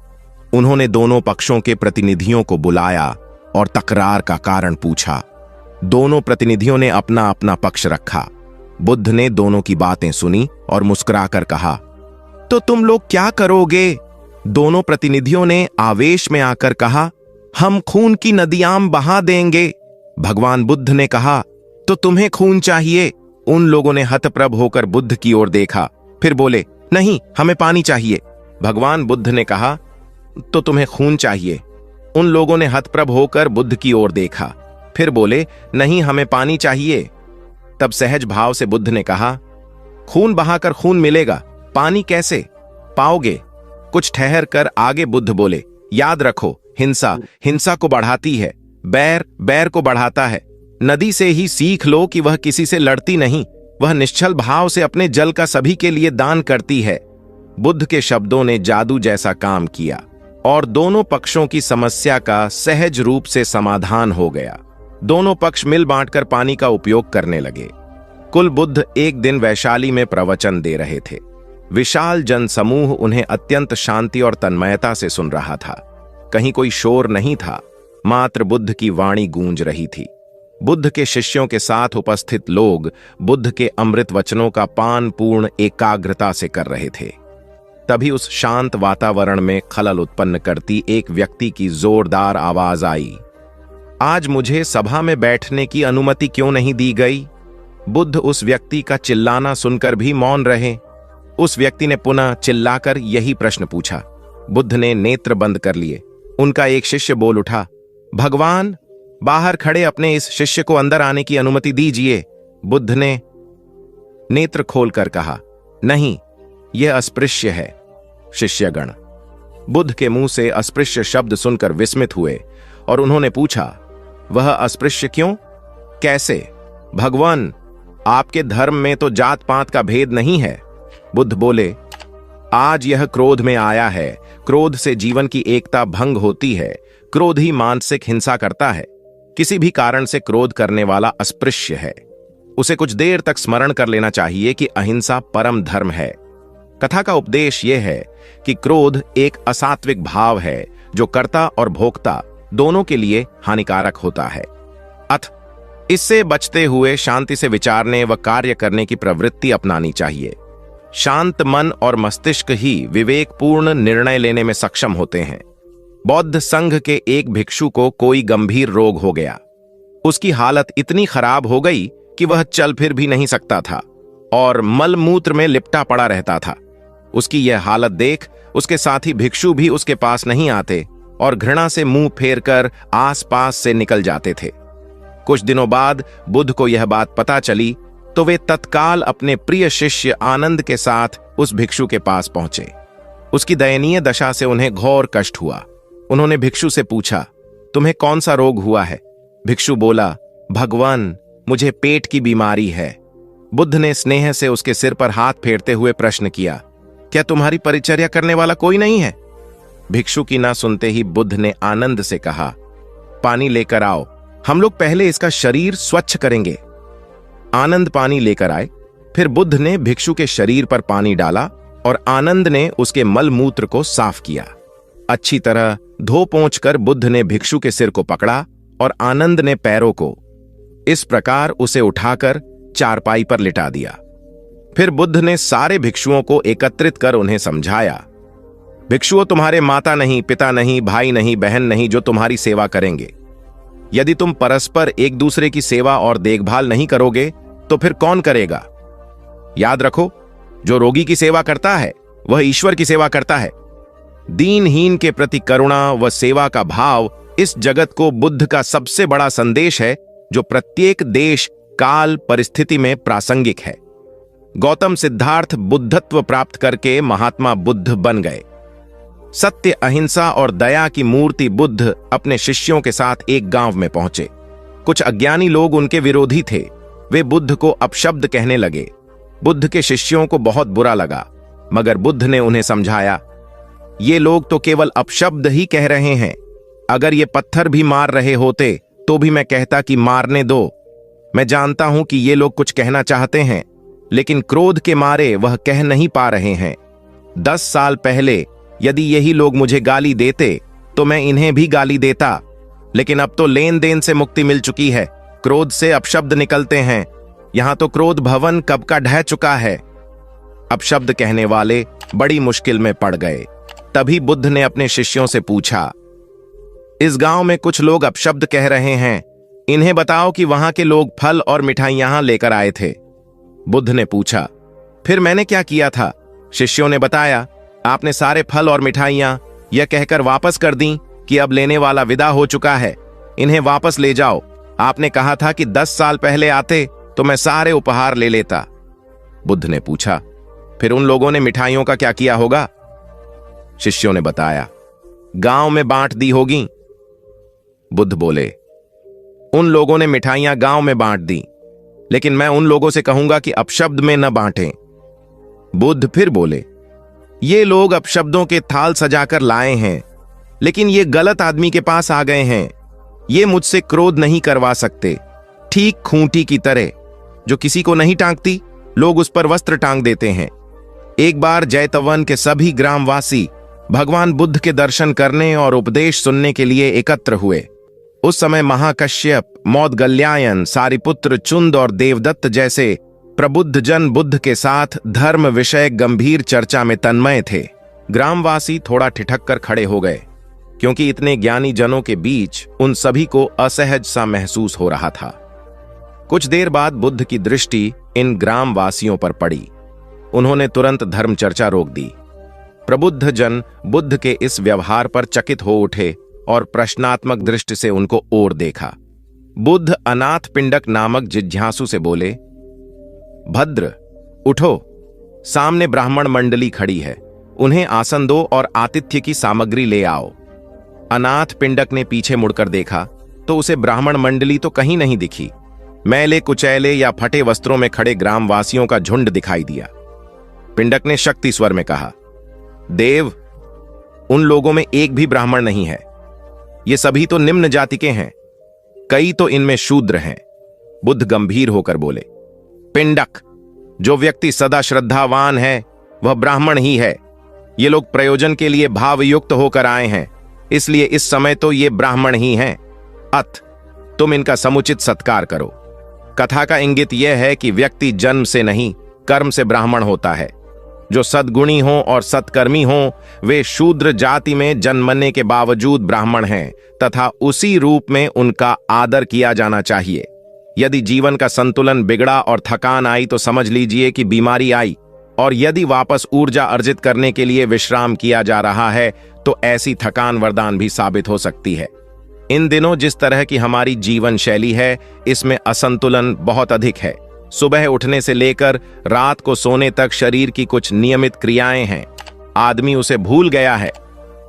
उन्होंने दोनों पक्षों के प्रतिनिधियों को बुलाया और तकरार का कारण पूछा। दोनों प्रतिनिधियों ने अपना अपना पक्ष रखा। बुद्ध ने दोनों की बातें सुनी और मुस्कुराकर कहा, तो तुम लोग क्या करोगे? दोनों प्रतिनिधियों ने आवेश में आकर कहा, हम खून की नदियां बहा देंगे। भगवान बुद्ध ने कहा, तो तुम्हें खून चाहिए? उन लोगों ने हतप्रभ होकर बुद्ध की ओर देखा, फिर बोले, नहीं, हमें पानी चाहिए। भगवान बुद्ध ने कहा, तो तुम्हें खून चाहिए? उन लोगों ने हतप्रभ होकर बुद्ध की ओर देखा, फिर बोले, नहीं, हमें पानी चाहिए। तब सहज भाव से बुद्ध ने कहा, खून बहाकर खून मिलेगा, पानी कैसे पाओगे? कुछ ठहर कर आगे बुद्ध बोले, याद रखो, हिंसा हिंसा को बढ़ाती है, बैर बैर को बढ़ाता है। नदी से ही सीख लो कि वह किसी से लड़ती नहीं, वह निश्चल भाव से अपने जल का सभी के लिए दान करती है। बुद्ध के शब्दों ने जादू जैसा काम किया और दोनों पक्षों की समस्या का सहज रूप से समाधान हो गया। दोनों पक्ष मिल बांटकर पानी का उपयोग करने लगे। कुल बुद्ध एक दिन वैशाली में प्रवचन दे रहे थे। विशाल जनसमूह उन्हें अत्यंत शांति और तन्मयता से सुन रहा था। कहीं कोई शोर नहीं था, मात्र बुद्ध की वाणी गूंज रही थी। बुद्ध के शिष्यों के साथ उपस्थित लोग बुद्ध के अमृत वचनों का पान पूर्ण एकाग्रता से कर रहे थे। तभी उस शांत वातावरण में खलल उत्पन्न करती एक व्यक्ति की जोरदार आवाज आई, आज मुझे सभा में बैठने की अनुमति क्यों नहीं दी गई? बुद्ध उस व्यक्ति का चिल्लाना सुनकर भी मौन रहे। उस व्यक्ति ने पुनः चिल्लाकर यही प्रश्न पूछा। बुद्ध ने नेत्र बंद कर लिए। उनका एक शिष्य बोल उठा, भगवान, बाहर खड़े अपने इस शिष्य को अंदर आने की अनुमति दीजिए। बुद्ध ने नेत्र खोलकर कहा, नहीं, यह अस्पृश्य है। शिष्यगण बुद्ध के मुंह से अस्पृश्य शब्द सुनकर विस्मित हुए और उन्होंने पूछा, वह अस्पृश्य क्यों? कैसे? भगवान, आपके धर्म में तो जात पात का भेद नहीं है। बुद्ध बोले, आज यह क्रोध में आया है। क्रोध से जीवन की एकता भंग होती है। क्रोध ही मानसिक हिंसा करता है। किसी भी कारण से क्रोध करने वाला अस्पृश्य है। उसे कुछ देर तक स्मरण कर लेना चाहिए कि अहिंसा परम धर्म है। कथा का उपदेश यह है कि क्रोध एक असात्विक भाव है जो कर्ता और भोक्ता दोनों के लिए हानिकारक होता है। इससे बचते हुए शांति से विचारने व कार्य करने की प्रवृत्ति अपनानी चाहिए। शांत मन और मस्तिष्क ही विवेकपूर्ण निर्णय लेने में सक्षम होते हैं। बौद्ध संघ के एक भिक्षु को कोई गंभीर रोग हो गया। उसकी हालत इतनी खराब हो गई कि वह चल फिर भी नहीं सकता था और मल मूत्र में लिपटा पड़ा रहता था। उसकी यह हालत देख उसके साथी भिक्षु भी उसके पास नहीं आते और घृणा से मुंह फेरकर आसपास से निकल जाते थे। कुछ दिनों बाद बुद्ध को यह बात पता चली तो वे तत्काल अपने प्रिय शिष्य आनंद के साथ उस भिक्षु के पास पहुंचे। उसकी दयनीय दशा से उन्हें घोर कष्ट हुआ। उन्होंने भिक्षु से पूछा, तुम्हें कौन सा रोग हुआ है? भिक्षु बोला, भगवान, मुझे पेट की बीमारी है। बुद्ध ने स्नेह से उसके सिर पर हाथ फेरते हुए प्रश्न किया, क्या तुम्हारी परिचर्या करने वाला कोई नहीं है? भिक्षु की ना सुनते ही बुद्ध ने आनंद से कहा, पानी लेकर आओ, हम लोग पहले इसका शरीर स्वच्छ करेंगे। आनंद पानी लेकर आए। फिर बुद्ध ने भिक्षु के शरीर पर पानी डाला और आनंद ने उसके मल मूत्र को साफ किया। अच्छी तरह धो पोंछ कर बुद्ध ने भिक्षु के सिर को पकड़ा और आनंद ने पैरों को। इस प्रकार उसे उठाकर चारपाई पर लिटा दिया। फिर बुद्ध ने सारे भिक्षुओं को एकत्रित कर उन्हें समझाया, भिक्षुओं, तुम्हारे माता नहीं, पिता नहीं, भाई नहीं, बहन नहीं जो तुम्हारी सेवा करेंगे। यदि तुम परस्पर एक दूसरे की सेवा और देखभाल नहीं करोगे तो फिर कौन करेगा? याद रखो, जो रोगी की सेवा करता है वह ईश्वर की सेवा करता है। दीनहीन के प्रति करुणा व सेवा का भाव इस जगत को बुद्ध का सबसे बड़ा संदेश है, जो प्रत्येक देश, काल, परिस्थिति में प्रासंगिक है। गौतम सिद्धार्थ बुद्धत्व प्राप्त करके महात्मा बुद्ध बन गए। सत्य, अहिंसा और दया की मूर्ति बुद्ध अपने शिष्यों के साथ एक गांव में पहुंचे। कुछ अज्ञानी लोग उनके विरोधी थे। वे बुद्ध को अपशब्द कहने लगे। बुद्ध के शिष्यों को बहुत बुरा लगा, मगर बुद्ध ने उन्हें समझाया, ये लोग तो केवल अपशब्द ही कह रहे हैं। अगर ये पत्थर भी मार रहे होते तो भी मैं कहता कि मारने दो। मैं जानता हूं कि ये लोग कुछ कहना चाहते हैं, लेकिन क्रोध के मारे वह कह नहीं पा रहे हैं। 10 साल पहले यदि यही लोग मुझे गाली देते तो मैं इन्हें भी गाली देता, लेकिन अब तो लेन देन से मुक्ति मिल चुकी है। क्रोध से अपशब्द निकलते हैं। यहां तो क्रोध भवन कब का ढह चुका है। अपशब्द कहने वाले बड़ी मुश्किल में पड़ गए। तभी बुद्ध ने अपने शिष्यों से पूछा, इस गांव में कुछ लोग अपशब्द कह रहे हैं, इन्हें बताओ कि वहां के लोग फल और मिठाइयां लेकर आए थे। बुद्ध ने पूछा, फिर मैंने क्या किया था? शिष्यों ने बताया, आपने सारे फल और मिठाइयां यह कहकर वापस कर दी कि अब लेने वाला विदा हो चुका है, इन्हें वापस ले जाओ। आपने कहा था कि 10 साल पहले आते तो मैं सारे उपहार ले लेता। बुद्ध ने पूछा, फिर उन लोगों ने मिठाइयों का क्या किया होगा? शिष्यों ने बताया, गांव में बांट दी होगी। बुद्ध बोले, उन लोगों ने मिठाइयां गांव में बांट दी, लेकिन मैं उन लोगों से कहूंगा कि अपशब्द में न बांटें। बुद्ध फिर बोले, ये लोग अपशब्दों के थाल सजाकर लाए हैं, लेकिन ये गलत आदमी के पास आ गए हैं। ये मुझसे क्रोध नहीं करवा सकते। ठीक खूंटी की तरह जो किसी को नहीं टांगती, लोग उस पर वस्त्र टांग देते हैं। एक बार जैतवन के सभी ग्रामवासी भगवान बुद्ध के दर्शन करने और उपदेश सुनने के लिए एकत्र हुए। उस समय महाकश्यप, मौदगल्यायन, सारिपुत्र, चुंद और देवदत्त जैसे प्रबुद्ध जन बुद्ध के साथ धर्म विषय गंभीर चर्चा में तन्मय थे। ग्रामवासी थोड़ा ठिठक कर खड़े हो गए, क्योंकि इतने ज्ञानी जनों के बीच उन सभी को असहज सा महसूस हो रहा था। कुछ देर बाद बुद्ध की दृष्टि इन ग्रामवासियों पर पड़ी। उन्होंने तुरंत धर्म चर्चा रोक दी। प्रबुद्ध जन बुद्ध के इस व्यवहार पर चकित हो उठे और प्रश्नात्मक दृष्टि से उनको ओर देखा। बुद्ध अनाथ पिंडक नामक जिज्ञासु से बोले, भद्र, उठो, सामने ब्राह्मण मंडली खड़ी है, उन्हें आसन दो और आतिथ्य की सामग्री ले आओ। अनाथ पिंडक ने पीछे मुड़कर देखा तो उसे ब्राह्मण मंडली तो कहीं नहीं दिखी। मैले कुचैले या फटे वस्त्रों में खड़े ग्रामवासियों का झुंड दिखाई दिया। पिंडक ने शक्ति स्वर में कहा, देव, उन लोगों में एक भी ब्राह्मण नहीं है। ये सभी तो निम्न जाति के हैं, कई तो इनमें शूद्र हैं। बुद्ध गंभीर होकर बोले, पिंडक, जो व्यक्ति सदा श्रद्धावान है वह ब्राह्मण ही है। ये लोग प्रयोजन के लिए भावयुक्त होकर आए हैं, इसलिए इस समय तो ये ब्राह्मण ही हैं। अत तुम इनका समुचित सत्कार करो। कथा का इंगित यह है कि व्यक्ति जन्म से नहीं, कर्म से ब्राह्मण होता है। जो सद्गुणी हों और सत्कर्मी हों, वे शूद्र जाति में जन्मने के बावजूद ब्राह्मण हैं तथा उसी रूप में उनका आदर किया जाना चाहिए। यदि जीवन का संतुलन बिगड़ा और थकान आई तो समझ लीजिए कि बीमारी आई, और यदि वापस ऊर्जा अर्जित करने के लिए विश्राम किया जा रहा है तो ऐसी थकान वरदान भी साबित हो सकती है। इन दिनों जिस तरह की हमारी जीवन शैली है, इसमें असंतुलन बहुत अधिक है। सुबह उठने से लेकर रात को सोने तक शरीर की कुछ नियमित क्रियाएं हैं, आदमी उसे भूल गया है।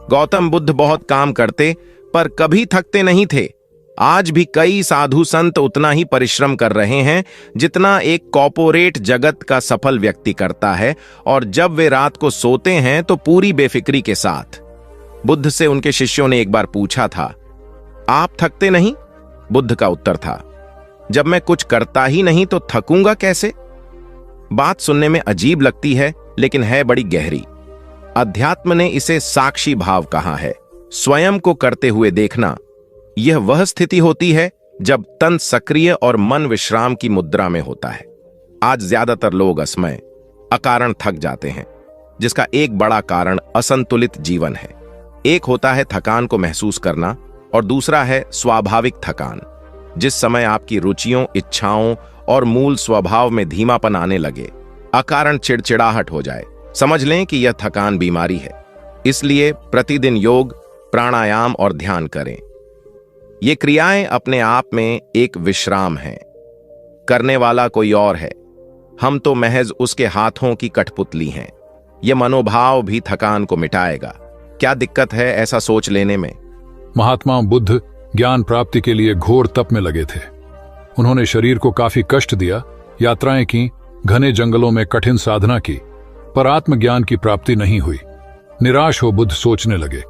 गौतम बुद्ध बहुत काम करते पर कभी थकते नहीं थे। आज भी कई साधु संत उतना ही परिश्रम कर रहे हैं जितना एक कॉर्पोरेट जगत का सफल व्यक्ति करता है, और जब वे रात को सोते हैं तो पूरी बेफिक्री के साथ। बुद्ध से उनके शिष्यों ने एक बार पूछा था, आप थकते नहीं? बुद्ध का उत्तर था, जब मैं कुछ करता ही नहीं तो थकूंगा कैसे? बात सुनने में अजीब लगती है, लेकिन है बड़ी गहरी। अध्यात्म ने इसे साक्षी भाव कहा है। स्वयं को करते हुए देखना, यह वह स्थिति होती है जब तन सक्रिय और मन विश्राम की मुद्रा में होता है। आज ज्यादातर लोग असमय, अकारण थक जाते हैं, जिसका एक बड़ा कारण असंतुलित जीवन है। एक होता है थकान को महसूस करना, और दूसरा है स्वाभाविक थकान, जिस समय आपकी रुचियों, इच्छाओं और मूल स्वभाव में धीमापन आने लगे, अकारण चिड़चिड़ाहट हो जाए। समझ लें कि यह थकान बीमारी है। इसलिए प्रतिदिन योग, प्राणायाम और ध्यान करें। ये क्रियाएं अपने आप में एक विश्राम हैं। करने वाला कोई और है, हम तो महज उसके हाथों की कठपुतली हैं। यह मनोभाव भी थकान को मिटाएगा। क्या दिक्कत है ऐसा सोच लेने में? महात्मा बुद्ध ज्ञान प्राप्ति के लिए घोर तप में लगे थे। उन्होंने शरीर को काफी कष्ट दिया, यात्राएं की, घने जंगलों में कठिन साधना की, पर आत्मज्ञान की प्राप्ति नहीं हुई। निराश हो बुद्ध सोचने लगे,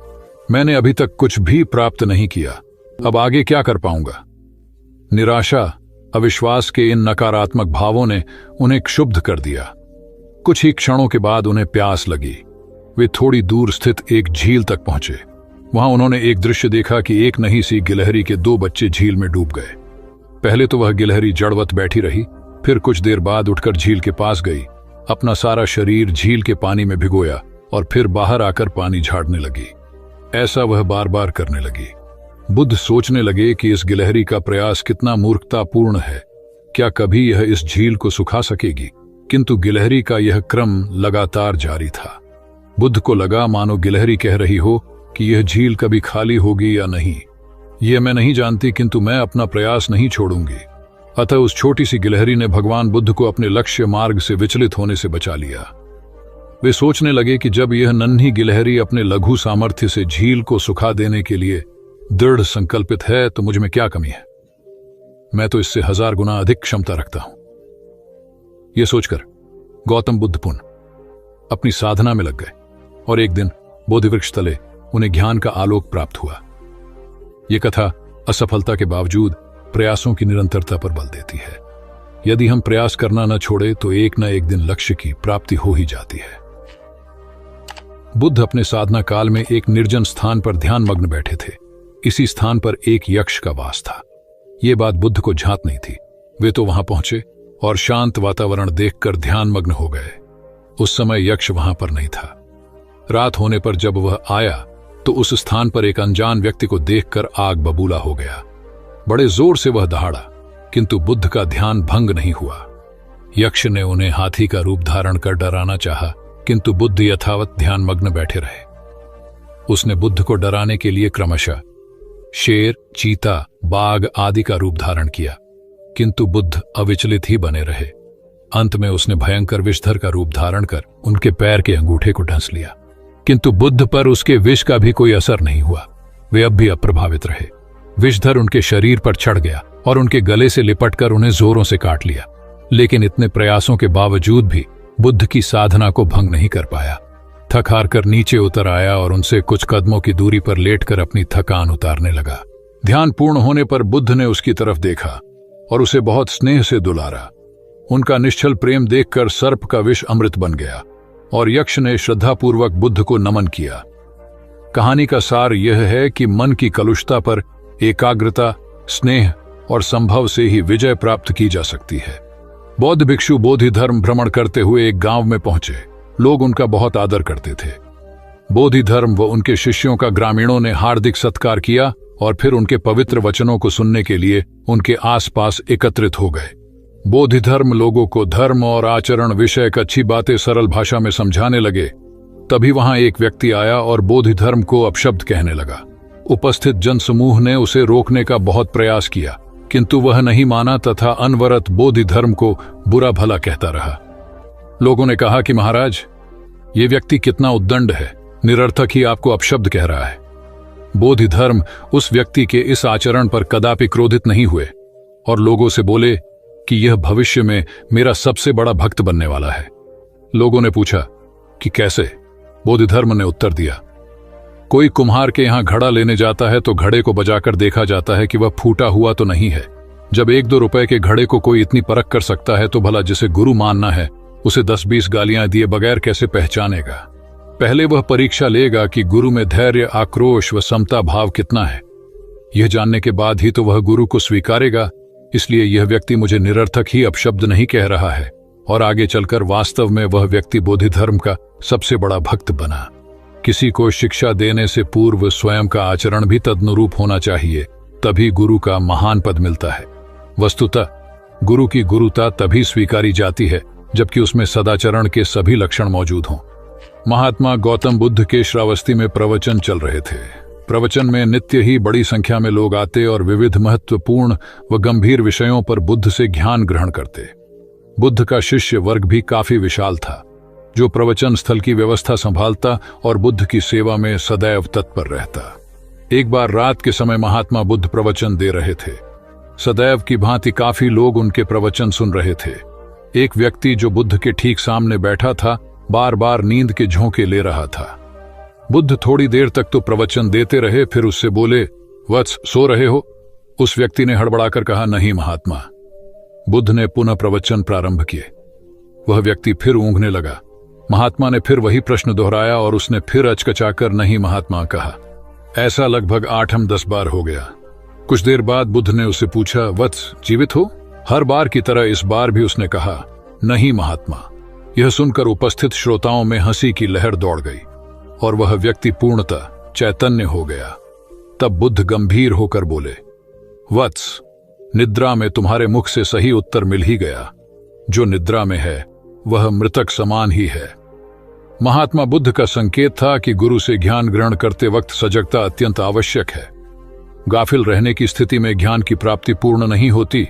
मैंने अभी तक कुछ भी प्राप्त नहीं किया, अब आगे क्या कर पाऊंगा? निराशा, अविश्वास के इन नकारात्मक भावों ने उन्हें क्षुब्ध कर दिया। कुछ ही क्षणों के बाद उन्हें प्यास लगी। वे थोड़ी दूर स्थित एक झील तक पहुंचे। वहां उन्होंने एक दृश्य देखा कि एक नन्ही सी गिलहरी के 2 बच्चे झील में डूब गए। पहले तो वह गिलहरी जड़वत बैठी रही, फिर कुछ देर बाद उठकर झील के पास गई, अपना सारा शरीर झील के पानी में भिगोया और फिर बाहर आकर पानी झाड़ने लगी। ऐसा वह बार बार करने लगी। बुद्ध सोचने लगे कि इस गिलहरी का प्रयास कितना मूर्खतापूर्ण है। क्या कभी यह इस झील को सुखा सकेगी? किंतु गिलहरी का यह क्रम लगातार जारी था। बुद्ध को लगा मानो गिलहरी कह रही हो कि यह झील कभी खाली होगी या नहीं, यह मैं नहीं जानती, किंतु मैं अपना प्रयास नहीं छोड़ूंगी। अतः उस छोटी सी गिलहरी ने भगवान बुद्ध को अपने लक्ष्य मार्ग से विचलित होने से बचा लिया। वे सोचने लगे कि जब यह नन्ही गिलहरी अपने लघु सामर्थ्य से झील को सुखा देने के लिए दृढ़ संकल्पित है तो मुझ में क्या कमी है? मैं तो इससे 1000 गुना अधिक क्षमता रखता हूं। यह सोचकर गौतम बुद्ध पुनः अपनी साधना में लग गए, और एक दिन बोधिवृक्ष तले उन्हें ज्ञान का आलोक प्राप्त हुआ। यह कथा असफलता के बावजूद प्रयासों की निरंतरता पर बल देती है। यदि हम प्रयास करना न छोड़े तो एक न एक दिन लक्ष्य की प्राप्ति हो ही जाती है। बुद्ध अपने साधना काल में एक निर्जन स्थान पर ध्यान मग्न बैठे थे। इसी स्थान पर एक यक्ष का वास था। ये बात बुद्ध को झांत नहीं थी। वे तो वहां पहुंचे और शांत वातावरण देखकर ध्यान मग्न हो गए। उस समय यक्ष वहां पर नहीं था। रात होने पर जब वह आया तो उस स्थान पर एक अनजान व्यक्ति को देखकर आग बबूला हो गया। बड़े जोर से वह दहाड़ा, किंतु बुद्ध का ध्यान भंग नहीं हुआ। यक्ष ने उन्हें हाथी का रूप धारण कर डराना चाहा, किंतु बुद्ध यथावत ध्यान मग्न बैठे रहे। उसने बुद्ध को डराने के लिए क्रमशः शेर, चीता, बाघ आदि का रूप धारण किया, किंतु बुद्ध अविचलित ही बने रहे। अंत में उसने भयंकर विषधर का रूप धारण कर उनके पैर के अंगूठे को ढंस लिया, किंतु बुद्ध पर उसके विष का भी कोई असर नहीं हुआ। वे अब भी अप्रभावित रहे। विषधर उनके शरीर पर चढ़ गया और उनके गले से लिपटकर उन्हें जोरों से काट लिया, लेकिन इतने प्रयासों के बावजूद भी बुद्ध की साधना को भंग नहीं कर पाया। थक हार कर नीचे उतर आया और उनसे कुछ कदमों की दूरी पर लेटकर अपनी थकान उतारने लगा। ध्यान पूर्ण होने पर बुद्ध ने उसकी तरफ देखा और उसे बहुत स्नेह से दुलारा। उनका निश्चल प्रेम देखकर सर्प का विष अमृत बन गया और यक्ष ने श्रद्धापूर्वक बुद्ध को नमन किया। कहानी का सार यह है कि मन की कलुषता पर एकाग्रता, स्नेह और संभव से ही विजय प्राप्त की जा सकती है। बौद्ध भिक्षु बोधि धर्म भ्रमण करते हुए एक गांव में पहुंचे। लोग उनका बहुत आदर करते थे। बोधि धर्म व उनके शिष्यों का ग्रामीणों ने हार्दिक सत्कार किया और फिर उनके पवित्र वचनों को सुनने के लिए उनके आसपास एकत्रित हो गए। बोधि धर्म लोगों को धर्म और आचरण विषयक अच्छी बातें सरल भाषा में समझाने लगे। तभी वहां एक व्यक्ति आया और बोधि धर्म को अपशब्द कहने लगा। उपस्थित जनसमूह ने उसे रोकने का बहुत प्रयास किया, किंतु वह नहीं माना तथा अनवरत बोधि धर्म को बुरा भला कहता रहा। लोगों ने कहा कि महाराज, ये व्यक्ति कितना उद्दंड है, निरर्थक ही आपको अपशब्द कह रहा है। बोधि धर्म उस व्यक्ति के इस आचरण पर कदापि क्रोधित नहीं हुए और लोगों से बोले कि यह भविष्य में मेरा सबसे बड़ा भक्त बनने वाला है। लोगों ने पूछा कि कैसे? बोधि धर्म ने उत्तर दिया, कोई कुम्हार के यहां घड़ा लेने जाता है तो घड़े को बजाकर देखा जाता है कि वह फूटा हुआ तो नहीं है। जब 1-2 रुपए के घड़े को कोई इतनी परख कर सकता है तो भला जिसे गुरु मानना है उसे 10-20 गालियां दिए बगैर कैसे पहचानेगा? पहले वह परीक्षा लेगा कि गुरु में धैर्य, आक्रोश व समता भाव कितना है। यह जानने के बाद ही तो वह गुरु को स्वीकारेगा। इसलिए यह व्यक्ति मुझे निरर्थक ही अपशब्द नहीं कह रहा है और आगे चलकर वास्तव में वह व्यक्ति बोधि धर्म का सबसे बड़ा भक्त बना। किसी को शिक्षा देने से पूर्व स्वयं का आचरण भी तदनुरूप होना चाहिए, तभी गुरु का महान पद मिलता है। वस्तुतः गुरु की गुरुता तभी स्वीकारी जाती है जबकि उसमें सदाचरण के सभी लक्षण मौजूद हों। महात्मा गौतम बुद्ध के श्रावस्ती में प्रवचन चल रहे थे। प्रवचन में नित्य ही बड़ी संख्या में लोग आते और विविध महत्वपूर्ण व गंभीर विषयों पर बुद्ध से ज्ञान ग्रहण करते। बुद्ध का शिष्य वर्ग भी काफी विशाल था, जो प्रवचन स्थल की व्यवस्था संभालता और बुद्ध की सेवा में सदैव तत्पर रहता। एक बार रात के समय महात्मा बुद्ध प्रवचन दे रहे थे। सदैव की भांति काफी लोग उनके प्रवचन सुन रहे थे। एक व्यक्ति जो बुद्ध के ठीक सामने बैठा था बार बार नींद के झोंके ले रहा था। बुद्ध थोड़ी देर तक तो प्रवचन देते रहे, फिर उससे बोले, वत्स, सो रहे हो? उस व्यक्ति ने हड़बड़ाकर कहा, नहीं महात्मा। बुद्ध ने पुनः प्रवचन प्रारंभ किए। वह व्यक्ति फिर ऊँघने लगा। महात्मा ने फिर वही प्रश्न दोहराया और उसने फिर अचकचाकर नहीं महात्मा कहा। ऐसा लगभग 8-10 बार हो गया। कुछ देर बाद बुद्ध ने उससे पूछा, वत्स, जीवित हो? हर बार की तरह इस बार भी उसने कहा, नहीं महात्मा। यह सुनकर उपस्थित श्रोताओं में हंसी की लहर दौड़ गई और वह व्यक्ति पूर्णतः चैतन्य हो गया। तब बुद्ध गंभीर होकर बोले, वत्स, निद्रा में तुम्हारे मुख से सही उत्तर मिल ही गया। जो निद्रा में है वह मृतक समान ही है। महात्मा बुद्ध का संकेत था कि गुरु से ज्ञान ग्रहण करते वक्त सजगता अत्यंत आवश्यक है। गाफिल रहने की स्थिति में ज्ञान की प्राप्ति पूर्ण नहीं होती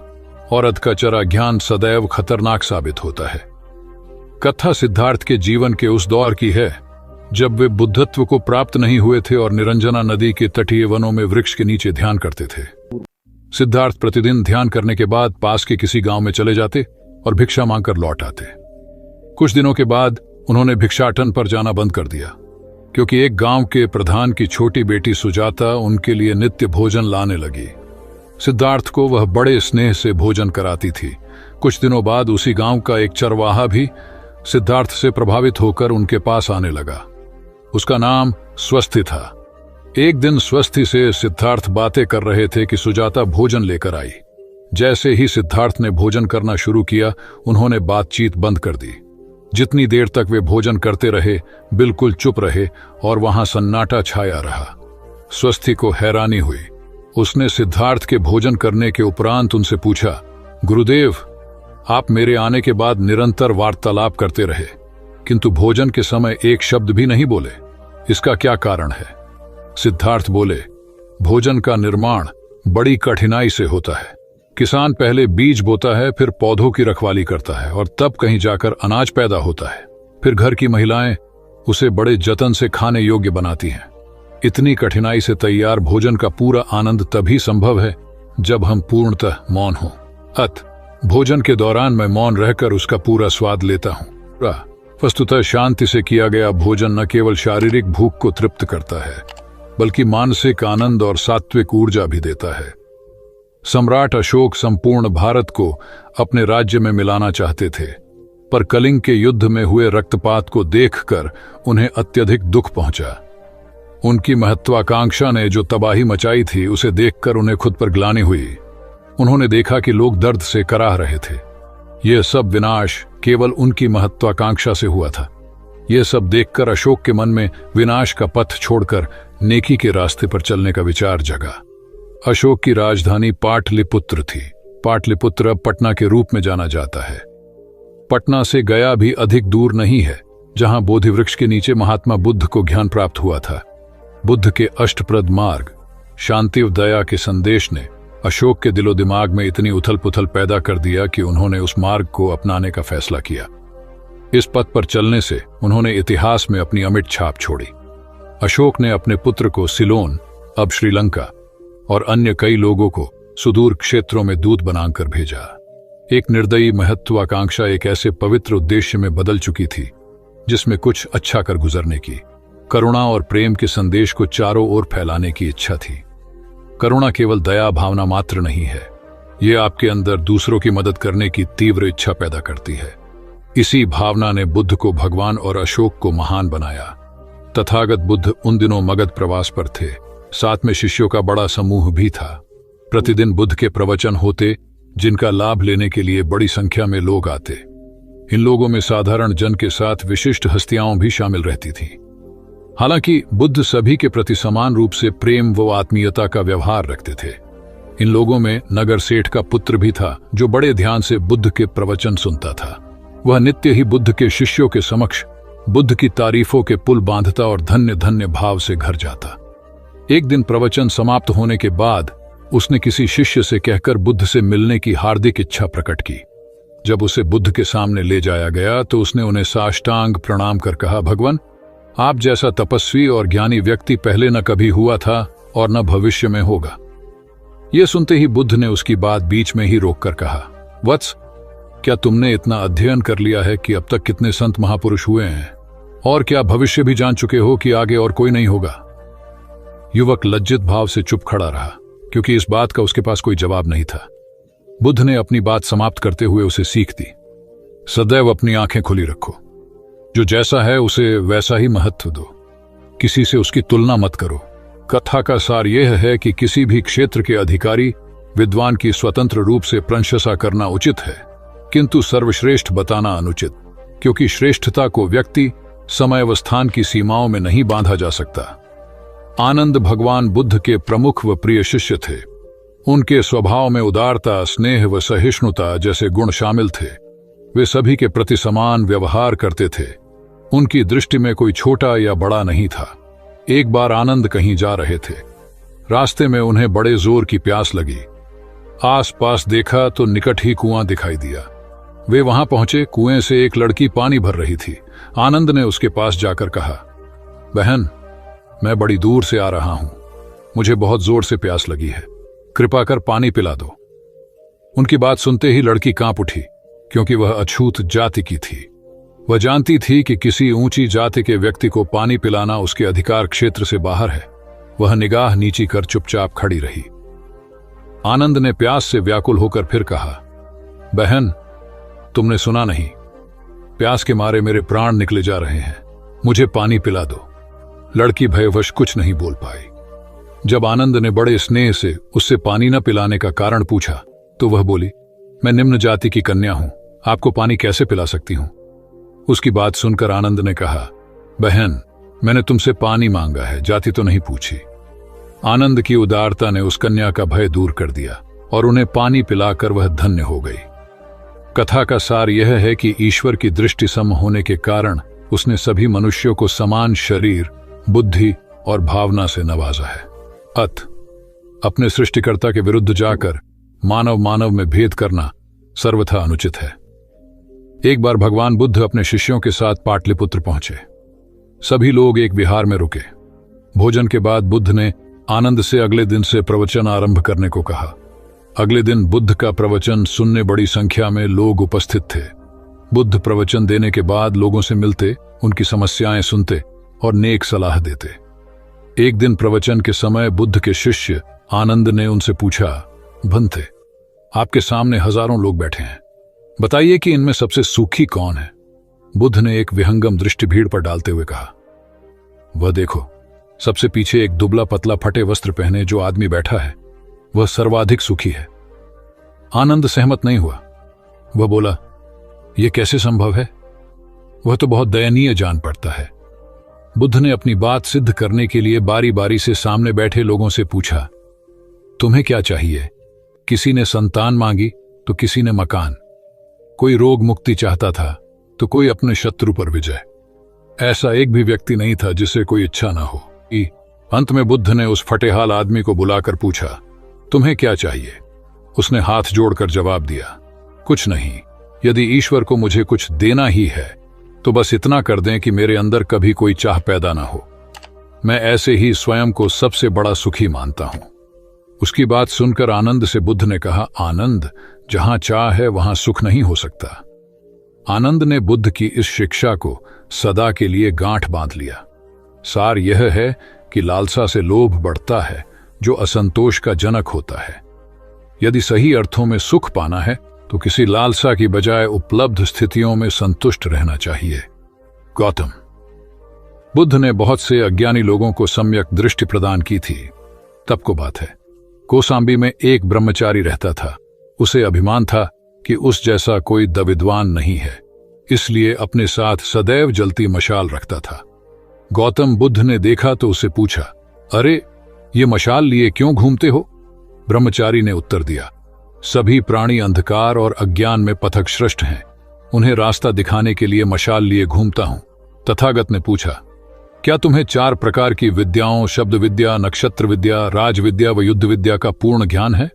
और अधकचरा ज्ञान सदैव खतरनाक साबित होता है। कथा सिद्धार्थ के जीवन के उस दौर की है जब वे बुद्धत्व को प्राप्त नहीं हुए थे और निरंजना नदी के तटीय वनों में वृक्ष के नीचे ध्यान करते थे। सिद्धार्थ प्रतिदिन ध्यान करने के बाद पास के किसी गांव में चले जाते और भिक्षा मांगकर लौट आते। कुछ दिनों के बाद उन्होंने भिक्षाटन पर जाना बंद कर दिया, क्योंकि एक गांव के प्रधान की छोटी बेटी सुजाता उनके लिए नित्य भोजन लाने लगी। सिद्धार्थ को वह बड़े स्नेह से भोजन कराती थी। कुछ दिनों बाद उसी गांव का एक चरवाहा भी सिद्धार्थ से प्रभावित होकर उनके पास आने लगा। उसका नाम स्वस्थी था। एक दिन स्वस्थी से सिद्धार्थ बातें कर रहे थे कि सुजाता भोजन लेकर आई। जैसे ही सिद्धार्थ ने भोजन करना शुरू किया, उन्होंने बातचीत बंद कर दी। जितनी देर तक वे भोजन करते रहे, बिल्कुल चुप रहे और वहां सन्नाटा छाया रहा। स्वस्थी को हैरानी हुई। उसने सिद्धार्थ के भोजन करने के उपरांत उनसे पूछा, गुरुदेव, आप मेरे आने के बाद निरंतर वार्तालाप करते रहे, किंतु भोजन के समय एक शब्द भी नहीं बोले। इसका क्या कारण है? सिद्धार्थ बोले, भोजन का निर्माण बड़ी कठिनाई से होता है। किसान पहले बीज बोता है, फिर पौधों की रखवाली करता है और तब कहीं जाकर अनाज पैदा होता है। फिर घर की महिलाएं उसे बड़े जतन से खाने योग्य बनाती हैं। इतनी कठिनाई से तैयार भोजन का पूरा आनंद तभी संभव है जब हम पूर्णतः मौन हों। भोजन के दौरान मैं मौन रहकर उसका पूरा स्वाद लेता हूं। वस्तुतः शांति से किया गया भोजन न केवल शारीरिक भूख को तृप्त करता है, बल्कि मानसिक आनंद और सात्विक ऊर्जा भी देता है। सम्राट अशोक संपूर्ण भारत को अपने राज्य में मिलाना चाहते थे, पर कलिंग के युद्ध में हुए रक्तपात को देखकर उन्हें अत्यधिक दुख पहुंचा। उनकी महत्वाकांक्षा ने जो तबाही मचाई थी, उसे देखकर उन्हें खुद पर ग्लानि हुई। उन्होंने देखा कि लोग दर्द से कराह रहे थे। यह सब विनाश केवल उनकी महत्वाकांक्षा से हुआ था। यह सब देखकर अशोक के मन में विनाश का पथ छोड़कर नेकी के रास्ते पर चलने का विचार जगा। अशोक की राजधानी पाटलिपुत्र थी। पाटलिपुत्र अब पटना के रूप में जाना जाता है। पटना से गया भी अधिक दूर नहीं है, जहां बोधि वृक्ष के नीचे महात्मा बुद्ध को ज्ञान प्राप्त हुआ था। बुद्ध के अष्टप्रद मार्ग, शांति व दया के संदेश ने अशोक के दिलो दिमाग में इतनी उथल पुथल पैदा कर दिया कि उन्होंने उस मार्ग को अपनाने का फैसला किया। इस पथ पर चलने से उन्होंने इतिहास में अपनी अमिट छाप छोड़ी। अशोक ने अपने पुत्र को सिलोन अब श्रीलंका और अन्य कई लोगों को सुदूर क्षेत्रों में दूत बनाकर भेजा। एक निर्दयी महत्वाकांक्षा एक ऐसे पवित्र उद्देश्य में बदल चुकी थी जिसमें कुछ अच्छा कर गुजरने की, करुणा और प्रेम के संदेश को चारों ओर फैलाने की इच्छा थी। करुणा केवल दया भावना मात्र नहीं है, ये आपके अंदर दूसरों की मदद करने की तीव्र इच्छा पैदा करती है। इसी भावना ने बुद्ध को भगवान और अशोक को महान बनाया। तथागत बुद्ध उन दिनों मगध प्रवास पर थे, साथ में शिष्यों का बड़ा समूह भी था। प्रतिदिन बुद्ध के प्रवचन होते जिनका लाभ लेने के लिए बड़ी संख्या में लोग आते। इन लोगों में साधारण जन के साथ विशिष्ट हस्तियां भी शामिल रहती थीं। हालांकि बुद्ध सभी के प्रति समान रूप से प्रेम व आत्मीयता का व्यवहार रखते थे। इन लोगों में नगर सेठ का पुत्र भी था जो बड़े ध्यान से बुद्ध के प्रवचन सुनता था। वह नित्य ही बुद्ध के शिष्यों के समक्ष बुद्ध की तारीफों के पुल बांधता और धन्य धन्य भाव से घर जाता। एक दिन प्रवचन समाप्त होने के बाद उसने किसी शिष्य से कहकर बुद्ध से मिलने की हार्दिक इच्छा प्रकट की। जब उसे बुद्ध के सामने ले जाया गया तो उसने उन्हें साष्टांग प्रणाम कर कहा, भगवान, आप जैसा तपस्वी और ज्ञानी व्यक्ति पहले न कभी हुआ था और न भविष्य में होगा। यह सुनते ही बुद्ध ने उसकी बात बीच में ही रोककर कहा, वत्स, क्या तुमने इतना अध्ययन कर लिया है कि अब तक कितने संत महापुरुष हुए हैं, और क्या भविष्य भी जान चुके हो कि आगे और कोई नहीं होगा? युवक लज्जित भाव से चुप खड़ा रहा क्योंकि इस बात का उसके पास कोई जवाब नहीं था। बुद्ध ने अपनी बात समाप्त करते हुए उसे सीख दी, सदैव अपनी आंखें खुली रखो, जो जैसा है उसे वैसा ही महत्व दो, किसी से उसकी तुलना मत करो। कथा का सार यह है कि किसी भी क्षेत्र के अधिकारी विद्वान की स्वतंत्र रूप से प्रशंसा करना उचित है, किंतु सर्वश्रेष्ठ बताना अनुचित, क्योंकि श्रेष्ठता को व्यक्ति, समय व स्थान की सीमाओं में नहीं बांधा जा सकता। आनंद भगवान बुद्ध के प्रमुख व प्रिय शिष्य थे। उनके स्वभाव में उदारता, स्नेह व सहिष्णुता जैसे गुण शामिल थे। वे सभी के प्रति समान व्यवहार करते थे। उनकी दृष्टि में कोई छोटा या बड़ा नहीं था। एक बार आनंद कहीं जा रहे थे। रास्ते में उन्हें बड़े जोर की प्यास लगी। आसपास देखा तो निकट ही कुआं दिखाई दिया। वे वहां पहुंचे। कुएं से एक लड़की पानी भर रही थी। आनंद ने उसके पास जाकर कहा, बहन, मैं बड़ी दूर से आ रहा हूं, मुझे बहुत जोर से प्यास लगी है, कृपा कर पानी पिला दो। उनकी बात सुनते ही लड़की कांप उठी, क्योंकि वह अछूत जाति की थी। वह जानती थी कि किसी ऊंची जाति के व्यक्ति को पानी पिलाना उसके अधिकार क्षेत्र से बाहर है। वह निगाह नीची कर चुपचाप खड़ी रही। आनंद ने प्यास से व्याकुल होकर फिर कहा, बहन, तुमने सुना नहीं, प्यास के मारे मेरे प्राण निकले जा रहे हैं, मुझे पानी पिला दो। लड़की भयवश कुछ नहीं बोल पाई। जब आनंद ने बड़े स्नेह से उससे पानी न पिलाने का कारण पूछा तो वह बोली, मैं निम्न जाति की कन्या हूं, आपको पानी कैसे पिला सकती हूं? उसकी बात सुनकर आनंद ने कहा, बहन, मैंने तुमसे पानी मांगा है, जाति तो नहीं पूछी। आनंद की उदारता ने उस कन्या का भय दूर कर दिया और उन्हें पानी पिलाकर वह धन्य हो गई। कथा का सार यह है कि ईश्वर की दृष्टि सम होने के कारण उसने सभी मनुष्यों को समान शरीर, बुद्धि और भावना से नवाजा है। अपने सृष्टिकर्ता के विरुद्ध जाकर मानव मानव में भेद करना सर्वथा अनुचित है। एक बार भगवान बुद्ध अपने शिष्यों के साथ पाटलिपुत्र पहुंचे। सभी लोग एक विहार में रुके। भोजन के बाद बुद्ध ने आनंद से अगले दिन से प्रवचन आरंभ करने को कहा। अगले दिन बुद्ध का प्रवचन सुनने बड़ी संख्या में लोग उपस्थित थे। बुद्ध प्रवचन देने के बाद लोगों से मिलते, उनकी समस्याएं सुनते और नेक सलाह देते। एक दिन प्रवचन के समय बुद्ध के शिष्य आनंद ने उनसे पूछा, भंते, आपके सामने हजारों लोग बैठे हैं, बताइए कि इनमें सबसे सुखी कौन है? बुद्ध ने एक विहंगम दृष्टि भीड़ पर डालते हुए कहा, वह देखो, सबसे पीछे एक दुबला पतला फटे वस्त्र पहने जो आदमी बैठा है, वह सर्वाधिक सुखी है। आनंद सहमत नहीं हुआ। वह बोला, यह कैसे संभव है? वह तो बहुत दयनीय जान पड़ता है। बुद्ध ने अपनी बात सिद्ध करने के लिए बारी बारी से सामने बैठे लोगों से पूछा, तुम्हें क्या चाहिए? किसी ने संतान मांगी तो किसी ने मकान, कोई रोग मुक्ति चाहता था तो कोई अपने शत्रु पर विजय। ऐसा एक भी व्यक्ति नहीं था जिसे कोई इच्छा ना हो। अंत में बुद्ध ने उस फटेहाल आदमी को बुलाकर पूछा, तुम्हें क्या चाहिए? उसने हाथ जोड़कर जवाब दिया, कुछ नहीं, यदि ईश्वर को मुझे कुछ देना ही है तो बस इतना कर दें कि मेरे अंदर कभी कोई चाह पैदा ना हो। मैं ऐसे ही स्वयं को सबसे बड़ा सुखी मानता हूं। उसकी बात सुनकर आनंद से बुद्ध ने कहा, आनंद, जहां चाह है वहां सुख नहीं हो सकता। आनंद ने बुद्ध की इस शिक्षा को सदा के लिए गांठ बांध लिया। सार यह है कि लालसा से लोभ बढ़ता है, जो असंतोष का जनक होता है। यदि सही अर्थों में सुख पाना है तो किसी लालसा की बजाय उपलब्ध स्थितियों में संतुष्ट रहना चाहिए। गौतम बुद्ध ने बहुत से अज्ञानी लोगों को सम्यक दृष्टि प्रदान की थी। तब को बात है, कौसाम्बी में एक ब्रह्मचारी रहता था। उसे अभिमान था कि उस जैसा कोई विद्वान नहीं है, इसलिए अपने साथ सदैव जलती मशाल रखता था। गौतम बुद्ध ने देखा तो उसे पूछा, अरे ये मशाल लिए क्यों घूमते हो? ब्रह्मचारी ने उत्तर दिया, सभी प्राणी अंधकार और अज्ञान में पथभ्रष्ट हैं, उन्हें रास्ता दिखाने के लिए मशाल लिए घूमता हूं। तथागत ने पूछा, क्या तुम्हें 4 प्रकार की विद्याओं, शब्द विद्या, नक्षत्र विद्या, राज विद्या व युद्ध विद्या का पूर्ण ज्ञान है?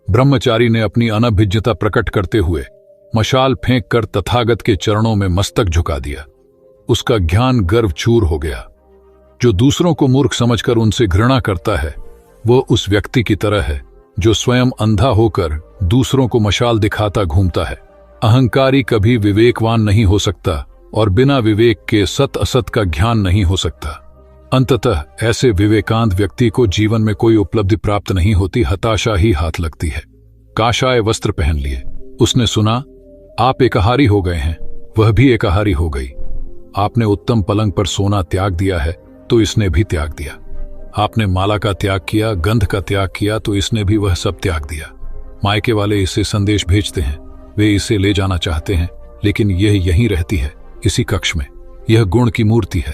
ब्रह्मचारी ने अपनी अनभिज्ञता प्रकट करते हुए मशाल फेंककर तथागत के चरणों में मस्तक झुका दिया। उसका ज्ञान गर्व चूर हो गया। जो दूसरों को मूर्ख समझकर उनसे घृणा करता है, वो उस व्यक्ति की तरह है जो स्वयं अंधा होकर दूसरों को मशाल दिखाता घूमता है। अहंकारी कभी विवेकवान नहीं हो सकता और बिना विवेक के सत असत का ज्ञान नहीं हो सकता। अंततः ऐसे विवेकांत व्यक्ति को जीवन में कोई उपलब्धि प्राप्त नहीं होती, हताशा ही हाथ लगती है। काशाय वस्त्र पहन लिए। उसने सुना, आप एकाहारी हो गए हैं, वह भी एकाहारी हो गई। आपने उत्तम पलंग पर सोना त्याग दिया है तो इसने भी त्याग दिया। आपने माला का त्याग किया, गंध का त्याग किया तो इसने भी वह सब त्याग दिया। मायके वाले इसे संदेश भेजते हैं, वे इसे ले जाना चाहते हैं, लेकिन यह यहीं रहती है, इसी कक्ष में। यह गुण की मूर्ति है।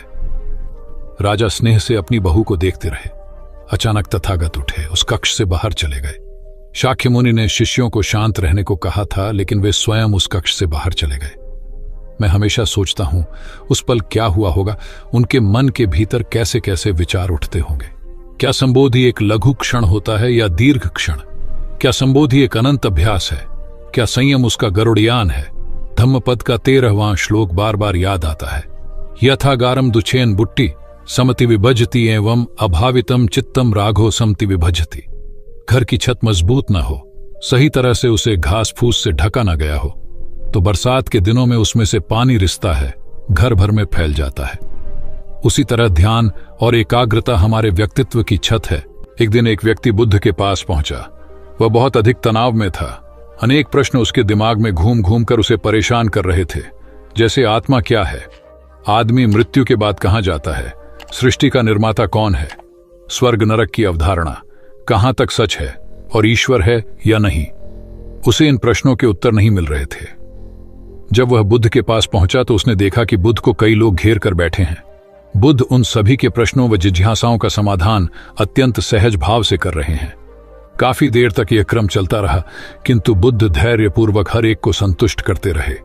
राजा स्नेह से अपनी बहू को देखते रहे। अचानक तथागत उठे, उस कक्ष से बाहर चले गए। शाक्य मुनि ने शिष्यों को शांत रहने को कहा था, लेकिन वे स्वयं उस कक्ष से बाहर चले गए। मैं हमेशा सोचता हूं उस पल क्या हुआ होगा, उनके मन के भीतर कैसे कैसे विचार उठते होंगे। क्या संबोधि एक लघु क्षण होता है या दीर्घ क्षण? क्या संबोधि एक अनंत अभ्यास है? क्या संयम उसका गरुड़यान है? धम्मपद का 13वां श्लोक बार बार याद आता है। यथागारम दुछेन बुट्टी समति विभजति एवं अभावितम चित्तम राघो समति विभजति। घर की छत मजबूत ना हो, सही तरह से उसे घास फूस से ढका ना गया हो, तो बरसात के दिनों में उसमें से पानी रिसता है, घर भर में फैल जाता है। उसी तरह ध्यान और एकाग्रता हमारे व्यक्तित्व की छत है। एक दिन एक व्यक्ति बुद्ध के पास पहुंचा। वह बहुत अधिक तनाव में था। अनेक प्रश्न उसके दिमाग में घूम घूम कर उसे परेशान कर रहे थे, जैसे आत्मा क्या है, आदमी मृत्यु के बाद कहां जाता है, सृष्टि का निर्माता कौन है, स्वर्ग नरक की अवधारणा कहां तक सच है और ईश्वर है या नहीं। उसे इन प्रश्नों के उत्तर नहीं मिल रहे थे। जब वह बुद्ध के पास पहुंचा तो उसने देखा कि बुद्ध को कई लोग घेर कर बैठे हैं। बुद्ध उन सभी के प्रश्नों व जिज्ञासाओं का समाधान अत्यंत सहज भाव से कर रहे हैं। काफी देर तक यह क्रम चलता रहा, किंतु बुद्ध धैर्यपूर्वक हर एक को संतुष्ट करते रहे।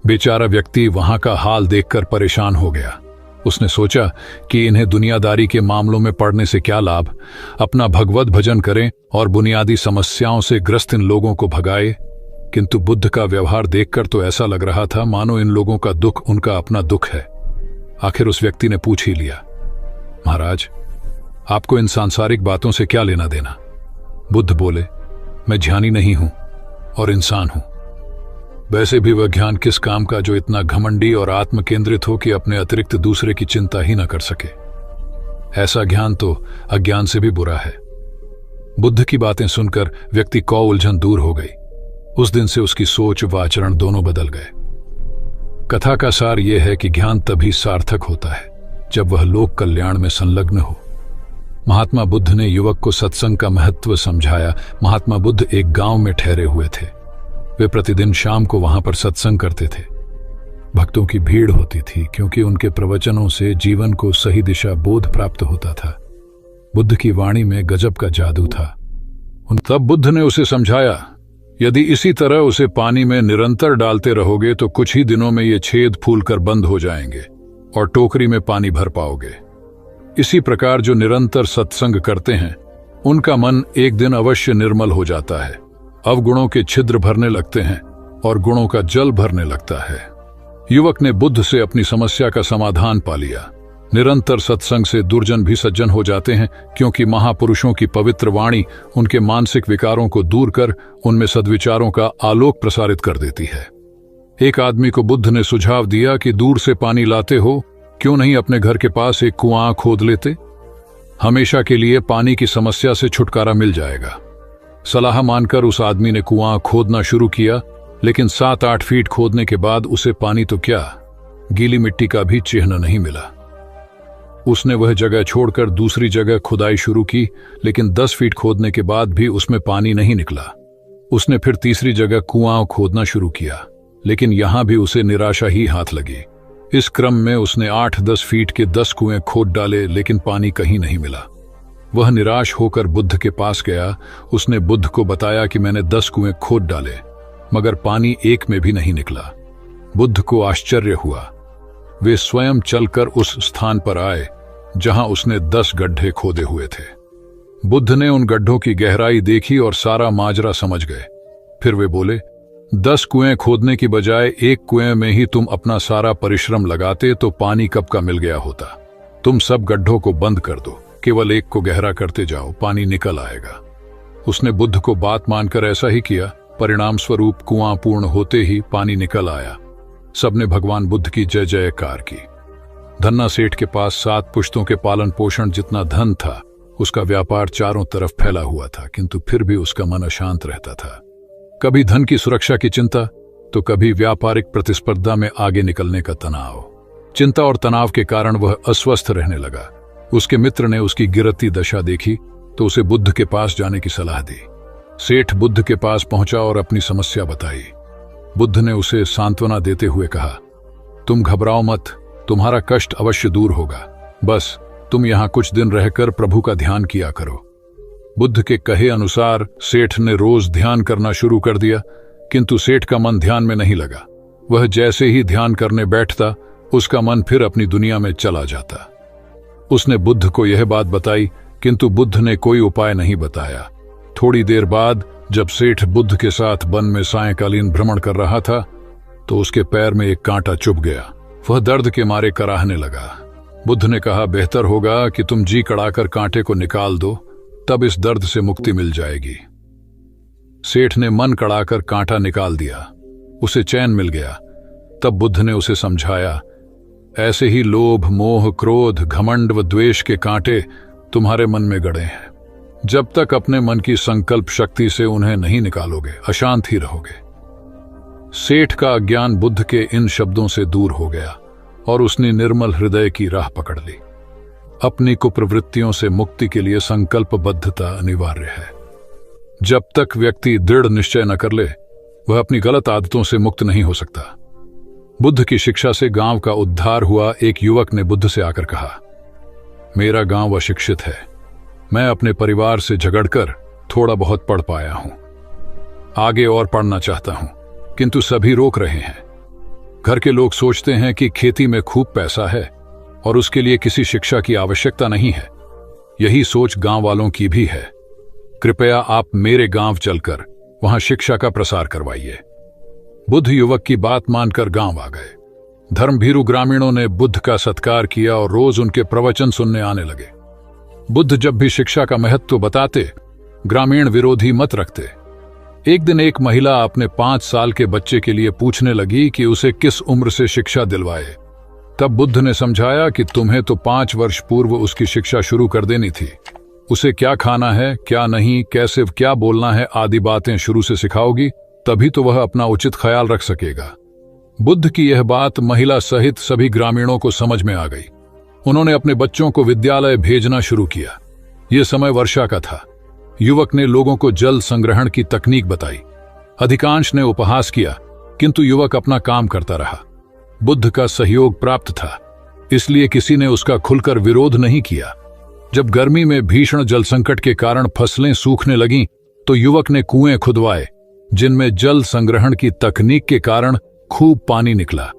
बेचारा व्यक्ति वहां का हाल देखकर परेशान हो गया। उसने सोचा कि इन्हें दुनियादारी के मामलों में पड़ने से क्या लाभ, अपना भगवत भजन करें और बुनियादी समस्याओं से ग्रस्त इन लोगों को भगाए। किंतु बुद्ध का व्यवहार देखकर तो ऐसा लग रहा था मानो इन लोगों का दुख उनका अपना दुख है। आखिर उस व्यक्ति ने पूछ ही लिया, महाराज, आपको इन सांसारिक बातों से क्या लेना देना? बुद्ध बोले, मैं ज्ञानी नहीं हूं और इंसान हूं। वैसे भी वह ज्ञान किस काम का जो इतना घमंडी और आत्म केंद्रित हो कि अपने अतिरिक्त दूसरे की चिंता ही न कर सके। ऐसा ज्ञान तो अज्ञान से भी बुरा है। बुद्ध की बातें सुनकर व्यक्ति को उलझन दूर हो गई। उस दिन से उसकी सोच व आचरण दोनों बदल गए। कथा का सार यह है कि ज्ञान तभी सार्थक होता है जब वह लोक कल्याण में संलग्न हो। महात्मा बुद्ध ने युवक को सत्संग का महत्व समझाया। महात्मा बुद्ध एक गांव में ठहरे हुए थे। वे प्रतिदिन शाम को वहां पर सत्संग करते थे। भक्तों की भीड़ होती थी क्योंकि उनके प्रवचनों से जीवन को सही दिशा बोध प्राप्त होता था। बुद्ध की वाणी में गजब का जादू था। तब बुद्ध ने उसे समझाया, यदि इसी तरह उसे पानी में निरंतर डालते रहोगे तो कुछ ही दिनों में ये छेद फूलकर बंद हो जाएंगे और टोकरी में पानी भर पाओगे। इसी प्रकार जो निरंतर सत्संग करते हैं उनका मन एक दिन अवश्य निर्मल हो जाता है। अवगुणों के छिद्र भरने लगते हैं और गुणों का जल भरने लगता है। युवक ने बुद्ध से अपनी समस्या का समाधान पा लिया। निरंतर सत्संग से दुर्जन भी सज्जन हो जाते हैं, क्योंकि महापुरुषों की पवित्र वाणी उनके मानसिक विकारों को दूर कर उनमें सद्विचारों का आलोक प्रसारित कर देती है। एक आदमी को बुद्ध ने सुझाव दिया कि दूर से पानी लाते हो, क्यों नहीं अपने घर के पास एक कुआं खोद लेते? हमेशा के लिए पानी की समस्या से छुटकारा मिल जाएगा। सलाह मानकर उस आदमी ने कुआं खोदना शुरू किया, लेकिन 7-8 फीट खोदने के बाद उसे पानी तो क्या, गीली मिट्टी का भी चिन्ह नहीं मिला। उसने वह जगह छोड़कर दूसरी जगह खुदाई शुरू की, लेकिन 10 फीट खोदने के बाद भी उसमें पानी नहीं निकला। उसने फिर तीसरी जगह कुआं खोदना शुरू किया, लेकिन यहां भी उसे निराशा ही हाथ लगी। इस क्रम में उसने 8-10 फीट के 10 कुएं खोद डाले, लेकिन पानी कहीं नहीं मिला। वह निराश होकर बुद्ध के पास गया। उसने बुद्ध को बताया कि मैंने 10 कुएं खोद डाले, मगर पानी एक में भी नहीं निकला। बुद्ध को आश्चर्य हुआ। वे स्वयं चलकर उस स्थान पर आए जहां उसने 10 गड्ढे खोदे हुए थे। बुद्ध ने उन गड्ढों की गहराई देखी और सारा माजरा समझ गए। फिर वे बोले, 10 कुएं खोदने की बजाय एक कुएं में ही तुम अपना सारा परिश्रम लगाते तो पानी कब का मिल गया होता। तुम सब गड्ढों को बंद कर दो, केवल एक को गहरा करते जाओ, पानी निकल आएगा। उसने बुद्ध को बात मानकर ऐसा ही किया। परिणाम स्वरूप कुआं पूर्ण होते ही पानी निकल आया। सबने भगवान बुद्ध की जय जयकार की। धन्ना सेठ के पास 7 पुश्तों के पालन पोषण जितना धन था। उसका व्यापार चारों तरफ फैला हुआ था, किंतु फिर भी उसका मन अशांत रहता था। कभी धन की सुरक्षा की चिंता, तो कभी व्यापारिक प्रतिस्पर्धा में आगे निकलने का तनाव। चिंता और तनाव के कारण वह अस्वस्थ रहने लगा। उसके मित्र ने उसकी गिरती दशा देखी तो उसे बुद्ध के पास जाने की सलाह दी। सेठ बुद्ध के पास पहुंचा और अपनी समस्या बताई। बुद्ध ने उसे सांत्वना देते हुए कहा, तुम घबराओ मत, तुम्हारा कष्ट अवश्य दूर होगा। बस तुम यहां कुछ दिन रहकर प्रभु का ध्यान किया करो। बुद्ध के कहे अनुसार सेठ ने रोज ध्यान करना शुरू कर दिया, किंतु सेठ का मन ध्यान में नहीं लगा। वह जैसे ही ध्यान करने बैठता, उसका मन फिर अपनी दुनिया में चला जाता। उसने बुद्ध को यह बात बताई, किंतु बुद्ध ने कोई उपाय नहीं बताया। थोड़ी देर बाद जब सेठ बुद्ध के साथ वन में सायंकालीन भ्रमण कर रहा था, तो उसके पैर में एक कांटा चुभ गया। वह दर्द के मारे कराहने लगा। बुद्ध ने कहा, बेहतर होगा कि तुम जी कड़ाकर कांटे को निकाल दो, तब इस दर्द से मुक्ति मिल जाएगी। सेठ ने मन कड़ाकर कांटा निकाल दिया। उसे चैन मिल गया। तब बुद्ध ने उसे समझाया, ऐसे ही लोभ, मोह, क्रोध, घमंड व द्वेष के कांटे तुम्हारे मन में गड़े हैं। जब तक अपने मन की संकल्प शक्ति से उन्हें नहीं निकालोगे, अशांत ही रहोगे। सेठ का अज्ञान बुद्ध के इन शब्दों से दूर हो गया और उसने निर्मल हृदय की राह पकड़ ली। अपनी कुप्रवृत्तियों से मुक्ति के लिए संकल्पबद्धता अनिवार्य है। जब तक व्यक्ति दृढ़ निश्चय न कर ले, वह अपनी गलत आदतों से मुक्त नहीं हो सकता। बुद्ध की शिक्षा से गांव का उद्धार हुआ। एक युवक ने बुद्ध से आकर कहा, मेरा गांव अशिक्षित है। मैं अपने परिवार से झगड़कर थोड़ा बहुत पढ़ पाया हूं। आगे और पढ़ना चाहता हूं, किंतु सभी रोक रहे हैं। घर के लोग सोचते हैं कि खेती में खूब पैसा है और उसके लिए किसी शिक्षा की आवश्यकता नहीं है। यही सोच गांव वालों की भी है। कृपया आप मेरे गांव चलकर वहां शिक्षा का प्रसार करवाइए। बुद्ध युवक की बात मानकर गांव आ गए। धर्मभीरू ग्रामीणों ने बुद्ध का सत्कार किया और रोज उनके प्रवचन सुनने आने लगे। बुद्ध जब भी शिक्षा का महत्व बताते, ग्रामीण विरोधी मत रखते। एक दिन एक महिला अपने 5 साल के बच्चे के लिए पूछने लगी कि उसे किस उम्र से शिक्षा दिलवाए। तब बुद्ध ने समझाया कि तुम्हें तो 5 वर्ष पूर्व उसकी शिक्षा शुरू कर देनी थी। उसे क्या खाना है, क्या नहीं, कैसे क्या बोलना है आदि बातें शुरू से सिखाओगी, तभी तो वह अपना उचित ख्याल रख सकेगा। बुद्ध की यह बात महिला सहित सभी ग्रामीणों को समझ में आ गई। उन्होंने अपने बच्चों को विद्यालय भेजना शुरू किया। यह समय वर्षा का था। युवक ने लोगों को जल संग्रहण की तकनीक बताई। अधिकांश ने उपहास किया, किंतु युवक अपना काम करता रहा। बुद्ध का सहयोग प्राप्त था, इसलिए किसी ने उसका खुलकर विरोध नहीं किया। जब गर्मी में भीषण जल संकट के कारण फसलें सूखने लगीं, तो युवक ने कुएं खुदवाए, जिनमें जल संग्रहण की तकनीक के कारण खूब पानी निकला।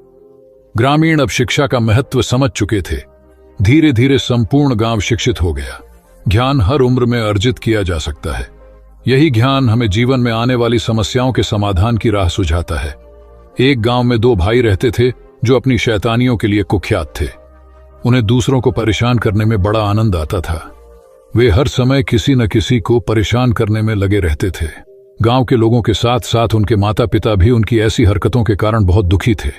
ग्रामीण अब शिक्षा का महत्व समझ चुके थे। धीरे धीरे संपूर्ण गांव शिक्षित हो गया। ज्ञान हर उम्र में अर्जित किया जा सकता है। यही ज्ञान हमें जीवन में आने वाली समस्याओं के समाधान की राह सुझाता है। एक गांव में 2 भाई रहते थे जो अपनी शैतानियों के लिए कुख्यात थे। उन्हें दूसरों को परेशान करने में बड़ा आनंद आता था। वे हर समय किसी न किसी को परेशान करने में लगे रहते थे। गांव के लोगों के साथ साथ उनके माता पिता भी उनकी ऐसी हरकतों के कारण बहुत दुखी थे।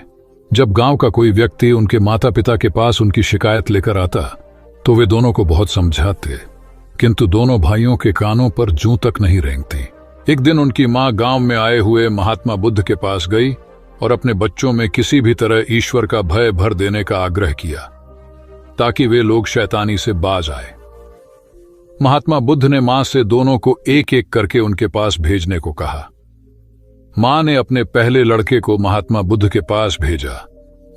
जब गांव का कोई व्यक्ति उनके माता पिता के पास उनकी शिकायत लेकर आता तो वे दोनों को बहुत समझाते, किंतु दोनों भाइयों के कानों पर जूं तक नहीं रेंगती। एक दिन उनकी मां गांव में आए हुए महात्मा बुद्ध के पास गई और अपने बच्चों में किसी भी तरह ईश्वर का भय भर देने का आग्रह किया ताकि वे लोग शैतानी से बाज आए। महात्मा बुद्ध ने मां से दोनों को एक एक करके उनके पास भेजने को कहा। मां ने अपने पहले लड़के को महात्मा बुद्ध के पास भेजा।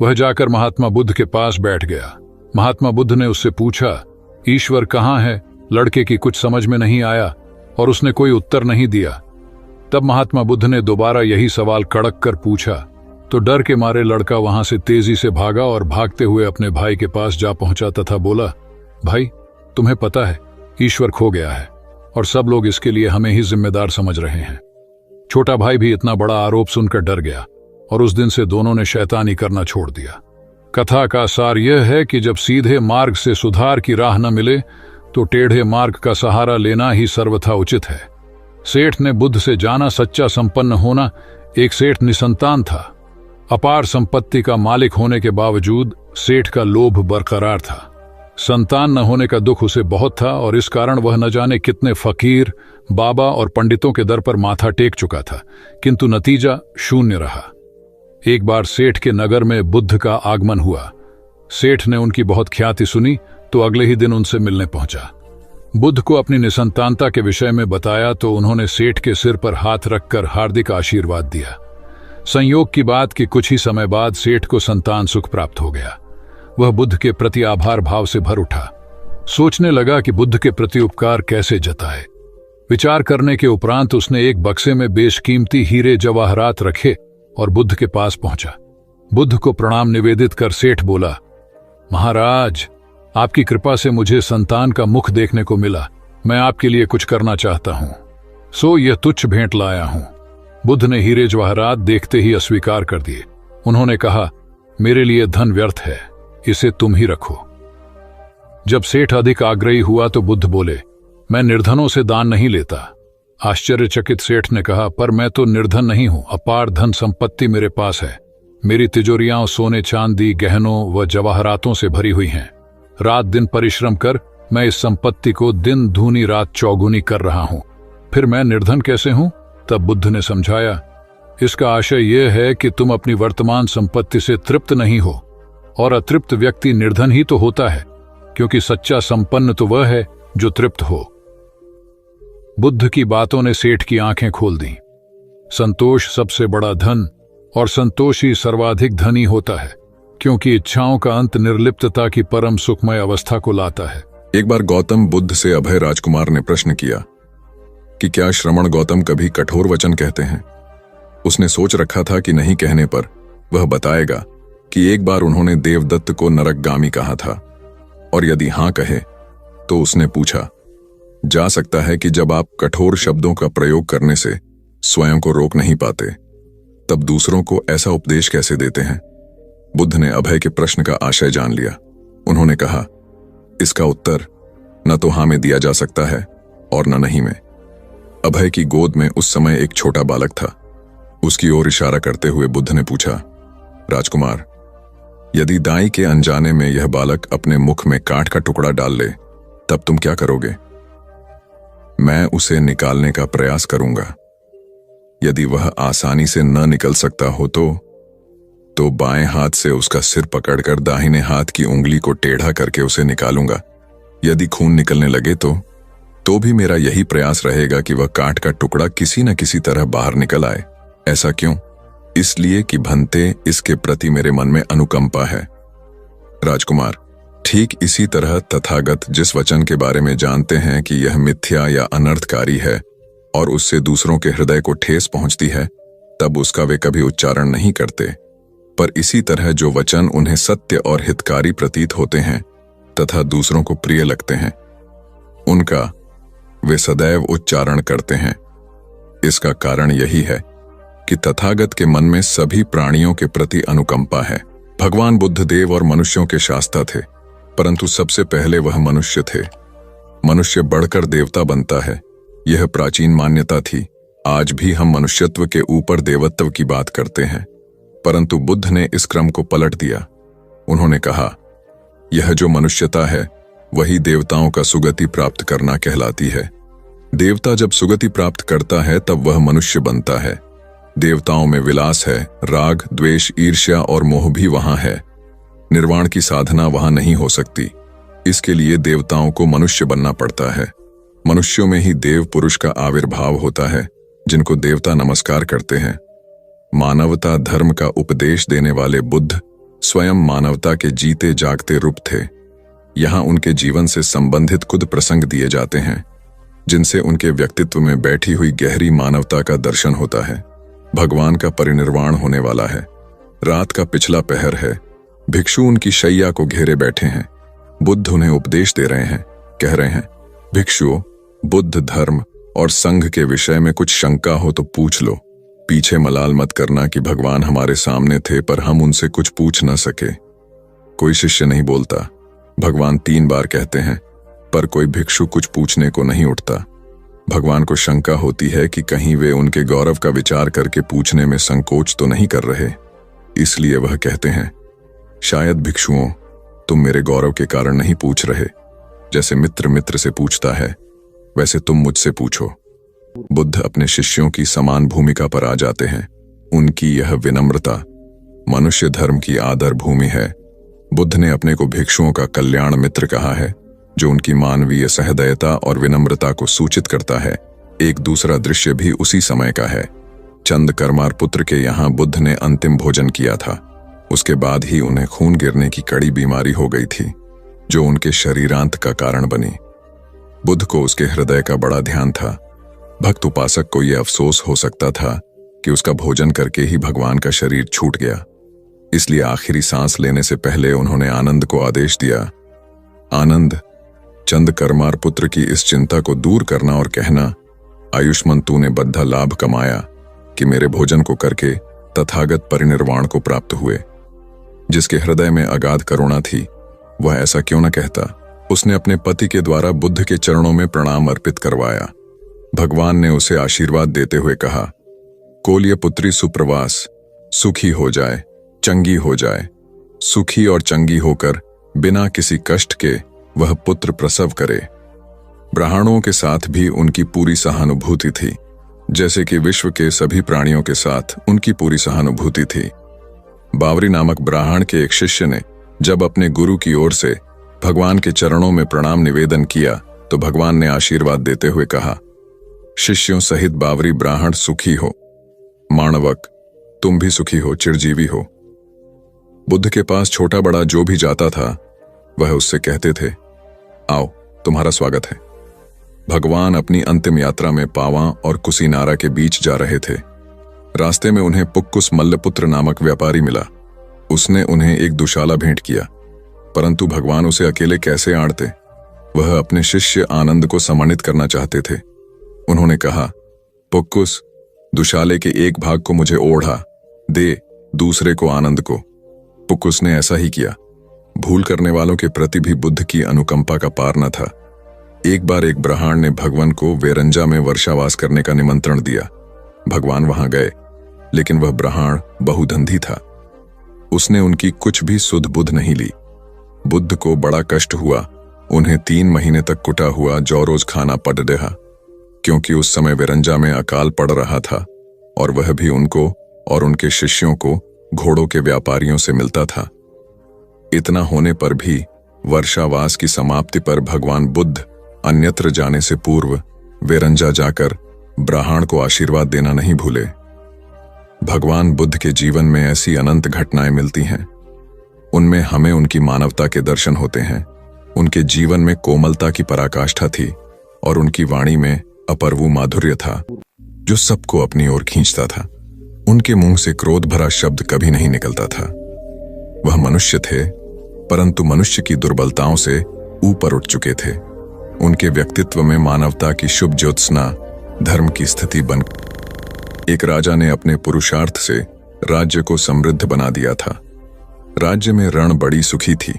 वह जाकर महात्मा बुद्ध के पास बैठ गया। महात्मा बुद्ध ने उससे पूछा, ईश्वर कहाँ है? लड़के की कुछ समझ में नहीं आया और उसने कोई उत्तर नहीं दिया। तब महात्मा बुद्ध ने दोबारा यही सवाल कड़क कर पूछा तो डर के मारे लड़का वहां से तेजी से भागा और भागते हुए अपने भाई के पास जा पहुंचा तथा बोला, भाई तुम्हें पता है ईश्वर खो गया है और सब लोग इसके लिए हमें ही जिम्मेदार समझ रहे हैं। छोटा भाई भी इतना बड़ा आरोप सुनकर डर गया और उस दिन से दोनों ने शैतानी करना छोड़ दिया। कथा का सार यह है कि जब सीधे मार्ग से सुधार की राह न मिले तो टेढ़े मार्ग का सहारा लेना ही सर्वथा उचित है। सेठ ने बुद्ध से जाना सच्चा संपन्न होना। एक सेठ निसंतान था। अपार संपत्ति का मालिक होने के बावजूद सेठ का लोभ बरकरार था। संतान न होने का दुख उसे बहुत था और इस कारण वह न जाने कितने फकीर, बाबा और पंडितों के दर पर माथा टेक चुका था, किंतु नतीजा शून्य रहा। एक बार सेठ के नगर में बुद्ध का आगमन हुआ। सेठ ने उनकी बहुत ख्याति सुनी तो अगले ही दिन उनसे मिलने पहुंचा। बुद्ध को अपनी निसंतानता के विषय में बताया तो उन्होंने सेठ के सिर पर हाथ रखकर हार्दिक आशीर्वाद दिया। संयोग की बात कि कुछ ही समय बाद सेठ को संतान सुख प्राप्त हो गया। वह बुद्ध के प्रति आभार भाव से भर उठा। सोचने लगा कि बुद्ध के प्रति उपकार कैसे जताए। विचार करने के उपरांत उसने एक बक्से में बेशकीमती हीरे जवाहरात रखे और बुद्ध के पास पहुंचा। बुद्ध को प्रणाम निवेदित कर सेठ बोला, महाराज आपकी कृपा से मुझे संतान का मुख देखने को मिला। मैं आपके लिए कुछ करना चाहता हूं, सो यह तुच्छ भेंट लाया हूं। बुद्ध ने हीरे जवाहरात देखते ही अस्वीकार कर दिए। उन्होंने कहा, मेरे लिए धन व्यर्थ है, इसे तुम ही रखो। जब सेठ अधिक आग्रही हुआ तो बुद्ध बोले, मैं निर्धनों से दान नहीं लेता। आश्चर्यचकित सेठ ने कहा, पर मैं तो निर्धन नहीं हूं, अपार धन संपत्ति मेरे पास है। मेरी तिजोरियां सोने चांदी गहनों व जवाहरातों से भरी हुई हैं। रात दिन परिश्रम कर मैं इस संपत्ति को दिन दूनी रात चौगुनी कर रहा हूं, फिर मैं निर्धन कैसे हूं? तब बुद्ध ने समझाया, इसका आशय यह है कि तुम अपनी वर्तमान संपत्ति से तृप्त नहीं हो, और अतृप्त व्यक्ति निर्धन ही तो होता है, क्योंकि सच्चा संपन्न तो वह है जो तृप्त हो। बुद्ध की बातों ने सेठ की आंखें खोल दी। संतोष सबसे बड़ा धन और संतोषी सर्वाधिक धनी होता है, क्योंकि इच्छाओं का अंत निर्लिप्तता की परम सुखमय अवस्था को लाता है। एक बार गौतम बुद्ध से अभय राजकुमार ने प्रश्न किया कि क्या श्रमण गौतम कभी कठोर वचन कहते हैं। उसने सोच रखा था कि नहीं कहने पर वह बताएगा कि एक बार उन्होंने देवदत्त को नरकगामी कहा था, और यदि हां कहे तो उसने पूछा, जा सकता है कि जब आप कठोर शब्दों का प्रयोग करने से स्वयं को रोक नहीं पाते, तब दूसरों को ऐसा उपदेश कैसे देते हैं। बुद्ध ने अभय के प्रश्न का आशय जान लिया। उन्होंने कहा, इसका उत्तर न तो हां में दिया जा सकता है और न नहीं में। अभय की गोद में उस समय एक छोटा बालक था। उसकी ओर इशारा करते हुए बुद्ध ने पूछा, राजकुमार, यदि दाई के अनजाने में यह बालक अपने मुख में कांट का टुकड़ा डाल ले, तब तुम क्या करोगे? मैं उसे निकालने का प्रयास करूंगा। यदि वह आसानी से न निकल सकता हो तो बाएं हाथ से उसका सिर पकड़कर दाहिने हाथ की उंगली को टेढ़ा करके उसे निकालूंगा। यदि खून निकलने लगे तो भी मेरा यही प्रयास रहेगा कि वह कांट का टुकड़ा किसी न किसी तरह बाहर निकल आए। ऐसा क्यों? इसलिए कि भंते इसके प्रति मेरे मन में अनुकंपा है। राजकुमार, ठीक इसी तरह तथागत जिस वचन के बारे में जानते हैं कि यह मिथ्या या अनर्थकारी है और उससे दूसरों के हृदय को ठेस पहुंचती है, तब उसका वे कभी उच्चारण नहीं करते, पर इसी तरह जो वचन उन्हें सत्य और हितकारी प्रतीत होते हैं तथा दूसरों को प्रिय लगते हैं, उनका वे सदैव उच्चारण करते हैं। इसका कारण यही है कि तथागत के मन में सभी प्राणियों के प्रति अनुकंपा है। भगवान बुद्ध देव और मनुष्यों के शास्ता थे। परंतु सबसे पहले वह मनुष्य थे। मनुष्य बढ़कर देवता बनता है, यह प्राचीन मान्यता थी। आज भी हम मनुष्यत्व के ऊपर देवत्व की बात करते हैं, परंतु बुद्ध ने इस क्रम को पलट दिया। उन्होंने कहा, यह जो मनुष्यता है वही देवताओं का सुगति प्राप्त करना कहलाती है। देवता जब सुगति प्राप्त करता है तब वह मनुष्य बनता है। देवताओं में विलास है, राग, द्वेष, ईर्ष्या और मोह भी वहां है। निर्वाण की साधना वहां नहीं हो सकती। इसके लिए देवताओं को मनुष्य बनना पड़ता है। मनुष्यों में ही देव पुरुष का आविर्भाव होता है, जिनको देवता नमस्कार करते हैं। मानवता धर्म का उपदेश देने वाले बुद्ध स्वयं मानवता के जीते जागते रूप थे। यहाँ उनके जीवन से संबंधित कुछ प्रसंग दिए जाते हैं, जिनसे उनके व्यक्तित्व में बैठी हुई गहरी मानवता का दर्शन होता है। भगवान का परिनिर्वाण होने वाला है। रात का पिछला पहर है। भिक्षु उनकी शैया को घेरे बैठे हैं। बुद्ध उन्हें उपदेश दे रहे हैं। कह रहे हैं, भिक्षुओं, बुद्ध धर्म और संघ के विषय में कुछ शंका हो तो पूछ लो। पीछे मलाल मत करना कि भगवान हमारे सामने थे पर हम उनसे कुछ पूछ न सके। कोई शिष्य नहीं बोलता। भगवान 3 बार कहते हैं, पर कोई भिक्षु कुछ पूछने को नहीं उठता। भगवान को शंका होती है कि कहीं वे उनके गौरव का विचार करके पूछने में संकोच तो नहीं कर रहे। इसलिए वह कहते हैं, शायद भिक्षुओं, तुम मेरे गौरव के कारण नहीं पूछ रहे। जैसे मित्र मित्र से पूछता है, वैसे तुम मुझसे पूछो। बुद्ध अपने शिष्यों की समान भूमिका पर आ जाते हैं। उनकी यह विनम्रता मनुष्य धर्म की आदर भूमि है। बुद्ध ने अपने को भिक्षुओं का कल्याण मित्र कहा है, जो उनकी मानवीय सहृदयता और विनम्रता को सूचित करता है। एक दूसरा दृश्य भी उसी समय का है। चंद करमार पुत्र के यहाँ बुद्ध ने अंतिम भोजन किया था। उसके बाद ही उन्हें खून गिरने की कड़ी बीमारी हो गई थी, जो उनके शरीरांत का कारण बनी। बुद्ध को उसके हृदय का बड़ा ध्यान था। भक्त उपासक को यह अफसोस हो सकता था कि उसका भोजन करके ही भगवान का शरीर छूट गया। इसलिए आखिरी सांस लेने से पहले उन्होंने आनंद को आदेश दिया, आनंद, चंद करमार पुत्र की इस चिंता को दूर करना और कहना, आयुष्मान तूने बद्धा लाभ कमाया कि मेरे भोजन को करके तथागत परिनिर्वाण को प्राप्त हुए। जिसके हृदय में अगाध करुणा थी वह ऐसा क्यों न कहता। उसने अपने पति के द्वारा बुद्ध के चरणों में प्रणाम अर्पित करवाया। भगवान ने उसे आशीर्वाद देते हुए कहा, कोल्य पुत्री सुप्रवास, सुखी हो जाए, चंगी हो जाए। सुखी और चंगी होकर बिना किसी कष्ट के वह पुत्र प्रसव करे। ब्राह्मणों के साथ भी उनकी पूरी सहानुभूति थी, जैसे कि विश्व के सभी प्राणियों के साथ उनकी पूरी सहानुभूति थी। बावरी नामक ब्राह्मण के एक शिष्य ने जब अपने गुरु की ओर से भगवान के चरणों में प्रणाम निवेदन किया तो भगवान ने आशीर्वाद देते हुए कहा, शिष्यों सहित बावरी ब्राह्मण सुखी हो। माणवक, तुम भी सुखी हो, चिरजीवी हो। बुद्ध के पास छोटा बड़ा जो भी जाता था वह उससे कहते थे, आओ, तुम्हारा स्वागत है। भगवान अपनी अंतिम यात्रा में पावा और कुसीनारा के बीच जा रहे थे। रास्ते में उन्हें पुक्कुस मल्लपुत्र नामक व्यापारी मिला। उसने उन्हें एक दुशाला भेंट किया, परंतु भगवान उसे अकेले कैसे आड़ते। वह अपने शिष्य आनंद को सम्मानित करना चाहते थे। उन्होंने कहा, पुक्कुस, दुशाले के एक भाग को मुझे ओढ़ा दे, दूसरे को आनंद को। पुक्कुस ने ऐसा ही किया। भूल करने वालों के प्रति भी बुद्ध की अनुकंपा का पार न था। एक बार एक ब्राह्मण ने भगवान को वेरंजा में वर्षावास करने का निमंत्रण दिया। भगवान वहां गए, लेकिन वह ब्राह्मण बहुधंधी था। उसने उनकी कुछ भी सुध बुध नहीं ली। बुद्ध को बड़ा कष्ट हुआ। उन्हें 3 महीने तक कुटा हुआ जौ रोज खाना पड़ रहा, क्योंकि उस समय वेरंजा में अकाल पड़ रहा था और वह भी उनको और उनके शिष्यों को घोड़ों के व्यापारियों से मिलता था। इतना होने पर भी वर्षावास की समाप्ति पर भगवान बुद्ध अन्यत्र जाने से पूर्व वेरंजा जाकर ब्राह्मण को आशीर्वाद देना नहीं भूले। भगवान बुद्ध के जीवन में ऐसी अनंत घटनाएं मिलती हैं। उनमें हमें उनकी मानवता के दर्शन होते हैं। उनके जीवन में कोमलता की पराकाष्ठा थी और उनकी वाणी में अपर्वु माधुर्य था, जो सबको अपनी ओर खींचता था। उनके मुंह से क्रोध भरा शब्द कभी नहीं निकलता था। वह मनुष्य थे, परंतु मनुष्य की दुर्बलताओं से ऊपर उठ चुके थे। उनके व्यक्तित्व में मानवता की शुभ ज्योत्सना धर्म की स्थिति बन। एक राजा ने अपने पुरुषार्थ से राज्य को समृद्ध बना दिया था। राज्य में रण बड़ी सुखी थी।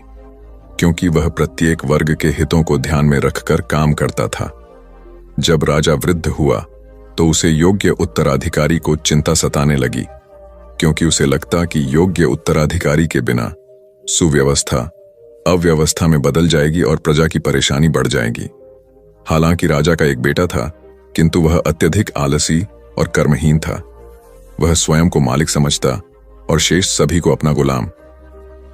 क्योंकि वह प्रत्येक वर्ग के हितों को ध्यान में रखकर काम करता था। जब राजा वृद्ध हुआ तो उसे योग्य उत्तराधिकारी को चिंता सताने लगी, क्योंकि उसे लगता कि योग्य उत्तराधिकारी के बिना सुव्यवस्था अव्यवस्था में बदल जाएगी और प्रजा की परेशानी बढ़ जाएगी। हालांकि राजा का एक बेटा था, किंतु वह अत्यधिक आलसी और कर्महीन था। वह स्वयं को मालिक समझता और शेष सभी को अपना गुलाम।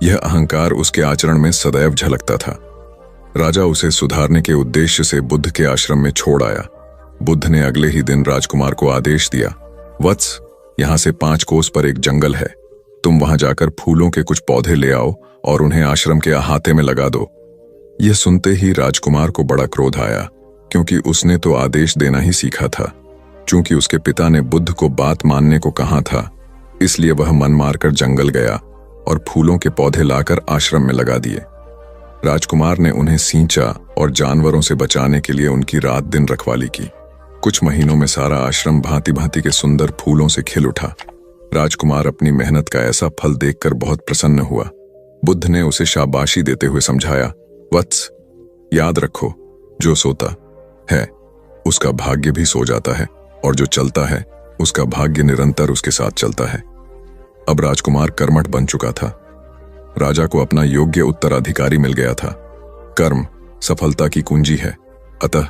यह अहंकार उसके आचरण में सदैव झलकता था। राजा उसे सुधारने के उद्देश्य से बुद्ध के आश्रम में छोड़ आया। बुद्ध ने अगले ही दिन राजकुमार को आदेश दिया, वत्स, यहां से 5 कोस पर एक जंगल है, तुम वहां जाकर फूलों के कुछ पौधे ले आओ और उन्हें आश्रम के अहाते में लगा दो। यह सुनते ही राजकुमार को बड़ा क्रोध आया, क्योंकि उसने तो आदेश देना ही सीखा था। चूंकि उसके पिता ने बुद्ध को बात मानने को कहा था, इसलिए वह मन मारकर जंगल गया और फूलों के पौधे लाकर आश्रम में लगा दिए। राजकुमार ने उन्हें सींचा और जानवरों से बचाने के लिए उनकी रात दिन रखवाली की। कुछ महीनों में सारा आश्रम भांति भांति के सुंदर फूलों से खिल उठा। राजकुमार अपनी मेहनत का ऐसा फल देखकर बहुत प्रसन्न हुआ। बुद्ध ने उसे शाबाशी देते हुए समझाया, वत्स, याद रखो, जो सोता है उसका भाग्य भी सो जाता है, और जो चलता है उसका भाग्य निरंतर उसके साथ चलता है। अब राजकुमार कर्मठ बन चुका था। राजा को अपना योग्य उत्तराधिकारी मिल गया था। कर्म सफलता की कुंजी है, अतः